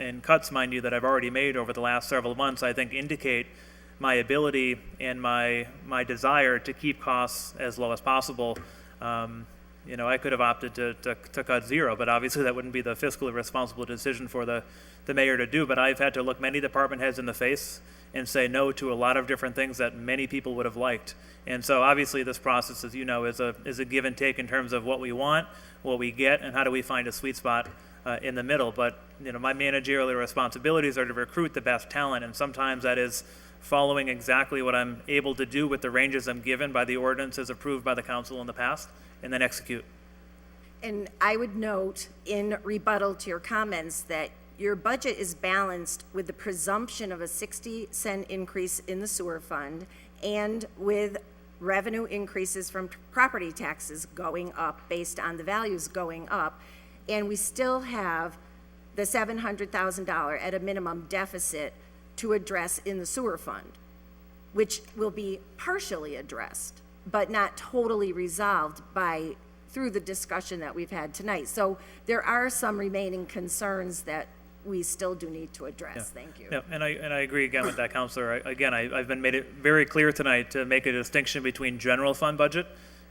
in cuts, mind you, that I've already made over the last several months, I think indicate my ability and my desire to keep costs as low as possible. I could have opted to cut zero, but obviously that wouldn't be the fiscally responsible decision for the mayor to do. But I've had to look many department heads in the face and say no to a lot of different things that many people would have liked. And so obviously this process, as you know, is a give and take in terms of what we want, what we get, and how do we find a sweet spot in the middle. But my managerial responsibilities are to recruit the best talent, and sometimes that is following exactly what I'm able to do with the ranges I'm given by the ordinances approved by the council in the past, and then execute. And I would note in rebuttal to your comments that your budget is balanced with the presumption of a 60-cent increase in the sewer fund and with revenue increases from property taxes going up based on the values going up. And we still have the $700,000 at a minimum deficit to address in the sewer fund, which will be partially addressed, but not totally resolved through the discussion that we've had tonight. So there are some remaining concerns that we still do need to address. Thank you. Yeah, and I agree again with that, Counselor. I've been made it very clear tonight to make a distinction between general fund budget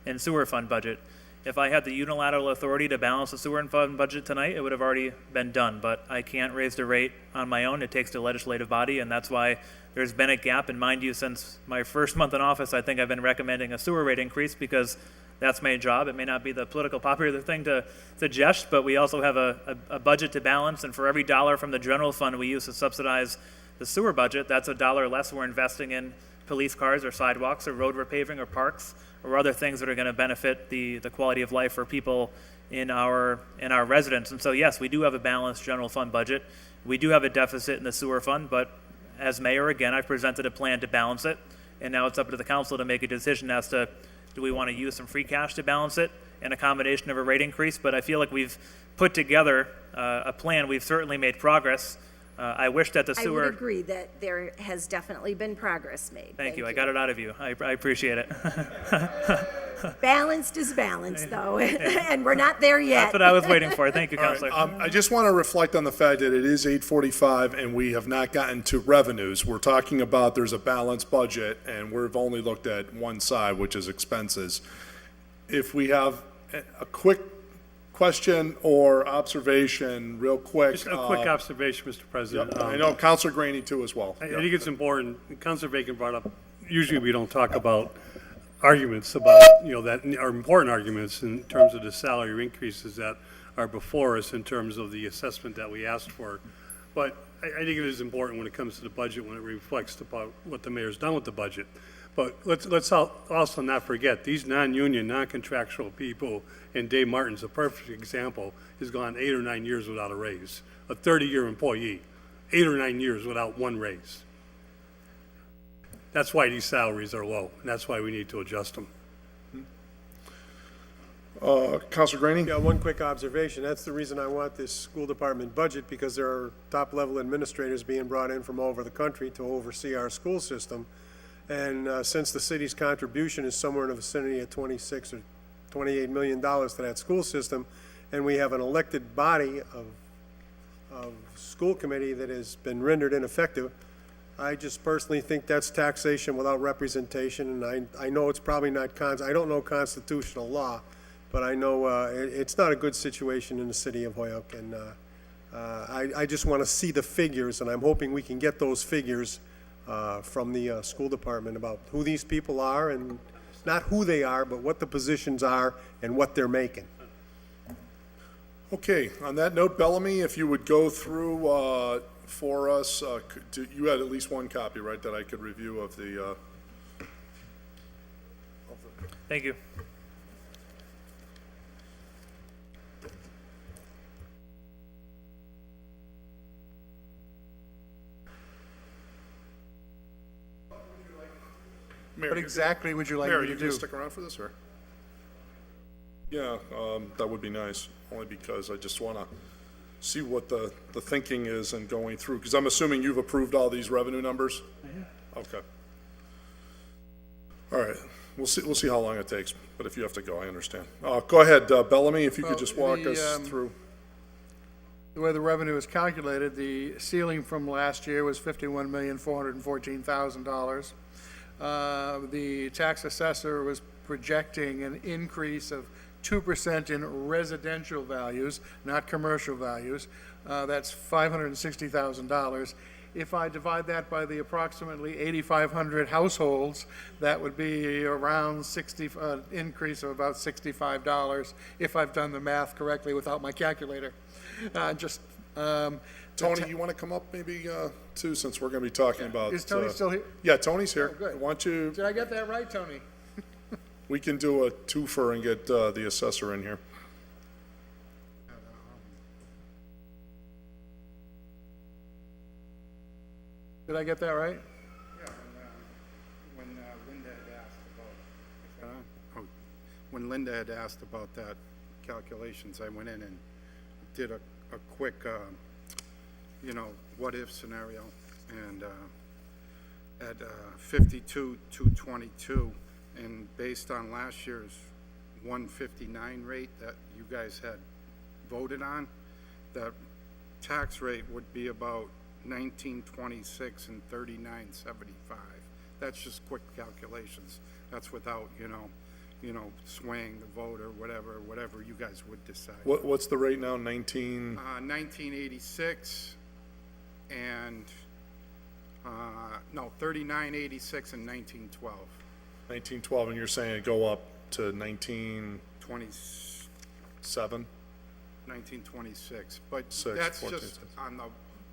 and sewer fund budget. If I had the unilateral authority to balance the sewer and fund budget tonight, it would have already been done, but I can't raise the rate on my own. It takes the legislative body, and that's why there's been a gap. And mind you, since my first month in office, I think I've been recommending a sewer rate increase because that's my job. It may not be the political popular thing to suggest, but we also have a budget to balance, and for every dollar from the general fund we use to subsidize the sewer budget, that's a dollar less we're investing in police cars or sidewalks or road repaving or parks or other things that are going to benefit the quality of life for people in our residents. And so, yes, we do have a balanced general fund budget. We do have a deficit in the sewer fund, but as mayor, again, I've presented a plan to balance it, and now it's up to the council to make a decision as to do we want to use some free cash to balance it in a combination of a rate increase. But I feel like we've put together a plan. We've certainly made progress. I wish that the I sewer... would agree that there has definitely been progress made. Thank you. I got it out of you. I appreciate it. Balanced is balanced, though, and we're not there yet. That's what I was waiting for. Thank you, Counselor. I just want to reflect on the fact that it is 8:45 and we have not gotten to revenues. We're talking about there's a balanced budget and we've only looked at one side, which is expenses. If we have a quick question or observation, real quick. Just a quick observation, Mr. President. I know Counselor Graney too as well. I think it's important, Councilor Bacon brought up, usually we don't talk about arguments about, that are important arguments in terms of the salary increases that are before us in terms of the assessment that we asked for. But I think it is important when it comes to the budget, when it reflects about what the mayor's done with the budget. But let's also not forget, these non-union, non-contractual people, and Dave Martin's a perfect example, has gone 8 or 9 years without a raise. A 30-year employee, 8 or 9 years without one raise. That's why these salaries are low, and that's why we need to adjust them. Counselor Graney? Yeah, one quick observation. That's the reason I want this school department budget, because there are top-level administrators being brought in from all over the country to oversee our school system. And since the city's contribution is somewhere in the vicinity of $26 or $28 million to that school system, and we have an elected body of school committee that has been rendered ineffective, I just personally think that's taxation without representation. And I know it's probably not I don't know constitutional law, but I know it's not a good situation in the city of Holyoke. And I just want to see the figures, and I'm hoping we can get those figures from the school department about who these people are, and not who they are, but what the positions are and what they're making. Okay, on that note, Bellamy, if you would go through for us, you had at least one copy, right, that I could review of the... Thank you. What exactly would you like Mayor, me you to can do? stick around for this, or? Yeah, that would be nice, only because I just want to see what the thinking is and going through, because I'm assuming you've approved all these revenue numbers? Okay. All right, we'll see how long it takes, but if you have to go, I understand. Go ahead, Bellamy, if you could just walk us through. The way the revenue is calculated, the ceiling from last year was $51,414,000. The tax assessor was projecting an increase of 2% in residential values, not commercial values. That's $560,000. If I divide that by the approximately 8,500 households, that would be around increase of about $65, if I've done the math correctly without my calculator. Tony, you want to come up maybe, too, since we're going to be talking about... Is Tony still here? Yeah, Tony's here. Oh, good. Why don't you... Did I get that right, Tony? We can do a twofer and get the assessor in here. Did I get that right? Yeah, when Linda had asked about that calculations, I went in and did a quick, what-if scenario, and at 52,222, and based on last year's 159 rate that you guys had voted on, that tax rate would be about 1926 and 39.75. That's just quick calculations. That's without, swaying the vote or whatever you guys would decide. What's the rate now, 19? 1986 and, 39.86 and 1912. 1912, and you're saying it'd go up to 1907? 1926, but Six, that's 14, just 6. on the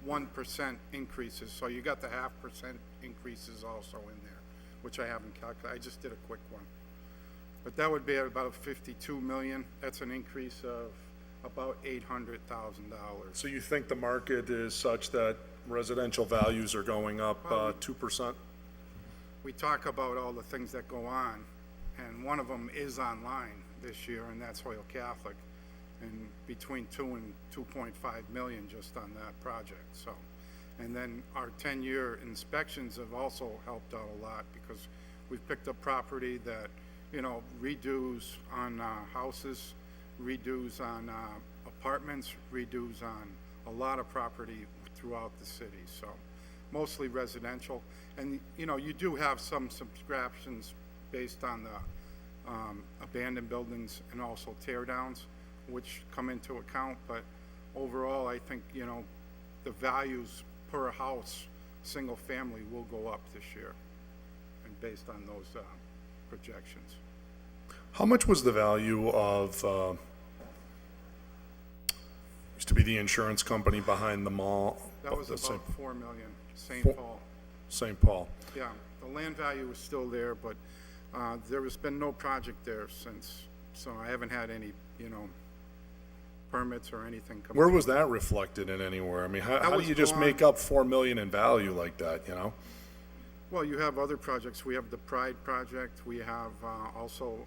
1% increases, so you got the 0.5% increases also in there, which I haven't calculated, I just did a quick one. But that would be at about 52 million, that's an increase of about $800,000. So you think the market is such that residential values are going up 2%? We talk about all the things that go on, and one of them is online this year, and that's Holyoke Catholic. And between 2 and 2.5 million just on that project, so. And then our 10-year inspections have also helped out a lot because we've picked up property that, redos on houses, redos on apartments, redos on a lot of property throughout the city, so mostly residential. And, you do have some subtractions based on the abandoned buildings and also tear downs, which come into account, but overall, I think, the values per house, single family, will go up this year, and based on those projections. How much was the value of, used to be the insurance company behind the mall? That was the about 4 million, St. Paul. St. Paul. Yeah, the land value is still there, but there has been no project there since, so I haven't had any, permits or anything come. Where was that reflected in anywhere? I mean, how do was you just gone. make up 4 million in value like that, Well, you have other projects. We have the Pride project. We have also,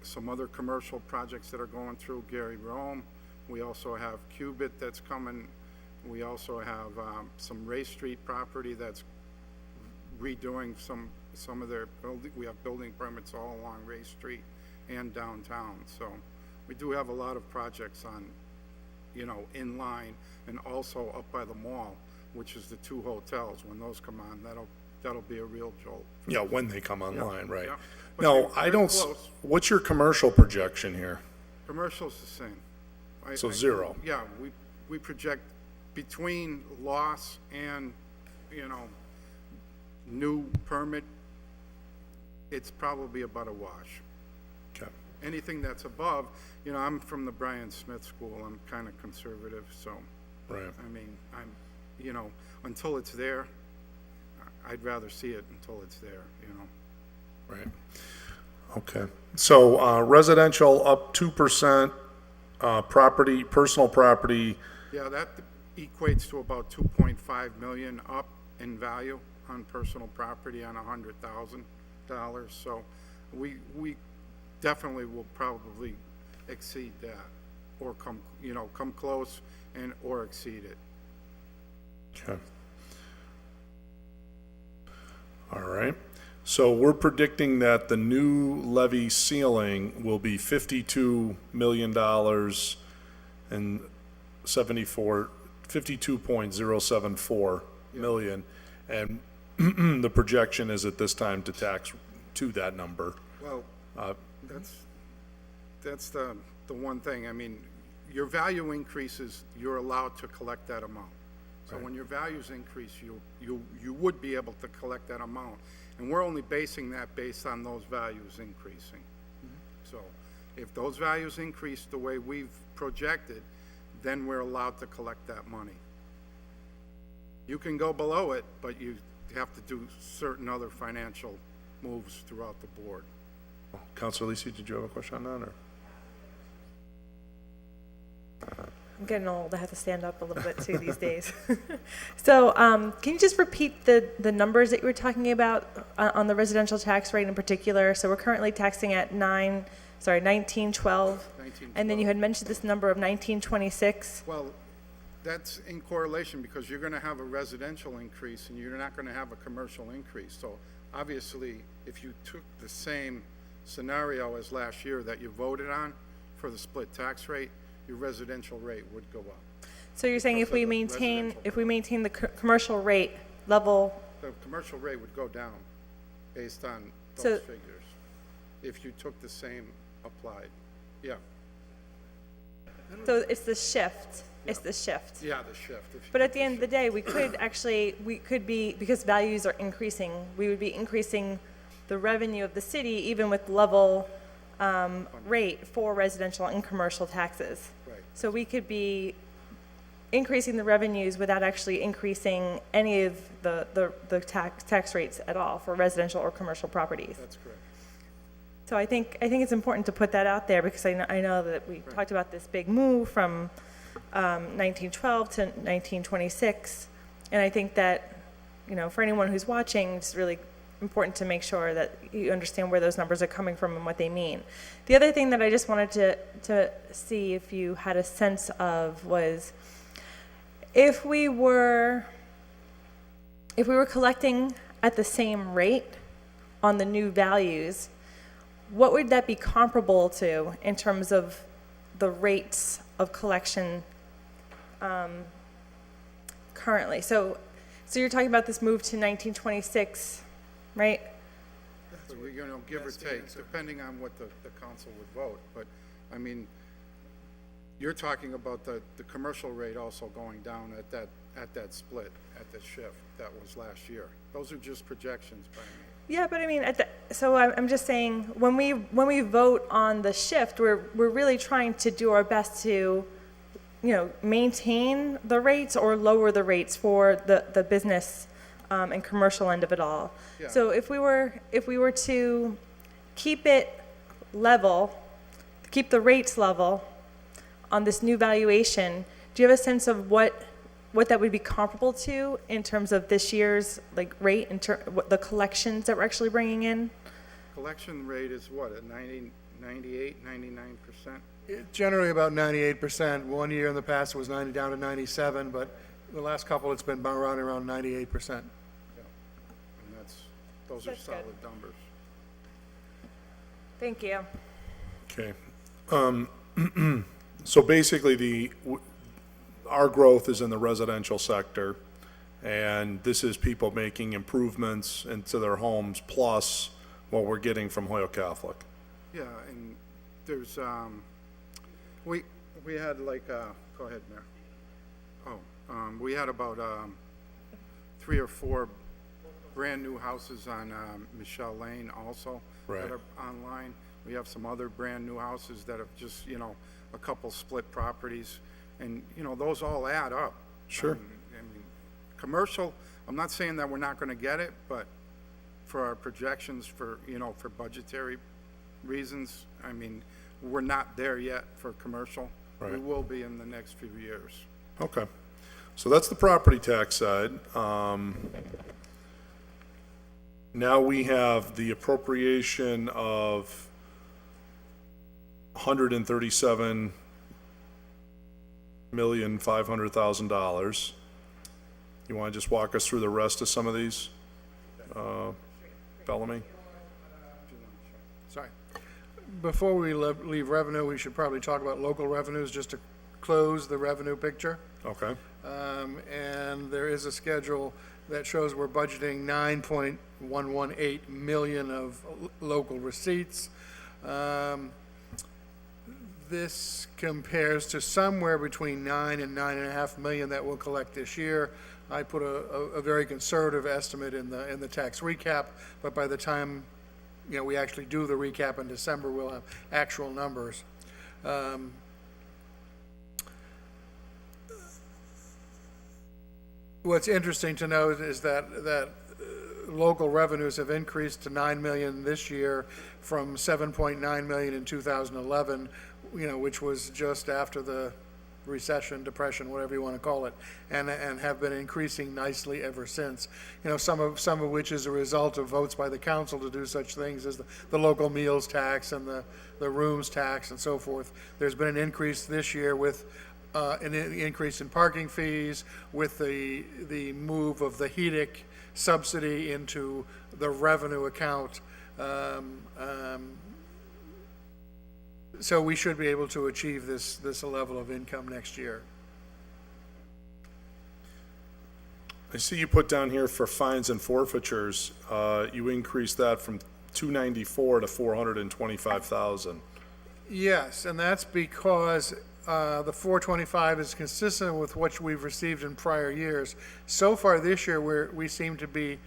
some other commercial projects that are going through Gary Rome. We also have Cubit that's coming. We also have some Ray Street property that's redoing some of their building. We have building permits all along Ray Street and downtown. So we do have a lot of projects on, in line, and also up by the mall, which is the 2 hotels. When those come on, that'll be a real jolt. Yeah, when they come online, right. Yeah. But No, they're I don't, close. what's your commercial projection here? Commercial's the same. So 0. Yeah, we project between loss and, new permit, it's probably about a wash. Okay. Anything that's above, I'm from the Brian Smith School, I'm kind of conservative, so. Right. I mean, until it's there, I'd rather see it until it's there, Right. Okay. So residential up 2%, property, personal property, Yeah, that equates to about 2.5 million up in value on personal property on $100,000. So we definitely will probably exceed that, or come close and or exceed it. okay. All right. So we're predicting that the new levy ceiling will be $52 million and 52.074 million. And the projection is at this time to tax to that number. Well, that's the one thing. I mean, your value increases, you're allowed to collect that amount. So when your values increase, you would be able to collect that amount. And we're only basing that based on those values increasing. So if those values increase the way we've projected, then we're allowed to collect that money. You can go below it, but you have to do certain other financial moves throughout the board. Councilor Lisi, did you have a question on that, or? I'm getting old. I have to stand up a little bit too these days. So can you just repeat the numbers that you were talking about on the residential tax rate in particular? So we're currently taxing at 1912. And then you had mentioned this number of 1926. Well, that's in correlation because you're going to have a residential increase and you're not going to have a commercial increase. So obviously, if you took the same scenario as last year that you voted on for the split tax rate, your residential rate would go up. So you're saying if Because we of the maintain, residential if we maintain the commercial rate level, The commercial rate would go down based on So- those figures, if you took the same applied. Yeah, So it's the shift, it's the shift. yeah, the shift. If you But took at the end of the day, we could actually, we could be, because values are increasing, we would be increasing the revenue of the city even with level rate for residential and commercial taxes. Right. So we could be increasing the revenues without actually increasing any of the tax rates at all for residential or commercial properties. That's correct. So I think it's important to put that out there because I know that we talked about this big move from 1912 to 1926. And I think that, you know, for anyone who's watching, it's really important to make sure that you understand where those numbers are coming from and what they mean. The other thing that I just wanted to see if you had a sense of was if we were collecting at the same rate on the new values, what would that be comparable to in terms of the rates of collection currently? So you're talking about this move to 1926, right? So we're, you know, give or take, depending on what the council would vote. But, I mean, you're talking about the commercial rate also going down at that split, at the shift that was last year. Those are just projections by me. Yeah, but I mean, so I'm just saying, when we vote on the shift, we're really trying to do our best to, you know, maintain the rates or lower the rates for the business and commercial end of it all. Yeah. So if we were to keep it level, keep the rates level on this new valuation, do you have a sense of what that would be comparable to in terms of this year's like rate, what the collections that we're actually bringing in? Collection rate is what, at 98, 99%? Generally about 98%. One year in the past it was 90 down to 97, but the last couple it's been around 98%. Yeah. And those are That's solid good. numbers. Thank you. Okay. So basically, our growth is in the residential sector, and this is people making improvements into their homes, plus what we're getting from Holyoke Catholic. Yeah, and there's, we had like, go ahead, Mayor. We had about 3 or 4 brand-new houses on Michelle Lane also Right. that are online. We have some other brand-new houses that have just, you know, a couple split properties, and, you know, those all add up. Sure. I mean, commercial, I'm not saying that we're not gonna get it, but for our projections for, you know, for budgetary reasons, I mean, we're not there yet for commercial. We Right. will be in the next few years. Okay. So that's the property tax side. Now we have the appropriation of $137,500,000. You want to just walk us through the rest of some of these? Bellamy? Sorry. Before we leave revenue, we should probably talk about local revenues just to close the revenue picture. Okay. And there is a schedule that shows we're budgeting 9.118 million of local receipts. This compares to somewhere between 9 and 9.5 million that we'll collect this year. I put a very conservative estimate in the tax recap, but by the time, you know, we actually do the recap in December, we'll have actual numbers. What's interesting to note is that local revenues have increased to 9 million this year from 7.9 million in 2011, you know, which was just after the recession, depression, whatever you want to call it, and have been increasing nicely ever since. You know, some of which is a result of votes by the council to do such things as the local meals tax and the rooms tax and so forth. There's been an increase this year with an increase in parking fees, with the move of the HEDIC subsidy into the revenue account. So we should be able to achieve this level of income next year. I see you put down here for fines and forfeitures, you increased that from 294 to 425,000. Yes, and that's because the 425 is consistent with what we've received in prior years. So far this year, we seem to be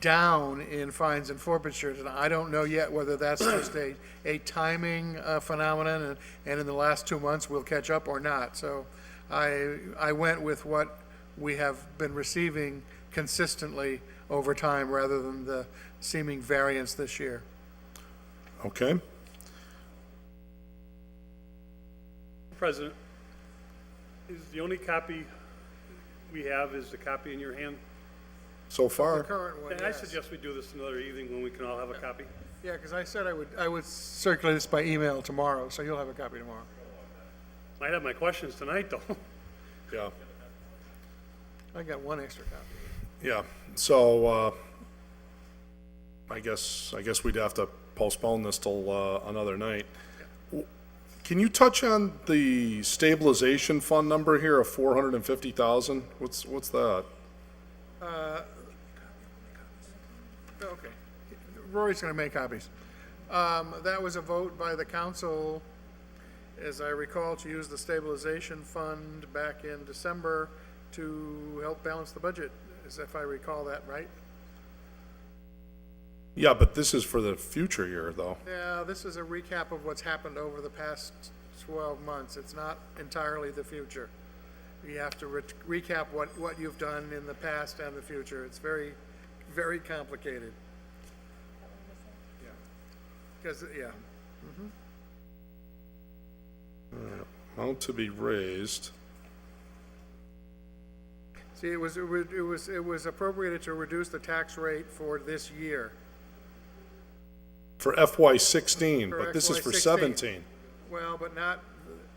down in fines and forfeitures, and I don't know yet whether that's just a timing phenomenon, and in the last 2 months we'll catch up or not. So I went with what we have been receiving consistently over time rather than the seeming variance this year. Okay. President, is the only copy we have is the copy in your hand? So far, The current one, And I yes. suggest we do this another evening when we can all have a copy. Yeah, because I said I would circulate this by email tomorrow, so you'll have a copy tomorrow. Might have my questions tonight, though. yeah, I got one extra copy. yeah. So, I guess we'd have to postpone this till, another night. Can you touch on the stabilization fund number here of 450,000? What's that? Okay. Rory's going to make copies. That was a vote by the council, as I recall, to use the stabilization fund back in December to help balance the budget, as if I recall that right. Yeah, but this is for the future year, though. Yeah, this is a recap of what's happened over the past 12 months. It's not entirely the future. You have to recap what you've done in the past and the future. It's very, very complicated. Yeah. Because, yeah. Amount to be raised. See, it was appropriated to reduce the tax rate for this year. For FY16, For but this is for FY16. 17. Well, but not,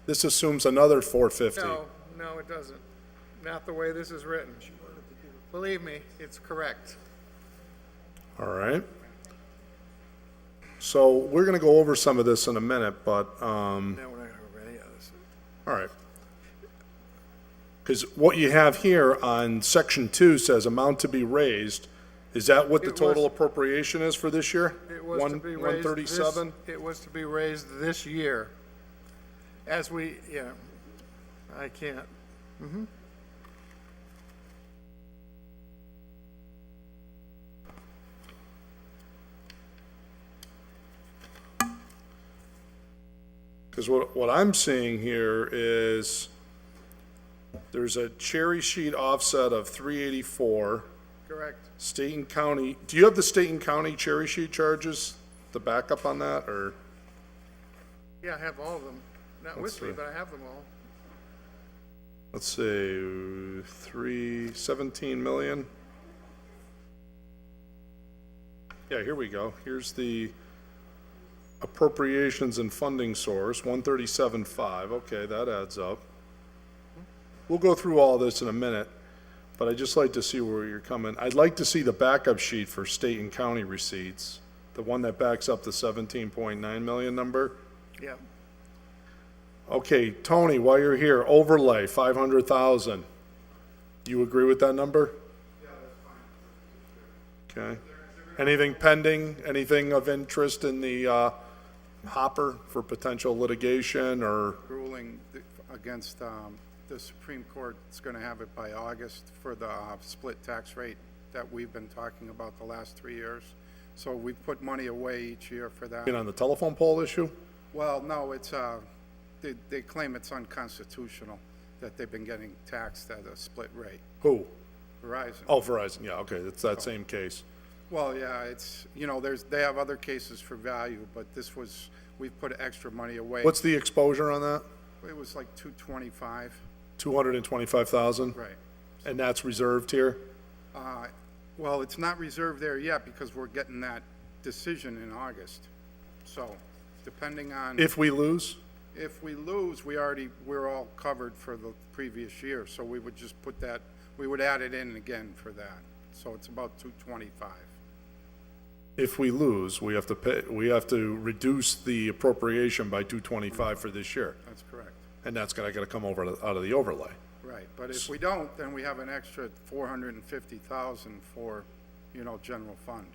This assumes another 450. no, it doesn't. Not the way this is written. Believe me, it's correct. All right. So we're gonna go over some of this in a minute, but, No, we're not going to read any of this. all right. Because what you have here on section 2 says amount to be raised. Is that what the It total was- appropriation is for this year? It was to be raised. 137? It was to be raised this year. As we, yeah, I can't. Because what I'm seeing here is there's a cherry sheet offset of 384. Correct. State and county, do you have the state and county cherry sheet charges, the backup on that, or? Yeah, I have all of them. Not Let's with me, see. but I have them all. Let's say 17 million. Yeah, here we go. Here's the appropriations and funding source, 137.5. Okay, that adds up. We'll go through all this in a minute, but I'd just like to see where you're coming. I'd like to see the backup sheet for state and county receipts, the one that backs up the 17.9 million number. Yeah. Okay, Tony, while you're here, overlay, 500,000. You agree with that number? Yeah, that's fine. Okay. Anything pending, anything of interest in the hopper for potential litigation or? Ruling against the Supreme Court is going to have it by August for the split tax rate that we've been talking about the last 3 years. So we've put money away each year for that. On the telephone pole issue? Well, no, it's, they claim it's unconstitutional that they've been getting taxed at a split rate. Who? Verizon. Oh, Verizon, yeah, okay, it's that same case. Well, yeah, it's, they have other cases for value, but this was, we've put extra money away. What's the exposure on that? It was like 225. 225,000? Right. And that's reserved here? Well, it's not reserved there yet because we're getting that decision in August. So, depending on. If we lose? If we lose, we're all covered for the previous year, so we would just put that, we would add it in again for that. So it's about 225. If we lose, we have to pay, we have to reduce the appropriation by 225 for this year. That's correct. And that's gotta come over, out of the overlay. Right, but if we don't, then we have an extra 450,000 for, general fund.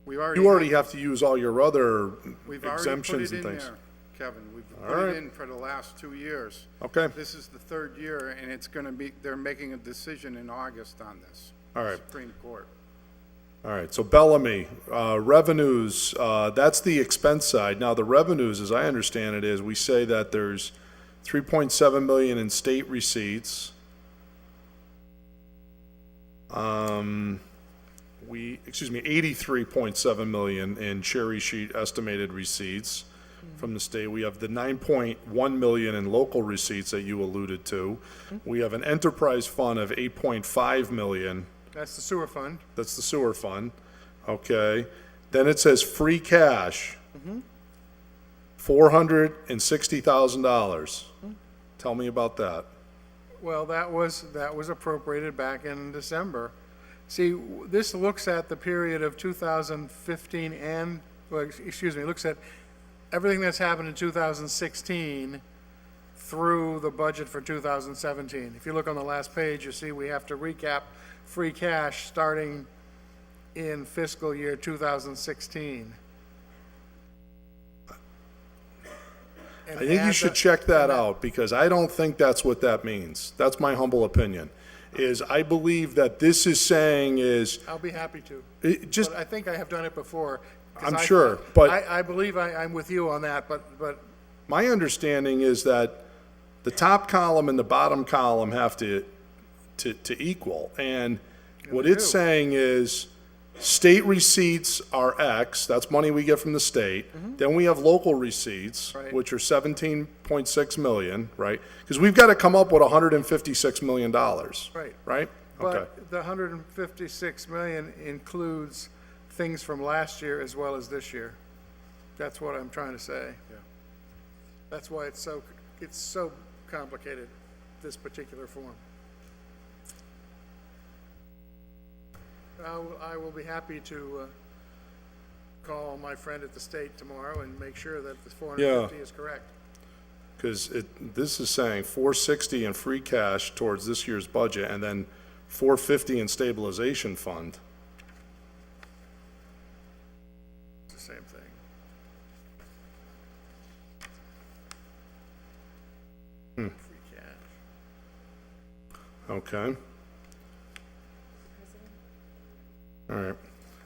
You You already have to use all your other We've already put exemptions it and in things. there, Kevin. We've All put it right. in for the last 2 years. Okay, This is the third year, and it's gonna be, they're making a decision in August on this. all right. Supreme Court. All right, so Bellamy, revenues, that's the expense side. Now, the revenues, as I understand it, is we say that there's 3.7 million in state receipts. Excuse me, 83.7 million in cherry sheet estimated receipts from the state. We have the 9.1 million in local receipts that you alluded to. We have an enterprise fund of 8.5 million. That's the sewer fund. That's the sewer fund, okay. Then it says free cash, $460,000. Tell me about that. Well, that was appropriated back in December. See, this looks at the period of 2015 and, well, excuse me, looks at everything that's happened in 2016 through the budget for 2017. If you look on the last page, you see we have to recap free cash starting in fiscal year 2016. I think you should check that out, because I don't think that's what that means. That's my humble opinion, is I believe that this is saying is, I'll be happy to. just, But I think I have done it before. 'Cause I'm I- sure, but- I believe I'm with you on that, but my understanding is that the top column and the bottom column have to equal. And what it's saying is, state receipts are X, that's money we get from the state. Then we have local receipts, Right. which are 17.6 million, right? Because we've got to come up with $156 million. Right. Right? Okay. But the 156 million includes things from last year as well as this year. That's what I'm trying to say. That's why it's so complicated, this particular form. I will be happy to call my friend at the state tomorrow and make sure that the 450 is correct. Because this is saying 460 in free cash towards this year's budget, and then 450 in stabilization fund. It's the same thing. Free cash. Okay. All right.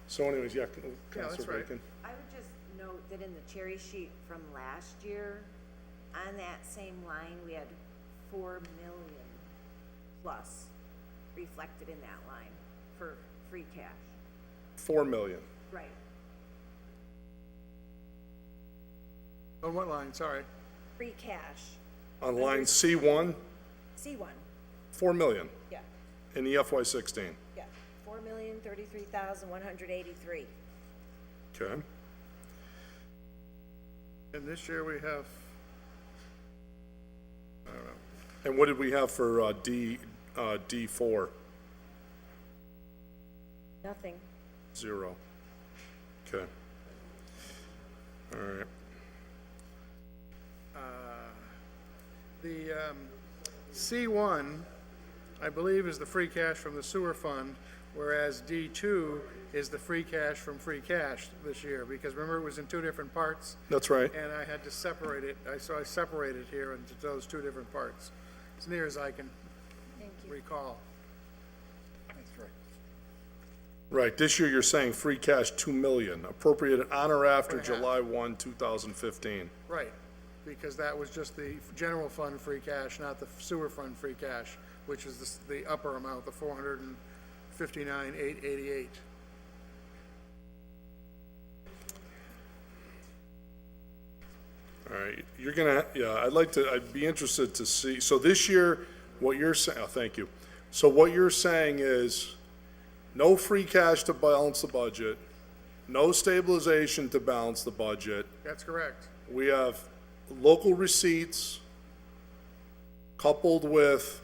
So anyways, yeah, Councilor that's right. Bacon. I would just note that in the cherry sheet from last year, on that same line, we had 4 million plus reflected in that line for free cash. 4 million. Right. On what line, sorry? Free cash, On line C1, C1, 4 million yeah, in the FY16. yeah, 4,033,183. Okay. And this year we have, I don't know, And what did we have for D4? Nothing. 0. Okay. All right. the C1, I believe, is the free cash from the sewer fund, whereas D2 is the free cash from free cash this year, because remember, it was in two different parts, That's right. and I had to separate it, so I separated here into those two different parts, as near as I can recall. Right, this year you're saying free cash 2 million, appropriated on or after For half. July 1, 2015. Right, because that was just the general fund free cash, not the sewer fund free cash, which is the upper amount, the 459,888. All right, you're gonna, I'd be interested to see, so this year, what you're saying, thank you. So what you're saying is, no free cash to balance the budget, no stabilization to balance the budget. That's correct. We have local receipts coupled with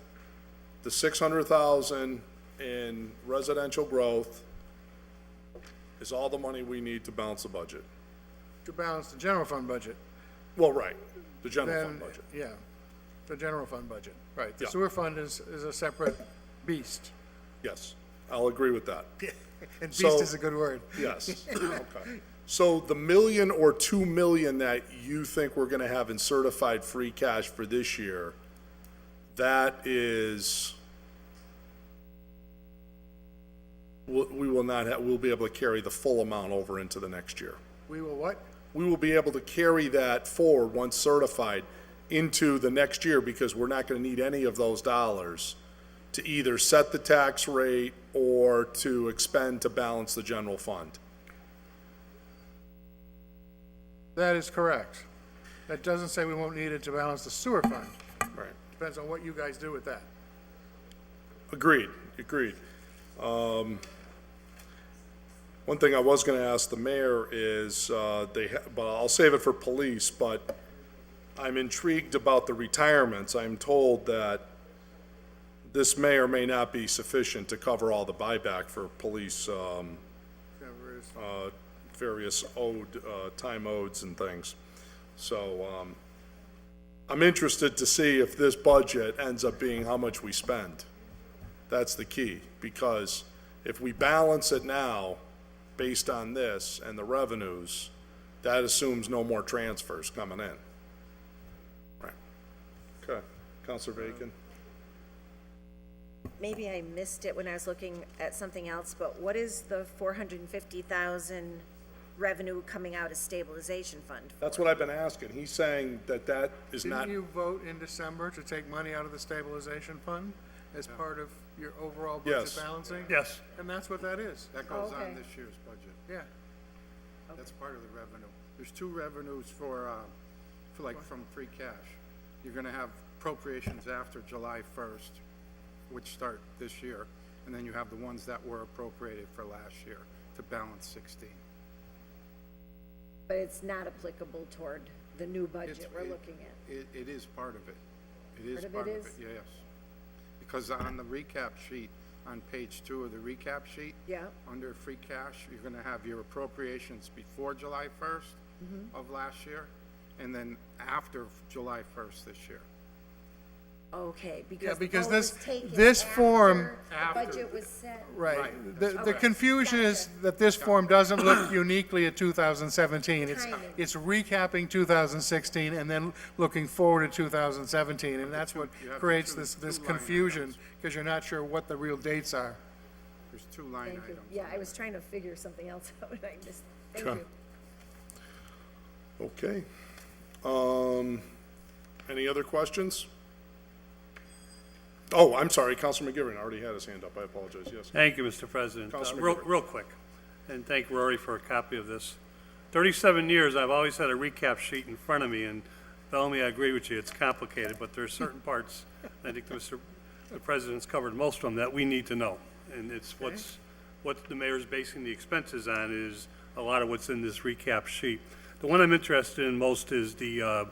the 600,000 in residential growth is all the money we need to balance the budget. To balance the general fund budget. Well, right, the general Then, fund budget. yeah, the general fund budget, right. The Yeah. sewer fund is a separate beast. Yes, I'll agree with that. And So- beast is a good word. Yes, okay. So the million or 2 million that you think we're gonna have in certified free cash for this year, that is, we will not have, we'll be able to carry the full amount over into the next year. We will what? We will be able to carry that forward, once certified, into the next year, because we're not gonna need any of those dollars to either set the tax rate or to expend to balance the general fund. That is correct. That doesn't say we won't need it to balance the sewer fund. Right. Depends on what you guys do with that. Agreed, agreed. One thing I was gonna ask the mayor is, but I'll save it for police, but I'm intrigued about the retirements. I'm told that this may or may not be sufficient to cover all the buyback for police, various time odes and things. So, I'm interested to see if this budget ends up being how much we spend. That's the key, because if we balance it now, based on this and the revenues, that assumes no more transfers coming in. Right. Okay. Counselor Bacon? Maybe I missed it when I was looking at something else, but what is the 450,000 revenue coming out of stabilization fund? That's what I've been asking. He's saying that that is not, Didn't you vote in December to take money out of the stabilization fund as part of your overall Yes. budget balancing? Yes. And that's what that is. That goes okay. on this year's budget. Yeah. That's part of the revenue. There's two revenues for like from free cash. You're gonna have appropriations after July 1st, which start this year, and then you have the ones that were appropriated for last year to balance 16. But it's not applicable toward the new budget It's- we're looking at. It is part of it. It is Part of it part of it, is? yes. Because on the recap sheet, on page 2 of the recap sheet, Yeah, under free cash, you're gonna have your appropriations before July 1st of last year, and then after July 1st this year. okay, because the because vote was this- taken this form- after the budget was set. Right. The confusion is that this form doesn't look uniquely at 2017. Timing. It's recapping 2016 and then looking forward to 2017. And that's what you have the creates two- this two line confusion, items. because you're not sure what the real dates are. There's 2 line Thank you. items. Yeah, I was trying to figure something else out and I missed. Thank Okay. you. okay. Any other questions? Oh, I'm sorry, Counselor McGivern already had his hand up. I apologize, yes. Thank you, Mr. President. Councilman Real, McGivern. real quick, and thank Rory for a copy of this. 37 years, I've always had a recap sheet in front of me, and Bellamy, I agree with you, it's complicated, but there are certain parts, I think the President's covered most of them, that we need to know. And it's what the mayor's basing the expenses on is a lot of what's in this recap sheet. The one I'm interested in most is the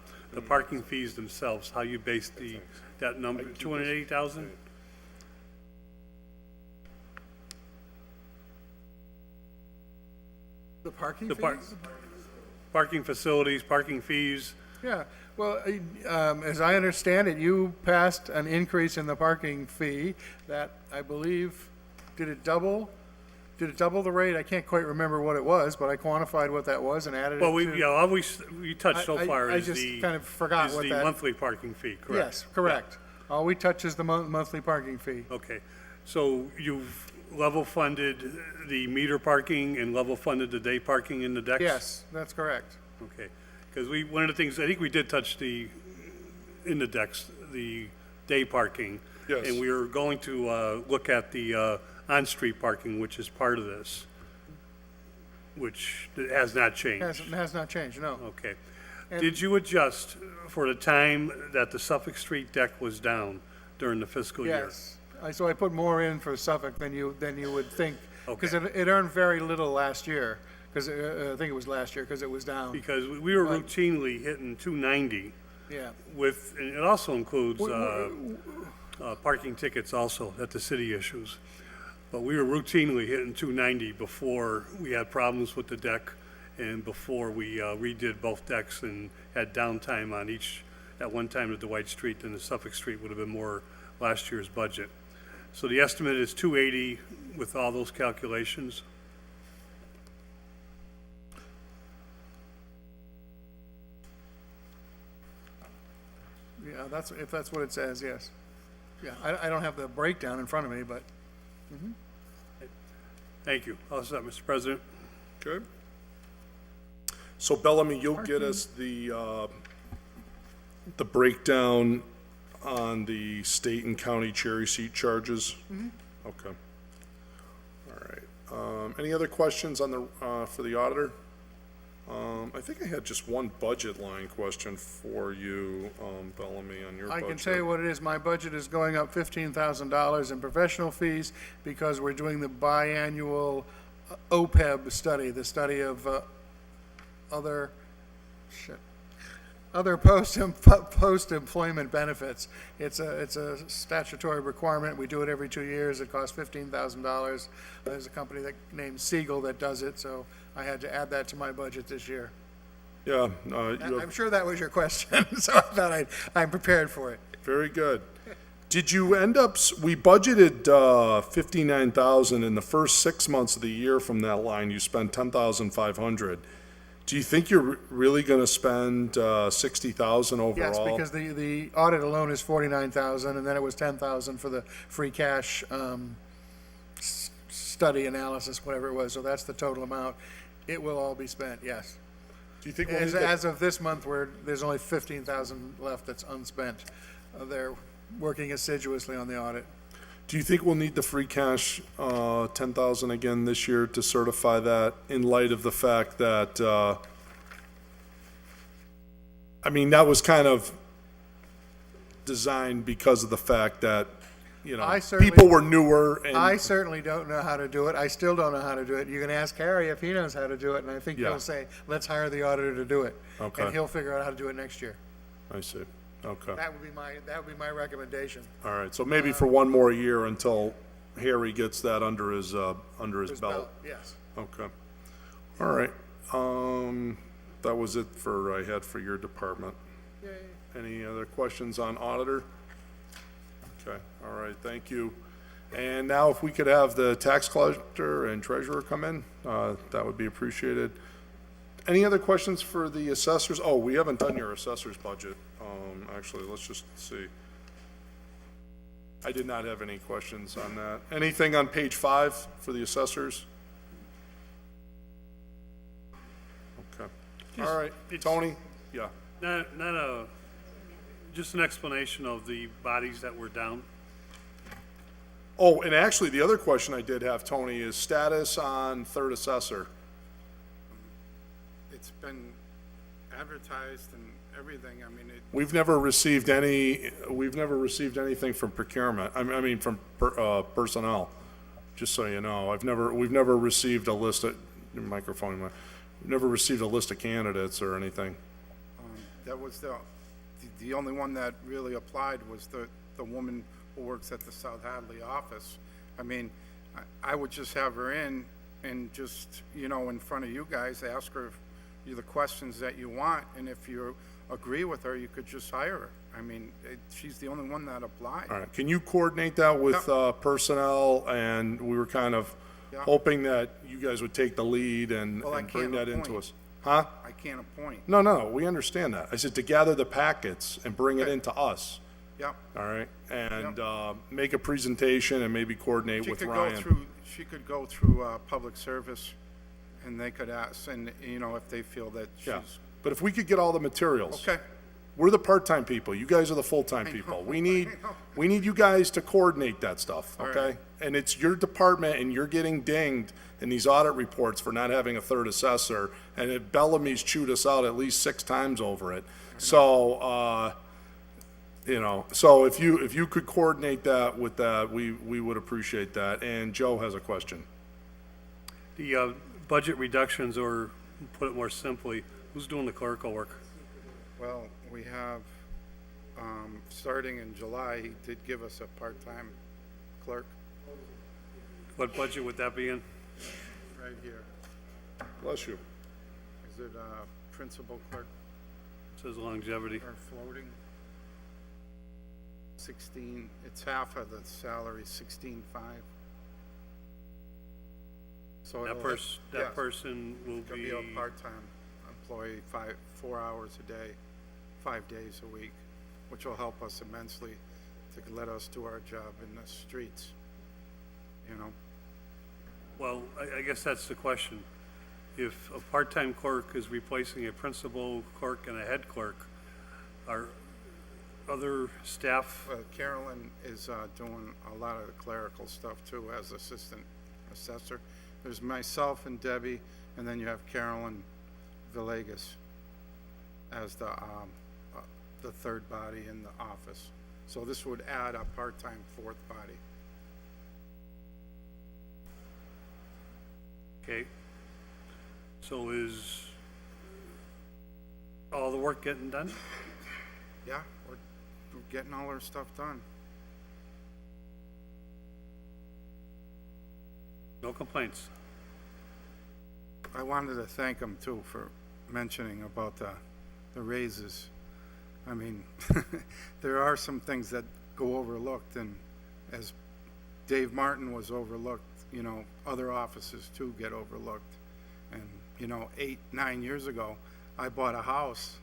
parking fees themselves, how you base that number, 280,000? The parking The fees? parking facilities, parking fees, Yeah, well, as I understand it, you passed an increase in the parking fee that I believe, did it double the rate? I can't quite remember what it was, but I quantified what that was and added it to. well, we touched so far I is just the, kind of forgot is what the that- monthly parking fee, correct? Yes, correct. All we touch is the monthly parking fee. Okay, so you've level funded the meter parking and level funded the day parking in the decks? Yes, that's correct. Okay, because one of the things, I think we did touch in the decks, the day parking. Yes. And we were going to look at the on-street parking, which is part of this, which has not changed. Has not changed, no. Okay. Did you adjust for the time that the Suffolk Street deck was down during the fiscal year? Yes. So I put more in for Suffolk than you would think. Because Okay. it earned very little last year, because I think it was last year, because it was down. Because we were routinely hitting 290 Yeah. and it also includes parking tickets also that the city issues. but we were routinely hitting 290 before we had problems with the deck and before we redid both decks and had downtime on each. At one time, the Dwight Street and the Suffolk Street would have been more last year's budget. So the estimate is 280 with all those calculations. Yeah, if that's what it says, yes. Yeah, I don't have the breakdown in front of me, but, Thank you. All set, Mr. President. Okay. So Bellamy, you'll get us the breakdown on the state and county cherry seat charges? Okay. All right. Any other questions on the, for the auditor? I think I had just one budget line question for you, Bellamy, on your budget. I can tell you what it is. My budget is going up $15,000 in professional fees because we're doing the biannual OPEB study, the study of other post-employment benefits. It's a statutory requirement. We do it every 2 years. It costs $15,000. There's a company named Siegel that does it, so I had to add that to my budget this year. Yeah. I'm sure that was your question, so I thought I'm prepared for it. Very good. Did you end up, we budgeted $59,000 in the first 6 months of the year from that line. You spent $10,500. Do you think you're really going to spend $60,000 overall? Yes, because the audit alone is $49,000, and then it was $10,000 for the free cash study analysis, whatever it was. So that's the total amount. It will all be spent, yes. Do you think As of this month, there's only $15,000 left that's unspent. They're working assiduously on the audit. Do you think we'll need the free cash $10,000 again this year to certify that, in light of the fact that I mean, that was kind of designed because of the fact that, you know, people were newer and I certainly don't know how to do it. I still don't know how to do it. You can ask Harry if he knows how to do it, and I think he'll say, let's hire the auditor to do it. Okay. And he'll figure out how to do it next year. I see. Okay. That would be my recommendation. All right. So maybe for one more year until Harry gets that under his belt. Yes. Okay. All right. That was it I had for your department. Yay. Any other questions on auditor? Okay. All right. Thank you. And now if we could have the tax collector and treasurer come in, that would be appreciated. Any other questions for the assessors? Oh, we haven't done your assessor's budget. Actually, let's just see. I did not have any questions on that. Anything on page 5 for the assessors? Okay. All right. Tony? Yeah. Just an explanation of the bodies that were down. Oh, and actually, the other question I did have, Tony, is status on third assessor. It's been advertised and everything. I mean, We've never received anything from procurement, I mean, from personnel, just so you know. We've never received a list of, we've never received a list of candidates or anything. that was the only one that really applied was the woman who works at the South Hadley office. I mean, I would just have her in and just, in front of you guys, ask her the questions that you want, and if you agree with her, you could just hire her. I mean, she's the only one that applied. All right, can you coordinate that with personnel? And we were kind of hoping that you guys would take the lead and bring that into us. Huh? I can't appoint. No, we understand that. I said to gather the packets and bring it into us. Yep. All right, and make a presentation and maybe coordinate with Ryan. She could go through public service, and they could ask, and, if they feel that she's... Yeah, but if we could get all the materials. Okay. We're the part-time people. You guys are the full-time people. We need you guys to coordinate that stuff, okay? right. And it's your department, and you're getting dinged in these audit reports for not having a third assessor, and Bellamy's chewed us out at least 6 times over it. So, so if you could coordinate that with that, we would appreciate that. And Joe has a question. The budget reductions, or put it more simply, who's doing the clerical work? Well, we have, starting in July, he did give us a part-time clerk. What budget would that be in? Right here. Bless you. Is it, principal clerk Says longevity. or floating? 16, it's half of the salary, 16.5. So That it'll- yes, person will It'll be, be a part-time employee, 4 hours a day, 5 days a week, which will help us immensely to let us do our job in the streets, you know? well, I guess that's the question. If a part-time clerk is replacing a principal clerk and a head clerk, are other staff, Carolyn is doing a lot of the clerical stuff too as assistant assessor. There's myself and Debbie, and then you have Carolyn Villegas as the third body in the office. So this would add a part-time fourth body. okay? So is all the work getting done? Yeah, we're getting all our stuff done. No complaints? I wanted to thank them too for mentioning about the raises. I mean, there are some things that go overlooked, and as Dave Martin was overlooked, you know, other offices too get overlooked. And, you know, 8-9 years ago, I bought a house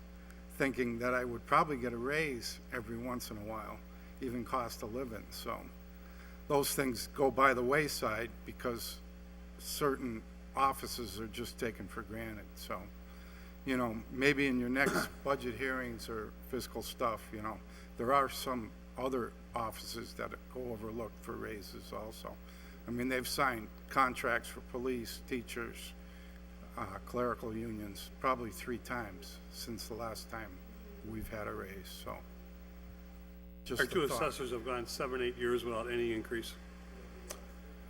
thinking that I would probably get a raise every once in a while, even cost of living. So those things go by the wayside because certain offices are just taken for granted. So, you know, maybe in your next budget hearings or fiscal stuff, you know, there are some other offices that go overlooked for raises also. I mean, they've signed contracts for police, teachers, clerical unions, probably 3 times since the last time we've had a raise, so. Just Our a two thought. assessors have gone 7-8 years without any increase.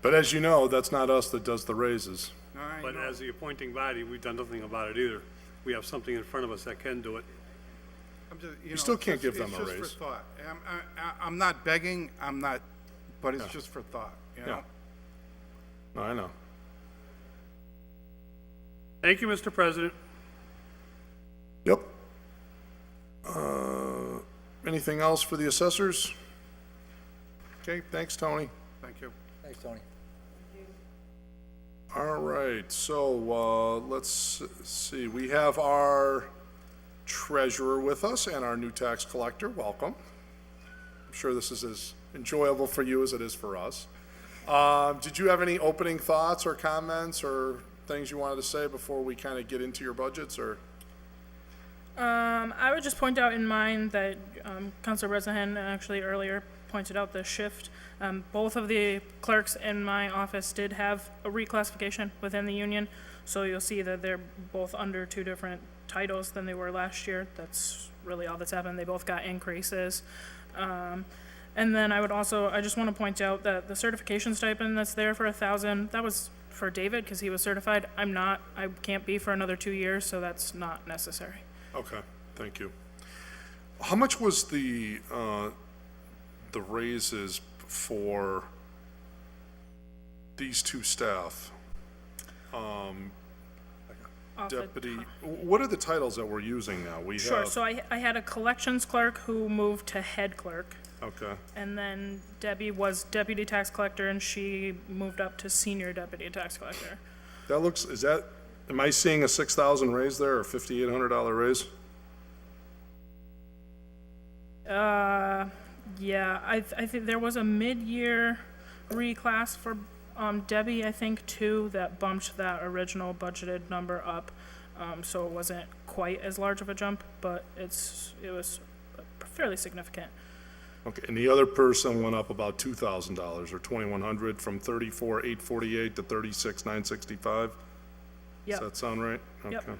But as you know, that's not us that does the raises. I But know. as the appointing body, we've done nothing about it either. We have something in front of us that can do it. I'm just, You know, still it's can't just- give them a It's raise. just for thought. I'm not begging, but it's just for thought, you know? No, I know. Thank you, Mr. President. Yep. Anything else for the assessors? Okay, thanks, Tony. Thank you. Thanks, Tony. All right, so, let's see, we have our treasurer with us and our new tax collector. Welcome. I'm sure this is as enjoyable for you as it is for us. Did you have any opening thoughts or comments or things you wanted to say before we kind of get into your budgets, or? I would just point out in mine that Councilor Bresnahan actually earlier pointed out the shift. Both of the clerks in my office did have a reclassification within the union, so you'll see that they're both under 2 different titles than they were last year. That's really all that's happened. They both got increases. And then I just want to point out that the certification stipend that's there for 1,000, that was for David because he was certified. I can't be for another 2 years, so that's not necessary. Okay, thank you. How much was the raises for these 2 staff? Off the Deputy, what are the titles that we're using now? We Sure, have, so I had a collections clerk who moved to head clerk, okay, and then Debbie was deputy tax collector, and she moved up to senior deputy tax collector. that looks, am I seeing a 6,000 raise there, or $5,800 raise? Yeah, I think there was a mid-year reclass for Debbie, I think, too, that bumped that original budgeted number up. So it wasn't quite as large of a jump, but it was fairly significant. Okay, and the other person went up about $2,000 or $2,100 from 34,848 to 36,965? Yep. Does that sound right? Yep. Okay.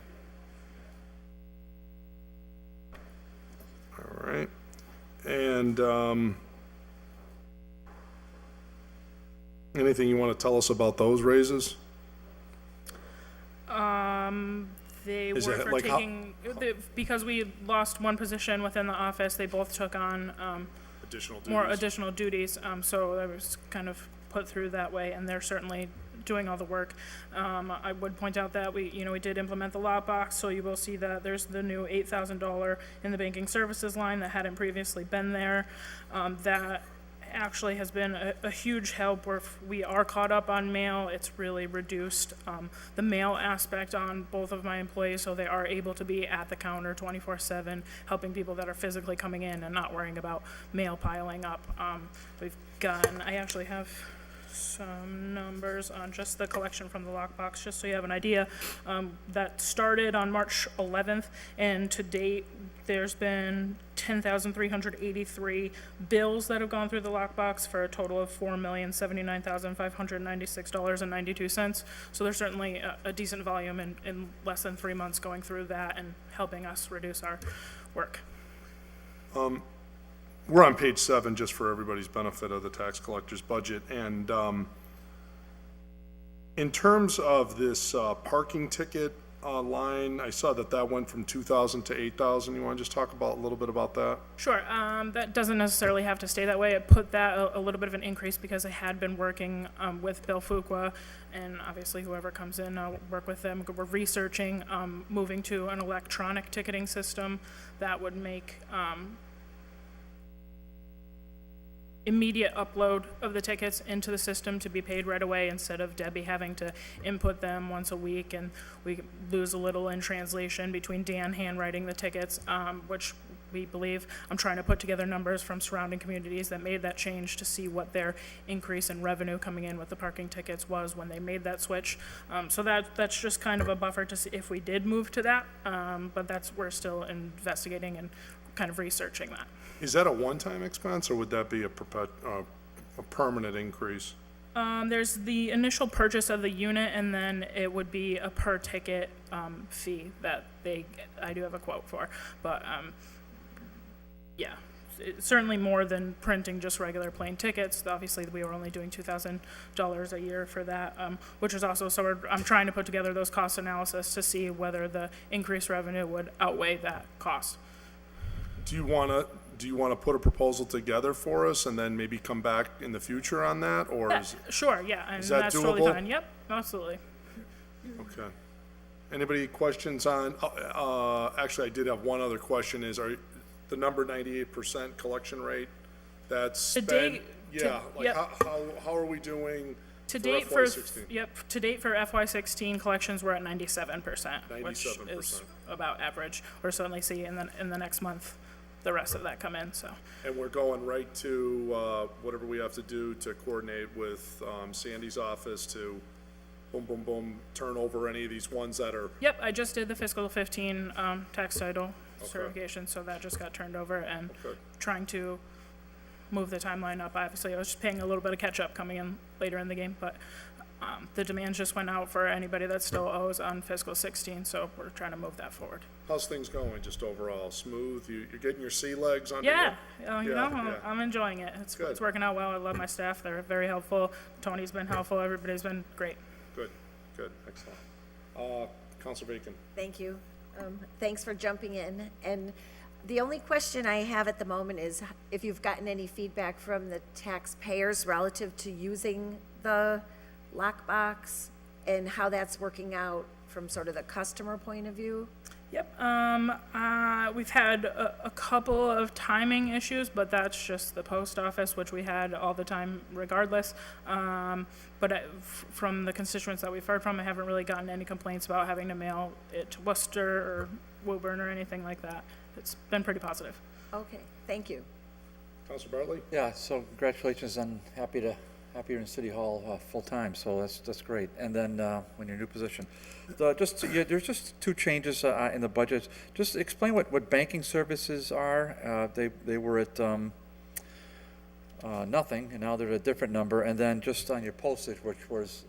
All right. And, anything you want to tell us about those raises? They Is were it for like how- taking, because we lost one position within the office, they both took on Additional more duties? additional duties, so that was kind of put through that way, and they're certainly doing all the work. I would point out that we did implement the lockbox, so you will see that there's the new $8,000 in the banking services line that hadn't previously been there. That actually has been a huge help where we are caught up on mail. It's really reduced the mail aspect on both of my employees, so they are able to be at the counter 24/7, helping people that are physically coming in and not worrying about mail piling up. I actually have some numbers on just the collection from the lockbox, just so you have an idea. That started on March 11th, and to date, there's been 10,383 bills that have gone through the lockbox for a total of $4,079,596.92. So there's certainly a decent volume in less than 3 months going through that and helping us reduce our work. We're on page 7, just for everybody's benefit, of the tax collector's budget, and in terms of this parking ticket line, I saw that went from 2,000 to 8,000. You want to just talk a little bit about that? Sure. That doesn't necessarily have to stay that way. It put that a little bit of an increase because I had been working with Bill Fuqua, and obviously whoever comes in, I'll work with them. We're researching moving to an electronic ticketing system that would make immediate upload of the tickets into the system to be paid right away, instead of Debbie having to input them once a week, and we lose a little in translation between Dan handwriting the tickets, which we believe. I'm trying to put together numbers from surrounding communities that made that change to see what their increase in revenue coming in with the parking tickets was when they made that switch. So that's just kind of a buffer to see if we did move to that, but we're still investigating and kind of researching that. Is that a one-time expense, or would that be a permanent increase? There's the initial purchase of the unit, and then it would be a per ticket fee that I do have a quote for. But yeah, it's certainly more than printing just regular plain tickets. Obviously, we were only doing $2,000 a year for that, which is also, so I'm trying to put together those cost analysis to see whether the increased revenue would outweigh that cost. Do you want to put a proposal together for us and then maybe come back in the future on that, or Yeah, is sure, yeah, and is that that's totally doable? fine. Yep, absolutely. Okay. Anybody questions on, actually, I did have one other question, is the number 98% collection rate, that's To been, date- yeah, like yep. how are we doing To for date FY16? to date for FY16 collections, we're at 97%, which 97%. is about average. We're certainly seeing in the next month the rest of that come in, so. And we're going right to whatever we have to do to coordinate with Sandy's office to boom, boom, boom, turn over any of these ones that are, Yep, I just did the fiscal 15 tax title Okay. certification, so that just got turned over, and Okay. trying to move the timeline up. Obviously, I was just paying a little bit of catch up coming in later in the game, but the demands just went out for anybody that still owes on fiscal 16, so we're trying to move that forward. how's things going, just overall, smooth? You're getting your sea legs under Yeah, you? I'm enjoying it. It's Good. working out well. I love my staff. They're very helpful. Tony's been helpful. Everybody's been great. Good, excellent. Counselor Bacon? Thank you. Thanks for jumping in. And the only question I have at the moment is if you've gotten any feedback from the taxpayers relative to using the lockbox and how that's working out from sort of the customer point of view. Yep. We've had a couple of timing issues, but that's just the post office, which we had all the time regardless. But from the constituents that we've heard from, I haven't really gotten any complaints about having to mail it to Worcester or Woburn or anything like that. It's been pretty positive. Okay, thank you. Counselor Bartley? Yeah, so congratulations, I'm happy you're in City Hall full-time, so that's great. And then when your new position. There's just two changes in the budget. Just explain what banking services are. They were at nothing, and now they're at a different number. And then just on your postage, which was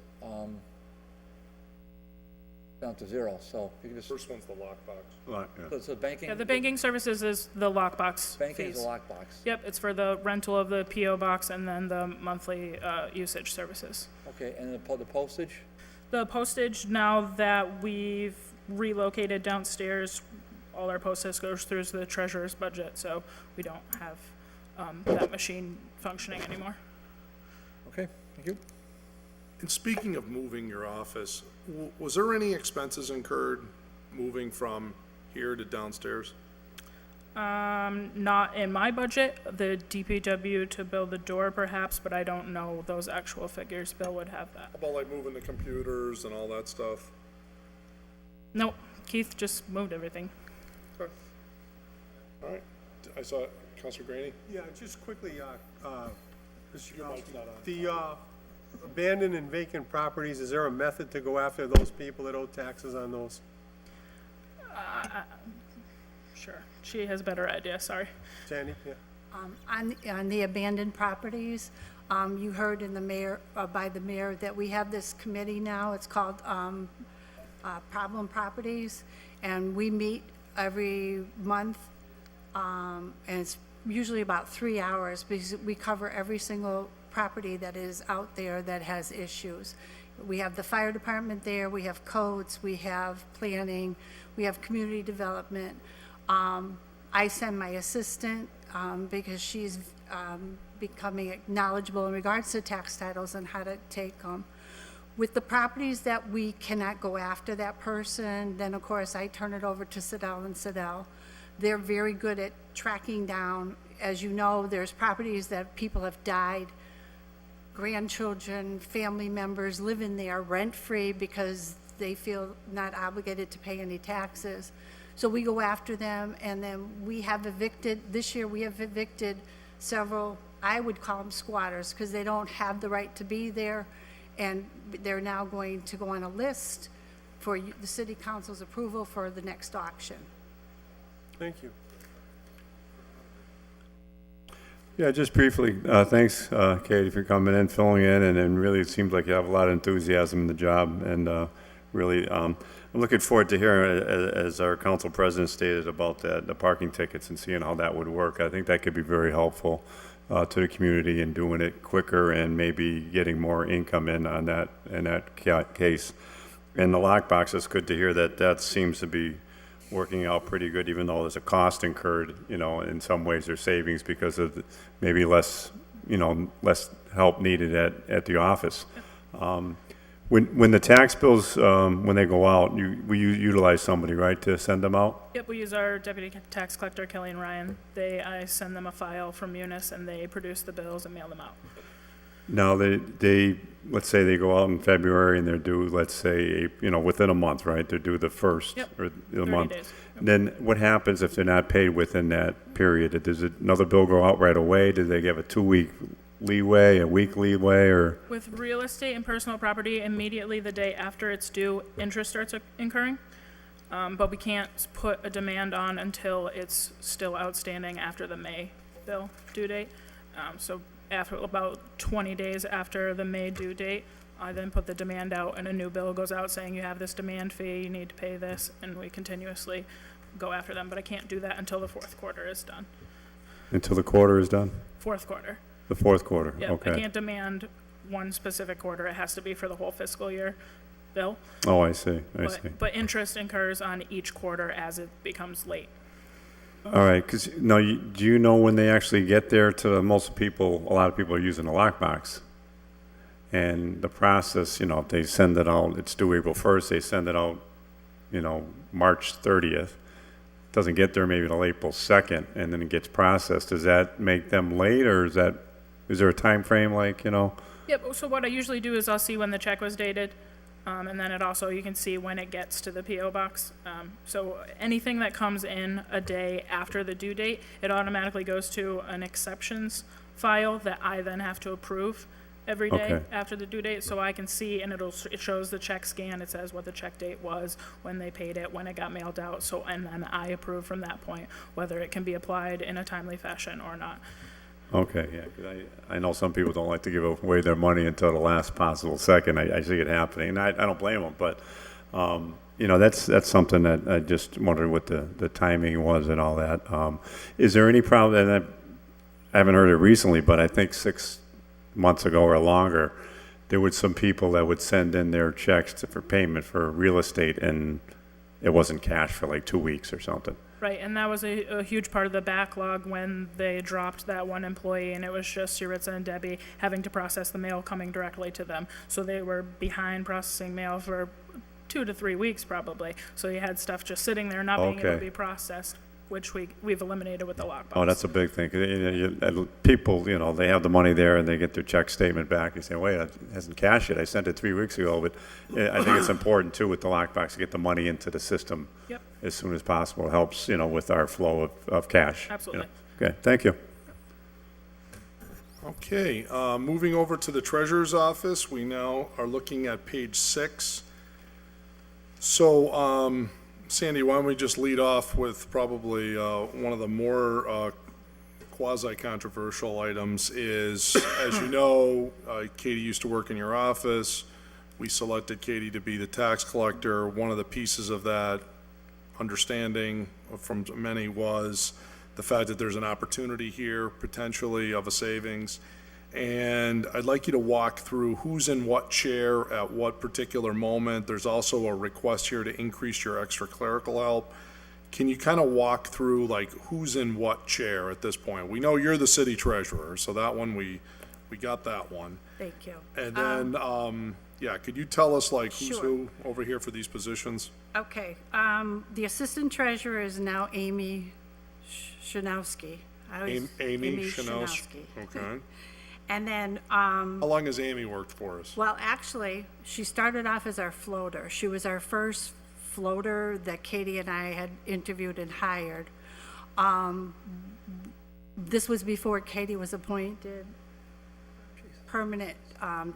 down to zero, so you can just. First one's the lockbox. So banking. Yeah, the banking services is the lockbox Banking fees. is a lockbox. Yep, it's for the rental of the PO box and then the monthly usage services. Okay, and the postage? The postage, now that we've relocated downstairs, all our postage goes through the treasurer's budget, so we don't have that machine functioning anymore. Okay, Thank you. And speaking of moving your office, was there any expenses incurred moving from here to downstairs? Not in my budget, the DPW to build the door perhaps, but I don't know those actual figures. Bill would have that. How about like moving the computers and all that stuff? Nope, Keith just moved everything. Okay. All right. I saw Councilor Graney. Yeah, just quickly, Mr. Your mic's not on. The abandoned and vacant properties, is there a method to go after those people that owe taxes on those? Sure, she has a better idea, sorry. Sandy, yeah? On the abandoned properties, you heard in the mayor, by the mayor, that we have this committee now. It's called Problem Properties, and we meet every month, and it's usually about 3 hours because we cover every single property that is out there that has issues. We have the fire department there, we have codes, we have planning, we have community development. I send my assistant because she's becoming knowledgeable in regards to tax titles and how to take them. With the properties that we cannot go after that person, then of course I turn it over to Siddell and Siddell. They're very good at tracking down. As you know, there's properties that people have died, grandchildren, family members live in there rent-free because they feel not obligated to pay any taxes. So we go after them, and then we have evicted, this year we have evicted several, I would call them squatters, because they don't have the right to be there, and they're now going to go on a list for the city council's approval for the next auction. Thank you. Yeah, just briefly, thanks, Katie, for coming in, filling in, and really it seems like you have a lot of enthusiasm in the job, and really, I'm looking forward to hearing, as our council president stated, about the parking tickets and seeing how that would work. I think that could be very helpful to the community in doing it quicker and maybe getting more income in that case. And the lockbox, it's good to hear that seems to be working out pretty good, even though there's a cost incurred. In some ways there's savings because of maybe less help needed at the office. When the tax bills, when they go out, we utilize somebody, right, to send them out? Yep, we use our deputy tax collector, Kelly and Ryan. I send them a file from Munis, and they produce the bills and mail them out. Now, they let's say they go out in February and they're due, let's say, within a month, right? They're due the first or the 30 month. days. Then what happens if they're not paid within that period? Does another bill go out right away? Do they give a 2-week leeway, a week leeway, or? With real estate and personal property, immediately the day after it's due, interest starts incurring. But we can't put a demand on until it's still outstanding after the May bill due date. So after about 20 days after the May due date, I then put the demand out, and a new bill goes out saying you have this demand fee, you need to pay this, and we continuously go after them. But I can't do that until the fourth quarter is done. Until the quarter is done? Fourth quarter. The fourth quarter, Yeah, okay. I can't demand one specific quarter. It has to be for the whole fiscal year bill. Oh, I see, I see. But interest incurs on each quarter as it becomes late. All right, because now, do you know when they actually get there to most people? A lot of people are using the lockbox. And the process, if they send it out, it's due April 1st, they send it out, March 30th. Doesn't get there maybe till April 2nd, and then it gets processed. Does that make them late, or is there a time frame Yep, so what I usually do is I'll see when the check was dated, and then you can see when it gets to the PO box. So anything that comes in a day after the due date, it automatically goes to an exceptions file that I then have to approve every day Okay. after the due date, so I can see, and it shows the check scan, it says what the check date was, when they paid it, when it got mailed out, and then I approve from that point whether it can be applied in a timely fashion or not. Okay, yeah, 'cause I know some people don't like to give away their money until the last possible second. I see it happening, and I don't blame them, but, that's something that I just wondered what the timing was and all that. Is there any problem, and I haven't heard it recently, but I think 6 months ago or longer, there were some people that would send in their checks for payment for real estate, and it wasn't cash for like 2 weeks or something. Right, and that was a huge part of the backlog when they dropped that one employee, and it was just Yuritsa and Debbie having to process the mail coming directly to them. So they were behind processing mail for 2 to 3 weeks probably. So you had stuff just sitting there not being able to Okay. be processed, which we've eliminated with the lockbox. Oh, that's a big thing. 'Cause, people, you know, they have the money there and they get their check statement back. You say, wait, it hasn't cashed yet. I sent it 3 weeks ago. But I think it's important too with the lockbox to get the money into the system Yep. as soon as possible. It helps, you know, with our flow of cash. you know. Absolutely. Okay, thank you. Okay, moving over to the treasurer's office, we now are looking at page 6. So, Sandy, why don't we just lead off with probably one of the more quasi-controversial items is, as you know, Katie used to work in your office. We selected Katie to be the tax collector. One of the pieces of that understanding from many was the fact that there's an opportunity here, potentially, of a savings. And I'd like you to walk through who's in what chair at what particular moment. There's also a request here to increase your extra clerical help. Can you kind of walk through, like, who's in what chair at this point? We know you're the city treasurer, so that one, we got that one. Thank you. And then, yeah, could you tell us, like, who's Sure. who over here for these positions? Okay, the assistant treasurer is now Amy Shanowski. Amy Shanowski. Okay. And then, How long has Amy worked for us? well, actually, she started off as our floater. She was our first floater that Katie and I had interviewed and hired. This was before Katie was appointed permanent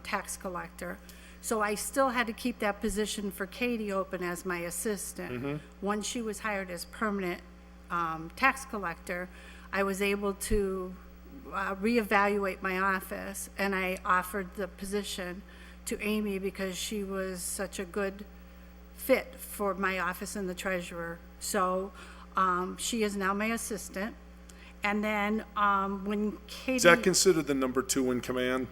tax collector. So I still had to keep that position for Katie open as my assistant. Once she was hired as permanent tax collector, I was able to reevaluate my office, and I offered the position to Amy because she was such a good fit for my office and the treasurer. So she is now my assistant. And then when Katie... Is that considered the number 2 in command?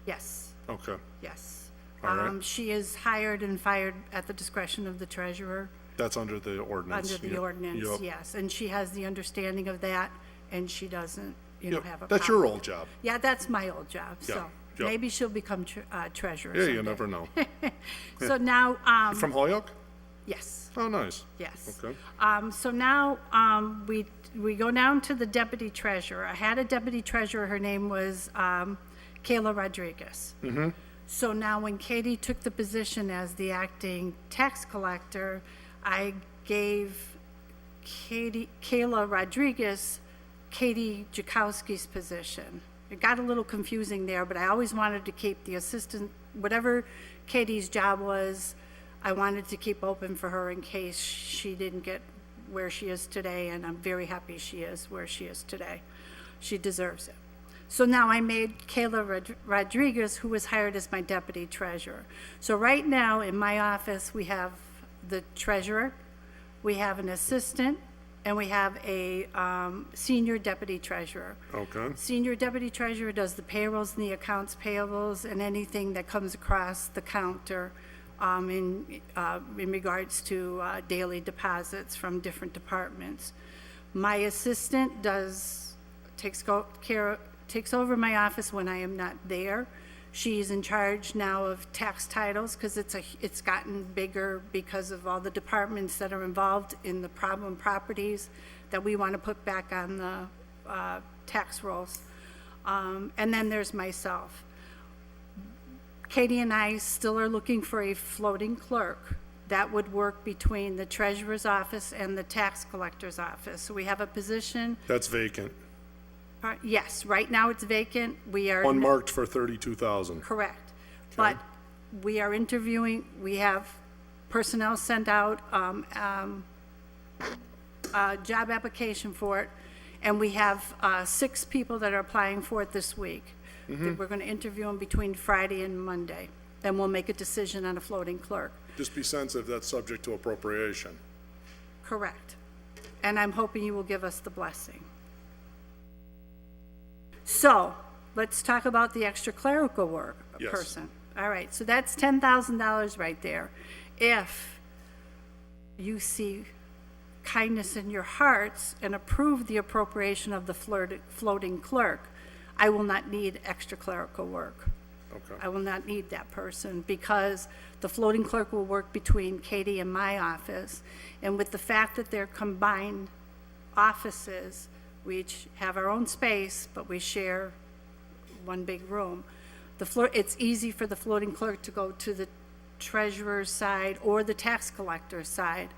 Yes, Okay. yes. All right. She is hired and fired at the discretion of the treasurer. That's under the ordinance. Under the Yep. ordinance, Yep. yes. And she has the understanding of that, and she doesn't, you know, Yep. have a problem. That's your old job. Yeah, that's my old job, Yeah, so yep. maybe she'll become treasurer Yeah, you someday. never know. So now, From Holyoke? yes, Oh, nice. yes. Okay. So now, we go down to the deputy treasurer. I had a deputy treasurer, her name was Kayla Rodriguez. So now when Katie took the position as the acting tax collector, I gave Kayla Rodriguez Katie Jakowski's position. It got a little confusing there, but I always wanted to keep the assistant, whatever Katie's job was, I wanted to keep open for her in case she didn't get where she is today, and I'm very happy she is where she is today. She deserves it. So now I made Kayla Rodriguez, who was hired as my deputy treasurer. So right now in my office, we have the treasurer, we have an assistant, and we have a senior deputy treasurer. Okay. Senior deputy treasurer does the payrolls and the accounts payables and anything that comes across the counter in regards to daily deposits from different departments. My assistant takes over my office when I am not there. She's in charge now of tax titles because it's gotten bigger because of all the departments that are involved in the problem properties that we want to put back on the tax rolls. And then there's myself. Katie and I still are looking for a floating clerk that would work between the treasurer's office and the tax collector's office. So we have a position, That's vacant. yes, right now it's vacant. We are. Unmarked for 32,000. Correct. But we are interviewing, we have personnel sent out, a job application for it, and we have 6 people that are applying for it this week. That we're going to interview them between Friday and Monday. Then we'll make a decision on a floating clerk. Just be sensitive, that's subject to appropriation. Correct. And I'm hoping you will give us the blessing. So, let's talk about the extra clerical work Yes. person. All right, so that's $10,000 right there. If you see kindness in your hearts and approve the appropriation of the floating clerk, I will not need extra clerical work. Okay. I will not need that person because the floating clerk will work between Katie and my office. And with the fact that they're combined offices, we each have our own space, but we share one big room. It's easy for the floating clerk to go to the treasurer's side or the tax collector's side.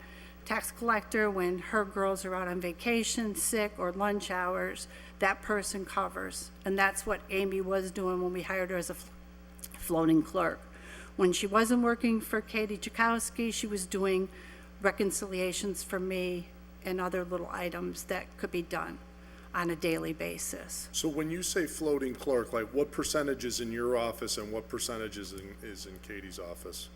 Tax collector, when her girls are out on vacation, sick, or lunch hours, that person covers. And that's what Amy was doing when we hired her as a floating clerk. When she wasn't working for Katie Chakowski, she was doing reconciliations for me and other little items that could be done on a daily basis. So when you say floating clerk, like what percentage is in your office and what percentage is in Katie's office?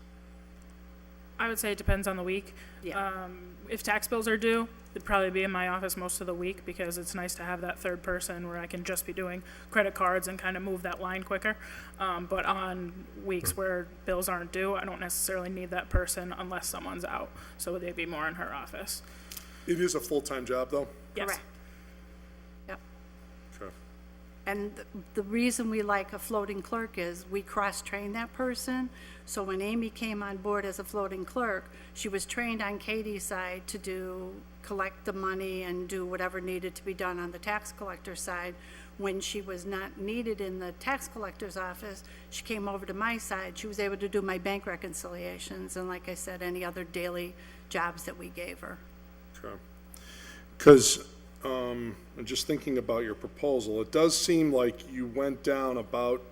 I would say it depends on the week. Yeah. If tax bills are due, it'd probably be in my office most of the week because it's nice to have that third person where I can just be doing credit cards and kind of move that line quicker. But on weeks where bills aren't due, I don't necessarily need that person unless someone's out. So they'd be more in her office. It is a full-time job, though? Yes. Correct. Yep. Okay. And the reason we like a floating clerk is we cross-train that person. So when Amy came on board as a floating clerk, she was trained on Katie's side to collect the money and do whatever needed to be done on the tax collector side. When she was not needed in the tax collector's office, she came over to my side. She was able to do my bank reconciliations and, like I said, any other daily jobs that we gave her. Okay. Because I'm just thinking about your proposal. It does seem like you went down about,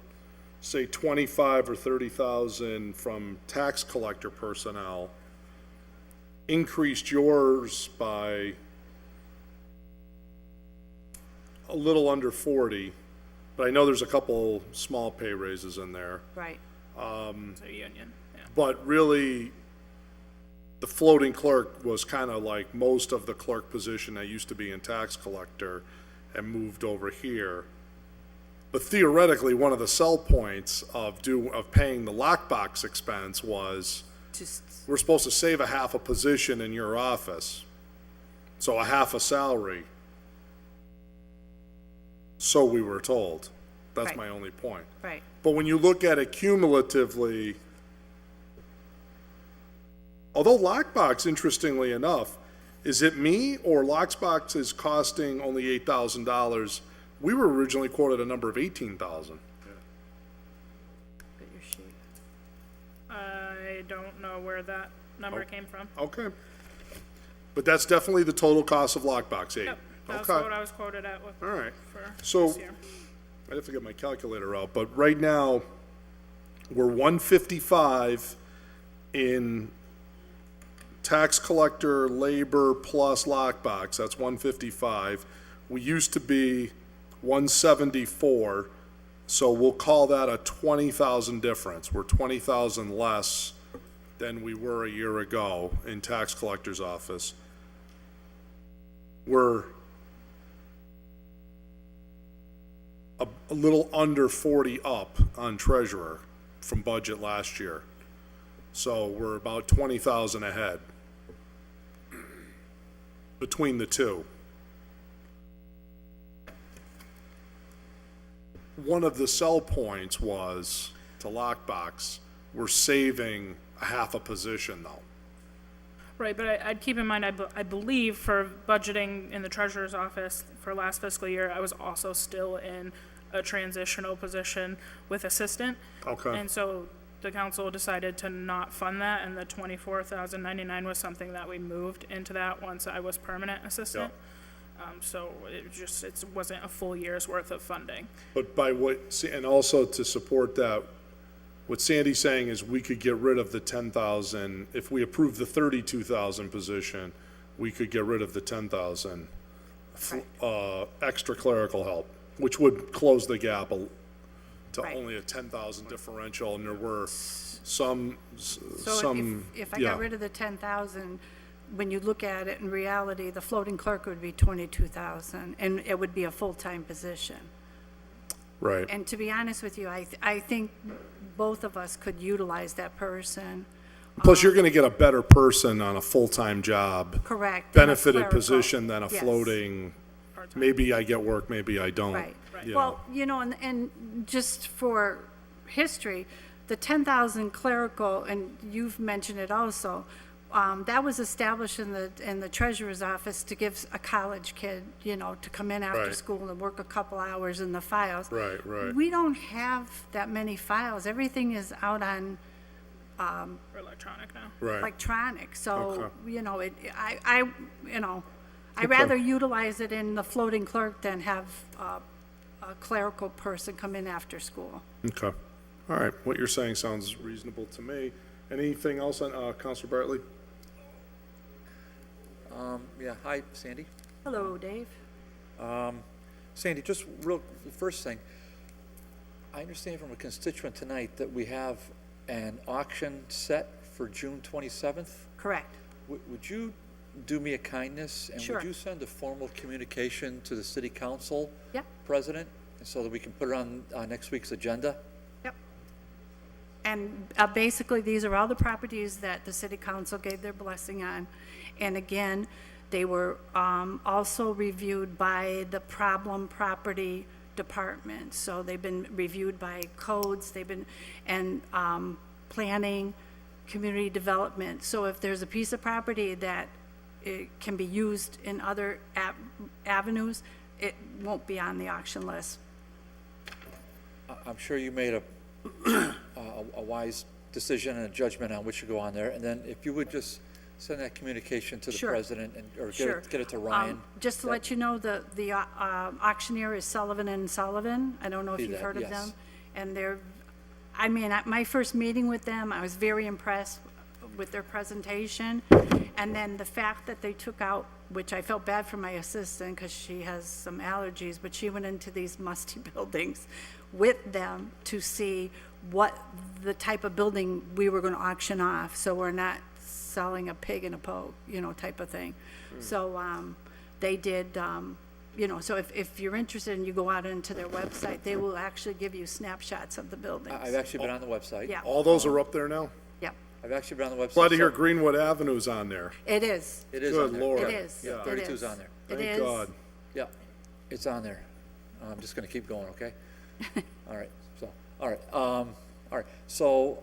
say, 25 or 30,000 from tax collector personnel, increased yours by a little under 40, but I know there's a couple small pay raises in there. Right. So union, yeah. But really, the floating clerk was kind of like most of the clerk position that used to be in tax collector and moved over here. But theoretically, one of the sell points of paying the lockbox expense was we're supposed to save a half a position in your office, so a half a salary. So we were told. That's Right. my only point. Right. But when you look at it cumulatively, although lockbox, interestingly enough, is it me or lockbox is costing only $8,000? We were originally quoted a number of 18,000. Get your sheet. I don't know where that number came from. Okay. But that's definitely the total cost of lockbox, 8. Yep, that's Okay. what I was quoted at with, All right. for So- this year. I'd have to get my calculator out, but right now, we're 155 in tax collector, labor, plus lockbox, that's 155. We used to be 174, so we'll call that a 20,000 difference. We're 20,000 less than we were a year ago in tax collector's office. We're a little under 40 up on treasurer from budget last year. So we're about 20,000 ahead between the two. One of the sell points was to lockbox, we're saving a half a position though. Right, but I'd keep in mind, I believe for budgeting in the treasurer's office for last fiscal year, I was also still in a transitional position with assistant. Okay. And so the council decided to not fund that, and the $24,099 was something that we moved into that once I was permanent assistant. So it wasn't a full year's worth of funding. But by and also to support that, what Sandy's saying is we could get rid of the 10,000, if we approve the 32,000 position, we could get rid of the 10,000 extra clerical help, which would close the gap to Right. only a 10,000 differential, and there were some, So if I got rid of the 10,000, when you look at it in reality, the floating clerk would be 22,000, and it would be a full-time position. Right. And to be honest with you, I think both of us could utilize that person. Plus, you're gonna get a better person on a full-time job. Correct. than a Benefited clerical. position than a Yes. floating, maybe I get work, maybe I don't. Right. you know. Well, and just for history, the 10,000 clerical, and you've mentioned it also, that was established in the treasurer's office to give a college kid, to come in after Right. school and work a couple hours in the files. Right, right. We don't have that many files. Everything is out on Or electronic now. Right. electronic, so, Okay. I'd rather utilize it in the floating clerk than have a clerical person come in after school. Okay. All right. What you're saying sounds reasonable to me. Anything else on, Counselor Bartley? Yeah, hi, Sandy. Hello, Dave. Sandy, just the first thing, I understand from a constituent tonight that we have an auction set for June 27th. Correct. Would you do me a kindness? And Sure. would you send a formal communication to the city council? Yep. President, and so that we can put it on next week's agenda? Yep. And basically, these are all the properties that the city council gave their blessing on. And again, they were also reviewed by the problem property department. So they've been reviewed by codes, and planning, community development. So if there's a piece of property that it can be used in other avenues, it won't be on the auction list. I'm sure you made a wise decision and a judgment on which to go on there. And then if you would just send that communication to the Sure. president or Sure. get it to Ryan. Just to let you know, the auctioneer is Sullivan and Sullivan. I don't know if See you've that, heard of yes. them. And my first meeting with them, I was very impressed with their presentation. And then the fact that they took out, which I felt bad for my assistant because she has some allergies, but she went into these musty buildings with them to see what the type of building we were going to auction off. So we're not selling a pig in a poke, type of thing. So they did, so if you're interested and you go out into their website, they will actually give you snapshots of the buildings. I've actually been on the website. Yeah. All those are up there now? Yep, I've actually been on the website. Glad to hear so- Greenwood Avenue's on there. it is. It is Good on there. Lord. It Yeah. is. Yeah, It 32's is. on there. It Thank is. God. Yeah, it's on there. I'm just gonna keep going, okay? All right, so,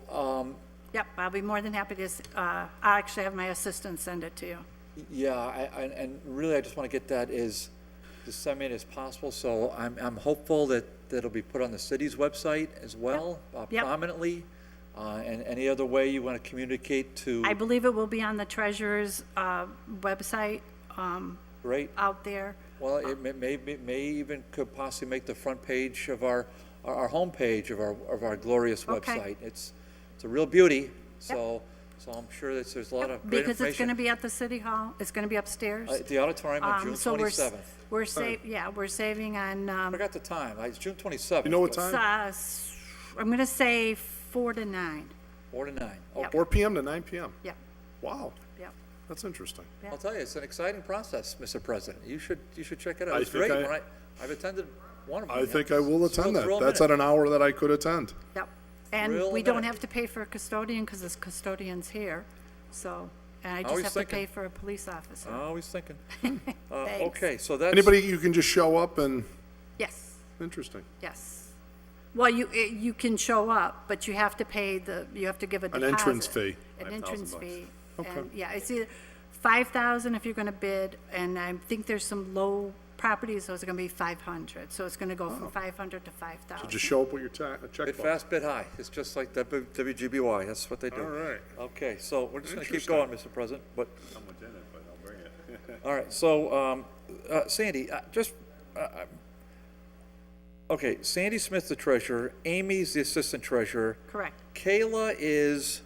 Yep, I'll be more than happy to, I'll actually have my assistant send it to you. yeah, and really, I just wanna get that as disseminated as possible, so I'm hopeful that it'll be put on the city's website as well, Yep. prominently, and any other way you wanna communicate to, I believe it will be on the treasurer's website great. out there. Well, it may even could possibly make the front page of our homepage of our glorious Okay. website. It's a real beauty, so I'm sure that there's a lot of great Because it's going to information. be at the city hall, it's going to be upstairs. At the auditorium on June So 27th. we're saving on, I forgot the time, it's June 27th. You know what but time? I'm going to say 4 to 9. 4 to 9. Yep. Okay. 4 PM to 9 PM? Yep, Wow, yep. that's interesting. I'll tell you, it's an exciting process, Mr. President. You should check it out. I It's think great. I- When I've attended one of them. I yeah. think I will It's a real attend that. thrill That's at minute. an hour that I could attend. Yep. And Thrill we a don't minute. have to pay for a custodian because this custodian's here, so, and I just Always have to thinking. pay for a police officer. Always thinking. Thanks. Okay, so that's. Anybody, you can just show up and, Yes, interesting. yes. Well, you can show up, but you have to pay you have to give a An deposit. entrance fee. An entrance fee. Okay. And, yeah, it's either 5,000 if you're going to bid, and I think there's some low properties, so it's going to be 500. So it's going to go from 500 to 5,000. Just show up with your Bid checkbook. fast, bid high. It's just like WGBY. That's what they do. All right. Okay, so we're just gonna keep Interesting. going, Mr. President, but. All right, so, Sandy, okay, Sandy Smith, the treasurer, Amy's the assistant treasurer. Correct. Kayla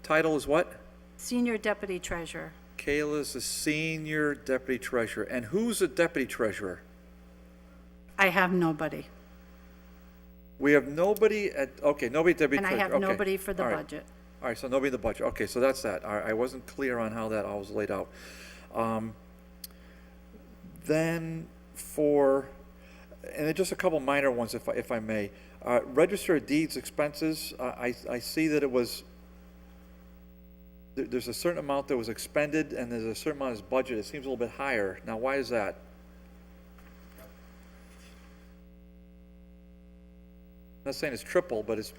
title is what? Senior Deputy Treasurer. Kayla's the senior deputy treasurer. And who's the deputy treasurer? I have nobody, We have nobody nobody deputy and I treasurer. have Okay. nobody for the All right. budget. All right, so nobody in the budget. Okay, so that's that. I wasn't clear on how that all was laid out. Then and then just a couple minor ones, if I may. Register of deeds expenses, I see that it was there's a certain amount that was expended and there's a certain amount that's budgeted. It seems a little bit higher. Now, why is that? I'm not saying it's triple, but it's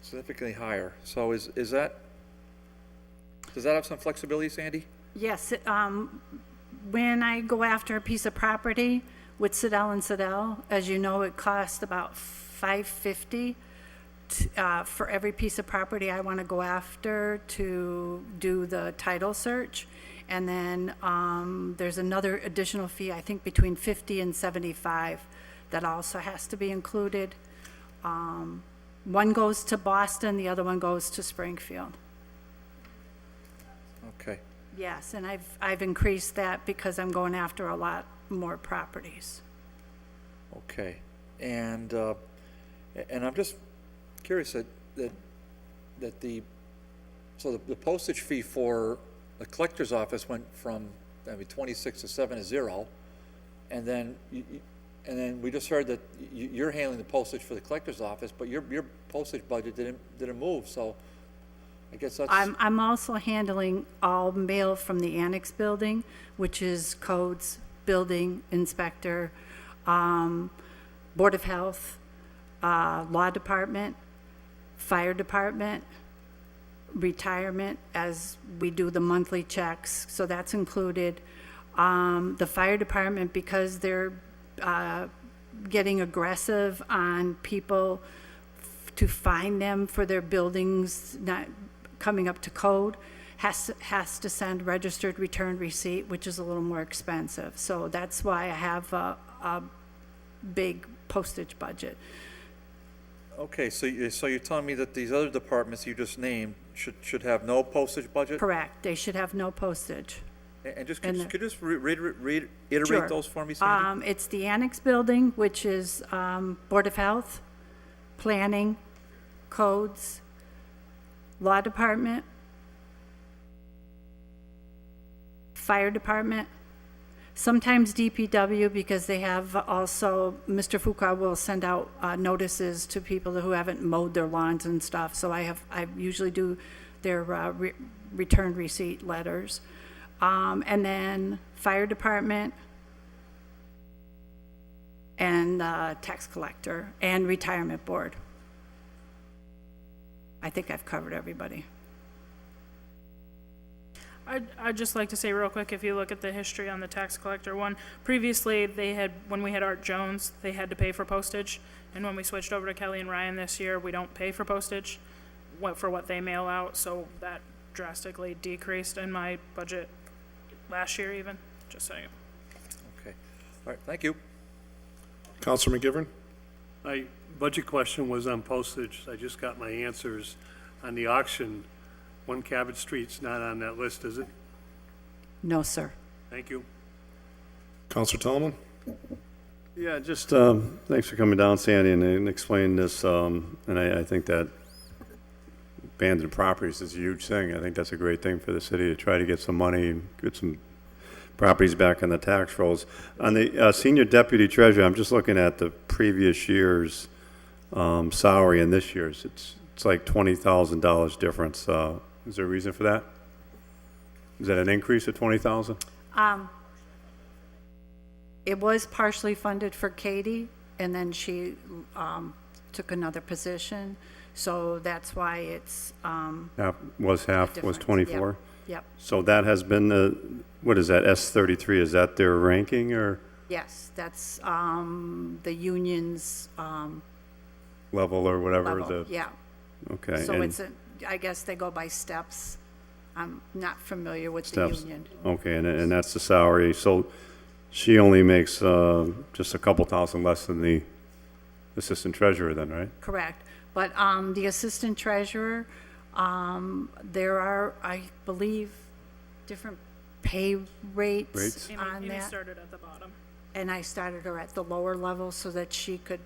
significantly higher. So is that, does that have some flexibility, Sandy? Yes, when I go after a piece of property with Siddell and Siddell, as you know, it costs about $550 for every piece of property I want to go after to do the title search. And then there's another additional fee, I think between $50 and $75, that also has to be included. One goes to Boston, the other one goes to Springfield. Okay. Yes, and I've increased that because I'm going after a lot more properties. Okay. And I'm just curious that the postage fee for the collector's office went from, 26 to 7 to 0, and then we just heard that you're handling the postage for the collector's office, but your postage budget didn't move, so I guess that's... I'm also handling all mail from the annex building, which is codes, building inspector, Board of Health, Law Department, Fire Department, retirement, as we do the monthly checks, so that's included. The Fire Department, because they're getting aggressive on people to fine them for their buildings not coming up to code, has to send registered return receipt, which is a little more expensive. So that's why I have a big postage budget. Okay, so you're telling me that these other departments you just named should have no postage budget? Correct. They should have no postage. And just, could you just reiterate Sure. those for me, Sandy? It's the annex building, which is Board of Health, Planning, Codes, Law Department, Fire Department, sometimes DPW, because they have also, Mr. Fuqua will send out notices to people who haven't mowed their lawns and stuff, so I usually do their return receipt letters. And then Fire Department and tax collector and retirement board. I think I've covered everybody. I'd just like to say real quick, if you look at the history on the tax collector one, previously when we had Art Jones, they had to pay for postage. And when we switched over to Kelly and Ryan this year, we don't pay for postage for what they mail out. So that drastically decreased in my budget last year even, just saying. Okay. All right, thank you. Counselor McGivern? My budget question was on postage. I just got my answers on the auction. 1 Cabot Street's not on that list, is it? No, sir. Thank you. Counselor Tillman? Yeah, just thanks for coming down, Sandy, and explaining this. And I think that abandoned properties is a huge thing. I think that's a great thing for the city to try to get some money and get some properties back on the tax rolls. On the senior deputy treasurer, I'm just looking at the previous year's salary and this year's. It's like $20,000 difference. Is there a reason for that? Is that an increase of $20,000? It was partially funded for Katie, and then she took another position, so that's why it's Half was difference. 24? Yep. So that has been what is that, S33? Is that their ranking or Yes, that's the union's level or whatever? level, yeah. Okay. So and I guess they go by steps. I'm not familiar with the steps. union. Okay, and that's the salary. So she only makes just a couple thousand less than the assistant treasurer then, right? Correct. But the assistant treasurer, there are, I believe, different pay rates on Amy that. started at the bottom. And I started her at the lower level so that she could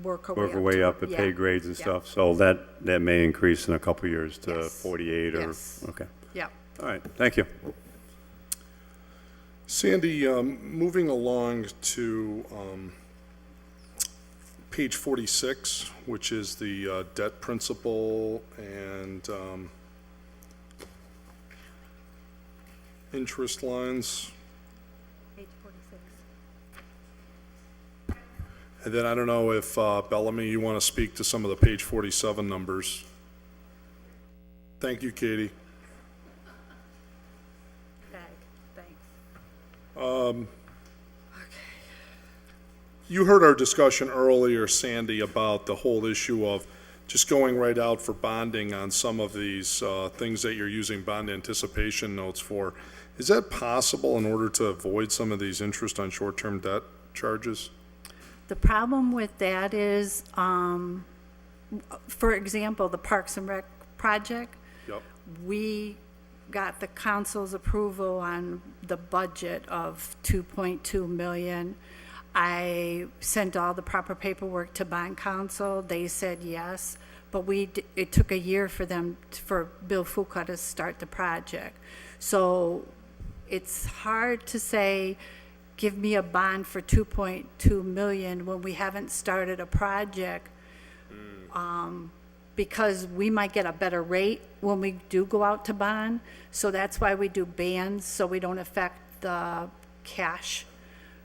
work her Work her way way up. up at Yeah. pay grades and Yeah. stuff. So that may increase in a couple years to Yes. 48 or, Yes. okay. Yeah. All right, thank you. Sandy, moving along to page 46, which is the debt principal and interest lines. Page 46. And then I don't know if, Bellamy, you want to speak to some of the page 47 numbers. Thank you, Katie. Thanks. You heard our discussion earlier, Sandy, about the whole issue of just going right out for bonding on some of these things that you're using bond anticipation notes for. Is that possible in order to avoid some of these interest on short-term debt charges? The problem with that is, for example, the Parks and Rec project, Yep. we got the council's approval on the budget of 2.2 million. I sent all the proper paperwork to bond council. They said yes, but it took a year for them, for Bill Fuqua to start the project. So it's hard to say, give me a bond for 2.2 million when we haven't started a project. Because we might get a better rate when we do go out to bond. So that's why we do bands, so we don't affect the cash.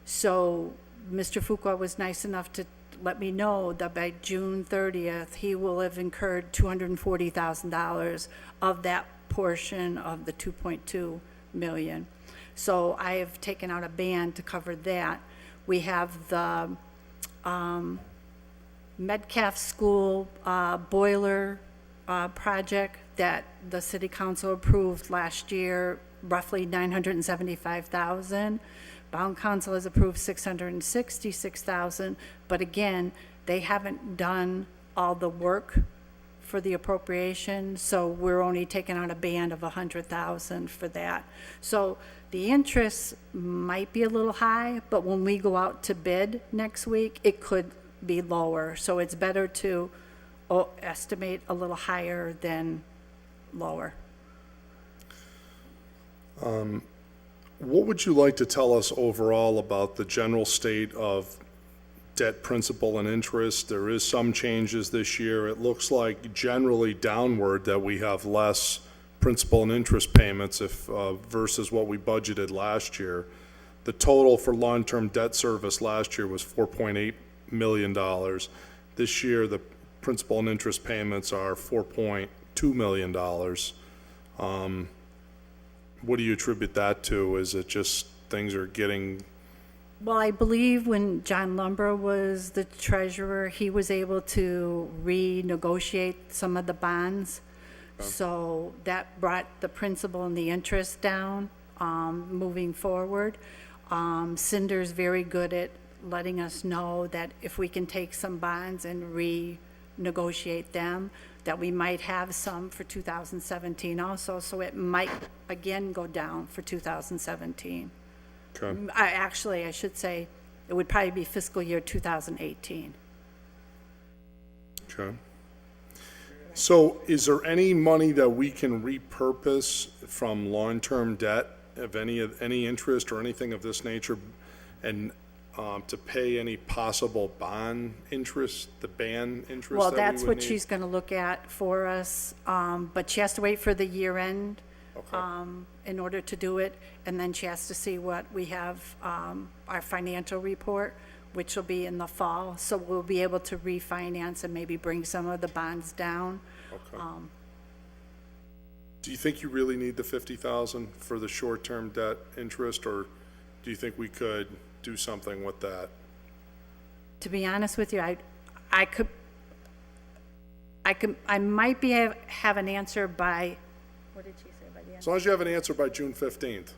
So Mr. Fuqua was nice enough to let me know that by June 30th, he will have incurred $240,000 of that portion of the 2.2 million. So I have taken out a band to cover that. We have the Metcalf School boiler project that the city council approved last year, roughly $975,000. Bond council has approved $666,000, but again, they haven't done all the work for the appropriation, so we're only taking out a band of $100,000 for that. So the interest might be a little high, but when we go out to bid next week, it could be lower. So it's better to estimate a little higher than lower. What would you like to tell us overall about the general state of debt principal and interest? There is some changes this year. It looks like generally downward that we have less principal and interest payments if versus what we budgeted last year. The total for long-term debt service last year was $4.8 million. This year, the principal and interest payments are $4.2 million. What do you attribute that to? Is it just things are getting... Well, I believe when John Lumber was the treasurer, he was able to renegotiate some of the bonds. So that brought the principal and the interest down, moving forward. Cinder's very good at letting us know that if we can take some bonds and renegotiate them, that we might have some for 2017 also, so it might again go down for 2017. Okay. I should say, it would probably be fiscal year 2018. Okay. So is there any money that we can repurpose from long-term debt of any interest or anything of this nature, and to pay any possible bond interest, the ban interest Well, that we that's would what need? she's gonna look at for us, but she has to wait for the year end, Okay. in order to do it, and then she has to see what we have, our financial report, which will be in the fall, so we'll be able to refinance and maybe bring some of the bonds down. Okay. Do you think you really need the 50,000 for the short-term debt interest, or do you think we could do something with that? To be honest with you, I might have an answer by, what did she say, by the end? As long as you have an answer by June 15th.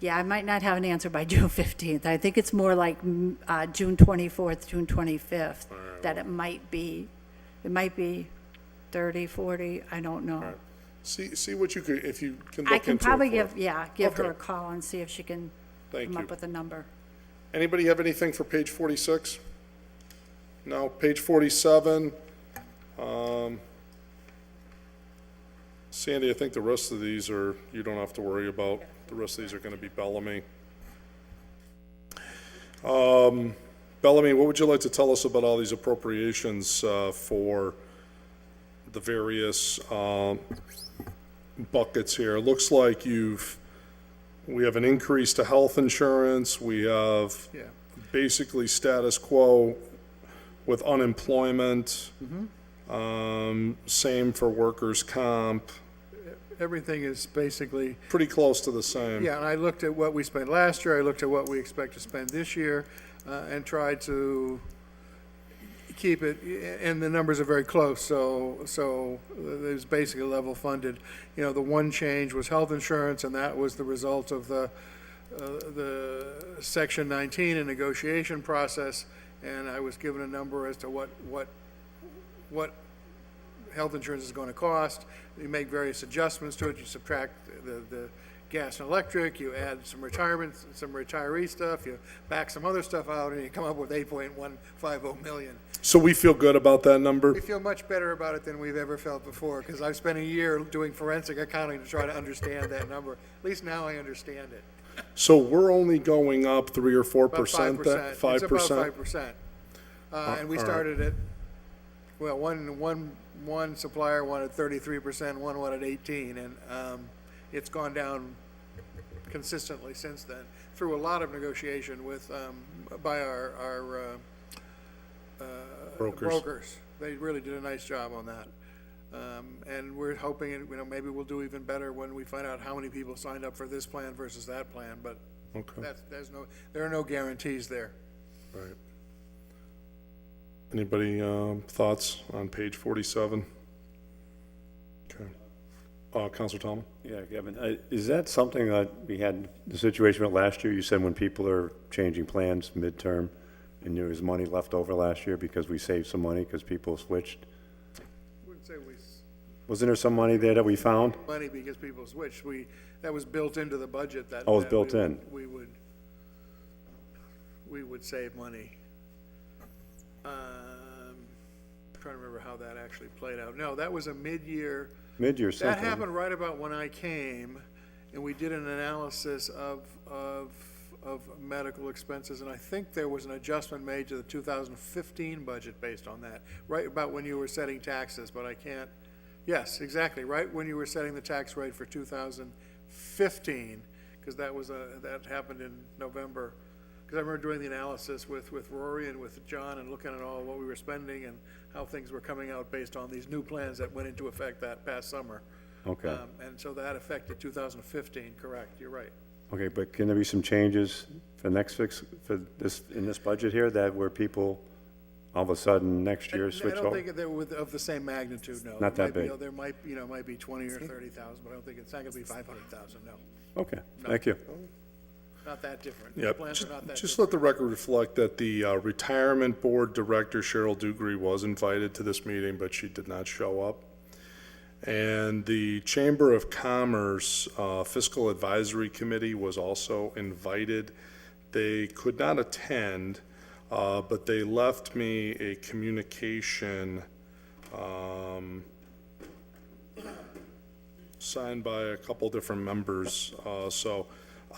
Yeah, I might not have an answer by June 15th. I think it's more like June 24th, June 25th, that it might be 30, 40, I don't know. All right. See what you could, if you can look into it. I can probably for us. give her Okay. a call and see if she can Thank come you. up with a number. Anybody have anything for page 46? No, page 47. Sandy, I think the rest of these are, you don't have to worry about. The rest of these are going to be Bellamy. Bellamy, what would you like to tell us about all these appropriations for the various buckets here? It looks like you've We have an increase to health insurance. We have Yeah. basically status quo with unemployment. Same for workers' comp. Everything is basically, Pretty close to the same. yeah, and I looked at what we spent last year, I looked at what we expect to spend this year, and tried to keep it, and the numbers are very close, so it's basically level funded. You know, the one change was health insurance, and that was the result of the Section 19 and negotiation process, and I was given a number as to what health insurance is going to cost. You make various adjustments to it. You subtract the gas and electric, you add some retirement, some retiree stuff, you back some other stuff out, and you come up with 8.150 million. So we feel good about that number? We feel much better about it than we've ever felt before, because I've spent a year doing forensic accounting to try to understand that number. At least now I understand it. So we're only going up 3 or 4% About 5%. then? 5%? It's about 5%. And we all right. started at, well, one supplier wanted 33%, one wanted 18, and it's gone down consistently since then, through a lot of negotiation with, by our brokers. They really did a nice job on that. And we're hoping, you know, maybe we'll do even better when we find out how many people signed up for this plan versus that plan, but Okay. there are no guarantees there. Right. Anybody, thoughts on page 47? Okay. Counselor Tomlin? Yeah, Kevin, is that something that we had the situation with last year? You said when people are changing plans midterm, and there was money left over last year because we saved some money because people switched? Wouldn't say Wasn't there some money there that we found? money because people switched. That was built into the budget that. Oh, it was that built we in. We would save money. Trying to remember how that actually played out. No, that was a mid-year. Mid-year That something. happened right about when I came, and we did an analysis of medical expenses, and I think there was an adjustment made to the 2015 budget based on that, right about when you were setting taxes, but I can't, yes, exactly, right when you were setting the tax rate for 2015, because that happened in November. Because I remember doing the analysis with Rory and with John and looking at all what we were spending and how things were coming out based on these new plans that went into effect that past summer. Okay. And so that affected 2015, correct, you're right. Okay, but can there be some changes for in this budget here that where people all of a sudden next year switch I don't over? think they're of the same magnitude, no. Not that big. There might be 20 or 30,000, but I don't think it's not gonna be 500,000, no. Okay, thank you. Not that different. Yep. Plans are not that Just different. let the record reflect that the Retirement Board Director, Cheryl Dugree, was invited to this meeting, but she did not show up. And the Chamber of Commerce Fiscal Advisory Committee was also invited. They could not attend, but they left me a communication signed by a couple different members. So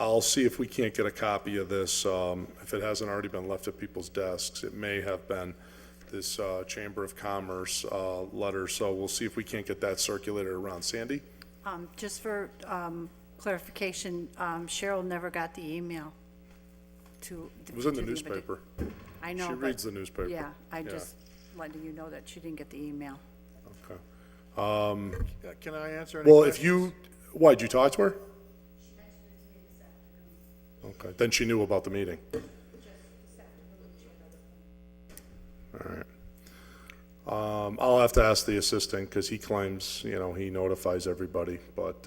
I'll see if we can't get a copy of this. If it hasn't already been left at people's desks, it may have been this Chamber of Commerce letter. So we'll see if we can't get that circulated around. Sandy? Just for clarification, Cheryl never got the email to. It was in the to newspaper. I know. She but- reads the newspaper. Yeah, I just letting you know that she didn't get the email. Okay. Can I answer any Well, questions? why, did you talk to her? Okay, then she knew about the meeting. All right. I'll have to ask the assistant, because he claims, he notifies everybody, but,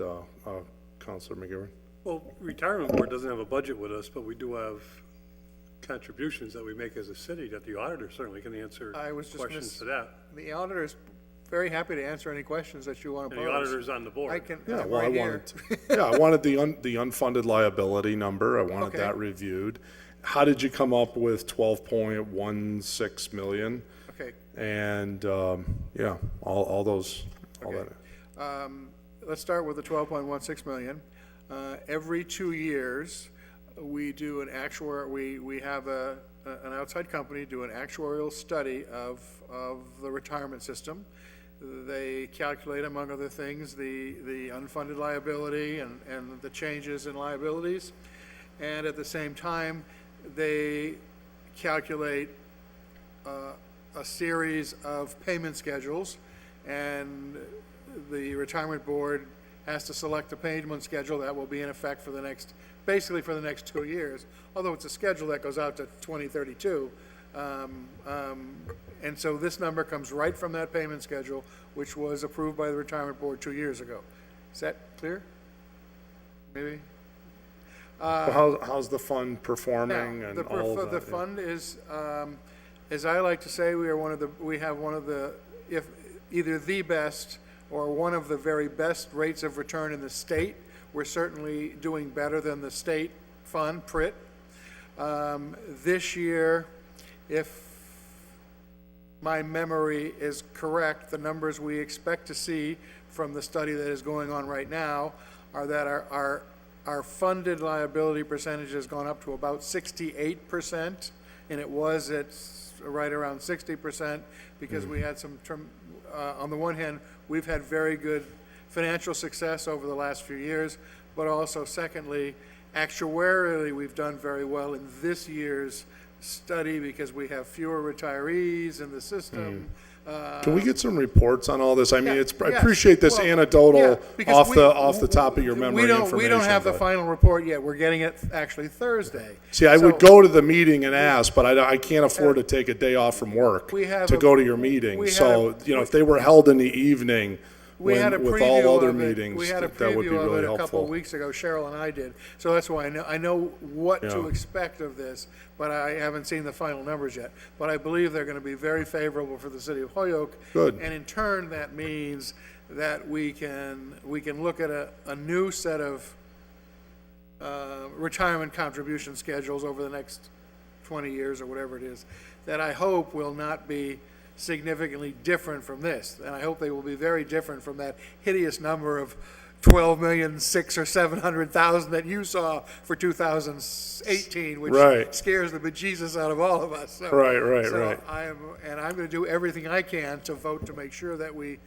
Counselor McGivern? Well, retirement board doesn't have a budget with us, but we do have contributions that we make as a city that the auditor certainly can answer I was just questions for that. The auditor's very happy to answer any questions that you want to And pose. the auditor's on the board. I can, Yeah, I'm well, right here. I wanted the unfunded liability number. I wanted Okay. that reviewed. How did you come up with 12.16 million? Okay. And, all those, all Okay. that. Let's start with the 12.16 million. Every 2 years, we do we have an outside company do an actuarial study of the retirement system. they calculate, among other things, the unfunded liability and the changes in liabilities. And at the same time, they calculate a series of payment schedules, and the retirement board has to select a payment schedule that will be in effect for the next, basically for the next 2 years, although it's a schedule that goes out to 2032. And so this number comes right from that payment schedule, which was approved by the retirement board 2 years ago. Is that clear? Maybe? Well, how's the fund performing Now, and the all of that? The fund is, as I like to say, we have one of the, if either the best or one of the very best rates of return in the state. We're certainly doing better than the state fund, PRIT. This year, if my memory is correct, the numbers we expect to see from the study that is going on right now are that our funded liability percentage has gone up to about 68%, and it was at right around 60% because we had some, on the one hand, we've had very good financial success over the last few years, but also secondly, actuarially, we've done very well in this year's study because we have fewer retirees in the system. Can we get some reports on all this? I mean, Yeah, I yes. appreciate this Well, anecdotal yeah, because off the top of your memory we information. don't have the but- final report yet. We're getting it actually Thursday. See, I would So- go to the meeting and ask, but I can't afford to take a day off from work We have to a- go to your meeting. we had So, a- if they were held in the evening We had a with preview all other of it. meetings, We had a that would be preview of really it a couple helpful. of weeks ago, Cheryl and I did. So that's why I know what to Yeah. expect of this, but I haven't seen the final numbers yet. But I believe they're going to be very favorable for the city of Holyoke. Good. And in turn, that means that we can look at a new set of retirement contribution schedules over the next 20 years or whatever it is, that I hope will not be significantly different from this. And I hope they will be very different from that hideous number of 12,600,000 or 700,000 that you saw for 2018, which Right. scares the bejesus out of all of us. So, Right. I'm going to do everything I can to vote to make sure that we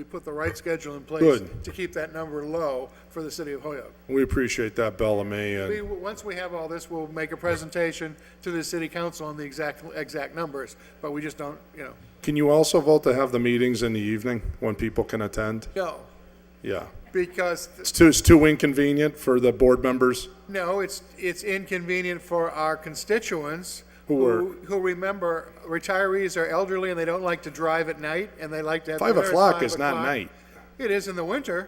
put the right schedule in place Good. to keep that number low for the city of Holyoke. We appreciate that, Bellamy. And Once we have all this, we'll make a presentation to the city council on the exact numbers, but we just don't, can you also vote to have the meetings in the evening when people can attend? no, Yeah. because, It's too inconvenient for the board members? no, it's inconvenient for our constituents Who remember, retirees are elderly and they don't like to drive at night, and they like to have 5 dinner at o'clock 5 is not o'clock. night. It is in the winter.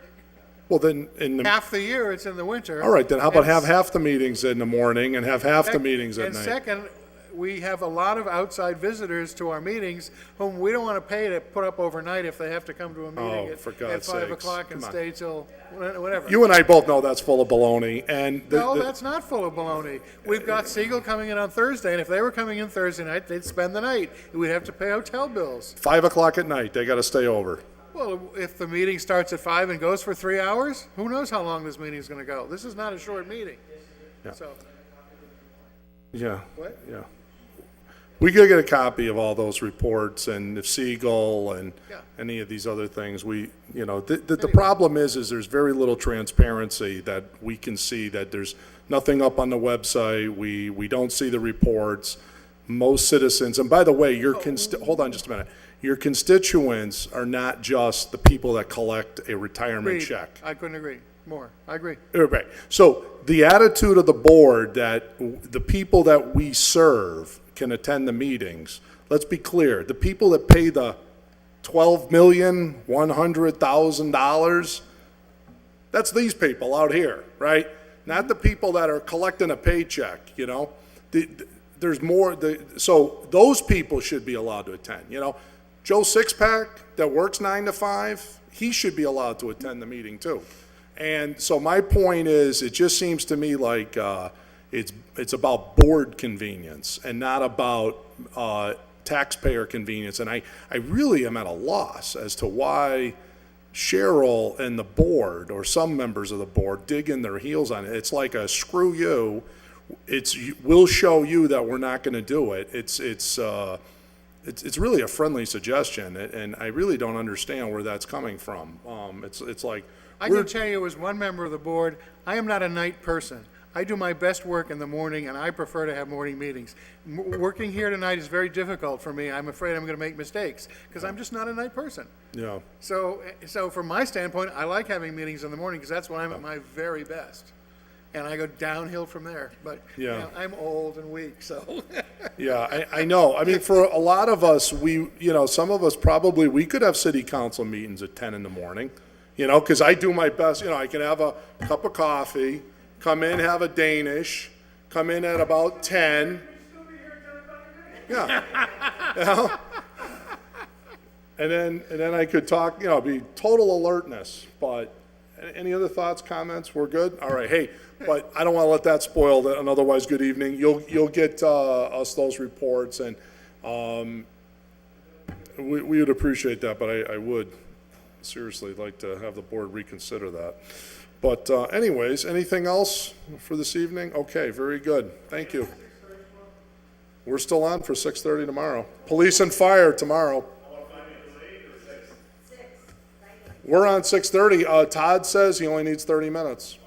Well, then, Half the year, it's in the winter. all right, then how about And have half the meetings in the morning and have half the meetings at And night? second, we have a lot of outside visitors to our meetings whom we don't want to pay to put up overnight if they have to come to a meeting Oh, at for 5 God's sakes. o'clock and Come on. stay till whatever. You and I both know that's full of baloney, and No, that's not full of baloney. We've got Siegel coming in on Thursday, and if they were coming in Thursday night, they'd spend the night. We'd have to pay hotel bills. 5 o'clock at night, they gotta stay over. Well, if the meeting starts at 5 and goes for 3 hours, who knows how long this meeting's going to go? This is not a short meeting. Yeah. So, Yeah. what? Yeah. We could get a copy of all those reports and if Siegel and Yeah. any of these other things, the problem is there's very little transparency that we can see, that there's nothing up on the website, we don't see the reports. Most citizens, and by the way, hold on just a minute, your constituents are not just the people that collect a retirement Agreed. check. I couldn't agree more. I agree. Right. So the attitude of the board that the people that we serve can attend the meetings, let's be clear, the people that pay the $12,100,000, that's these people out here, right? Not the people that are collecting a paycheck, There's more, so those people should be allowed to attend, Joe Sixpack that works 9 to 5, he should be allowed to attend the meeting too. And so my point is, it just seems to me like it's about board convenience and not about taxpayer convenience. And I really am at a loss as to why Cheryl and the board, or some members of the board, dig in their heels on it. It's like a screw you. We'll show you that we're not going to do it. it's really a friendly suggestion, and I really don't understand where that's coming from. It's like, I can tell you as one member of the board, I am not a night person. I do my best work in the morning, and I prefer to have morning meetings. Working here tonight is very difficult for me. I'm afraid I'm going to make mistakes, because I'm just not a night person. yeah. So from my standpoint, I like having meetings in the morning, because that's when I'm at my very best. And I go downhill from there. But, you Yeah. know, I'm old and weak, so. Yeah, I know. I mean, for a lot of us, some of us probably, we could have city council meetings at 10 in the morning, because I do my best, I can have a cup of coffee, come in, have a Danish, come in at about 10. Yeah. And then I could talk, be total alertness. But any other thoughts, comments? We're good? All right, hey, but I don't want to let that spoil an otherwise good evening. You'll get us those reports, and we would appreciate that, but I would seriously like to have the board reconsider that. But anyways, anything else for this evening? Okay, very good. Thank you. We're still on for 6:30 tomorrow. Police and fire tomorrow. We're on 6:30. Todd says he only needs 30 minutes.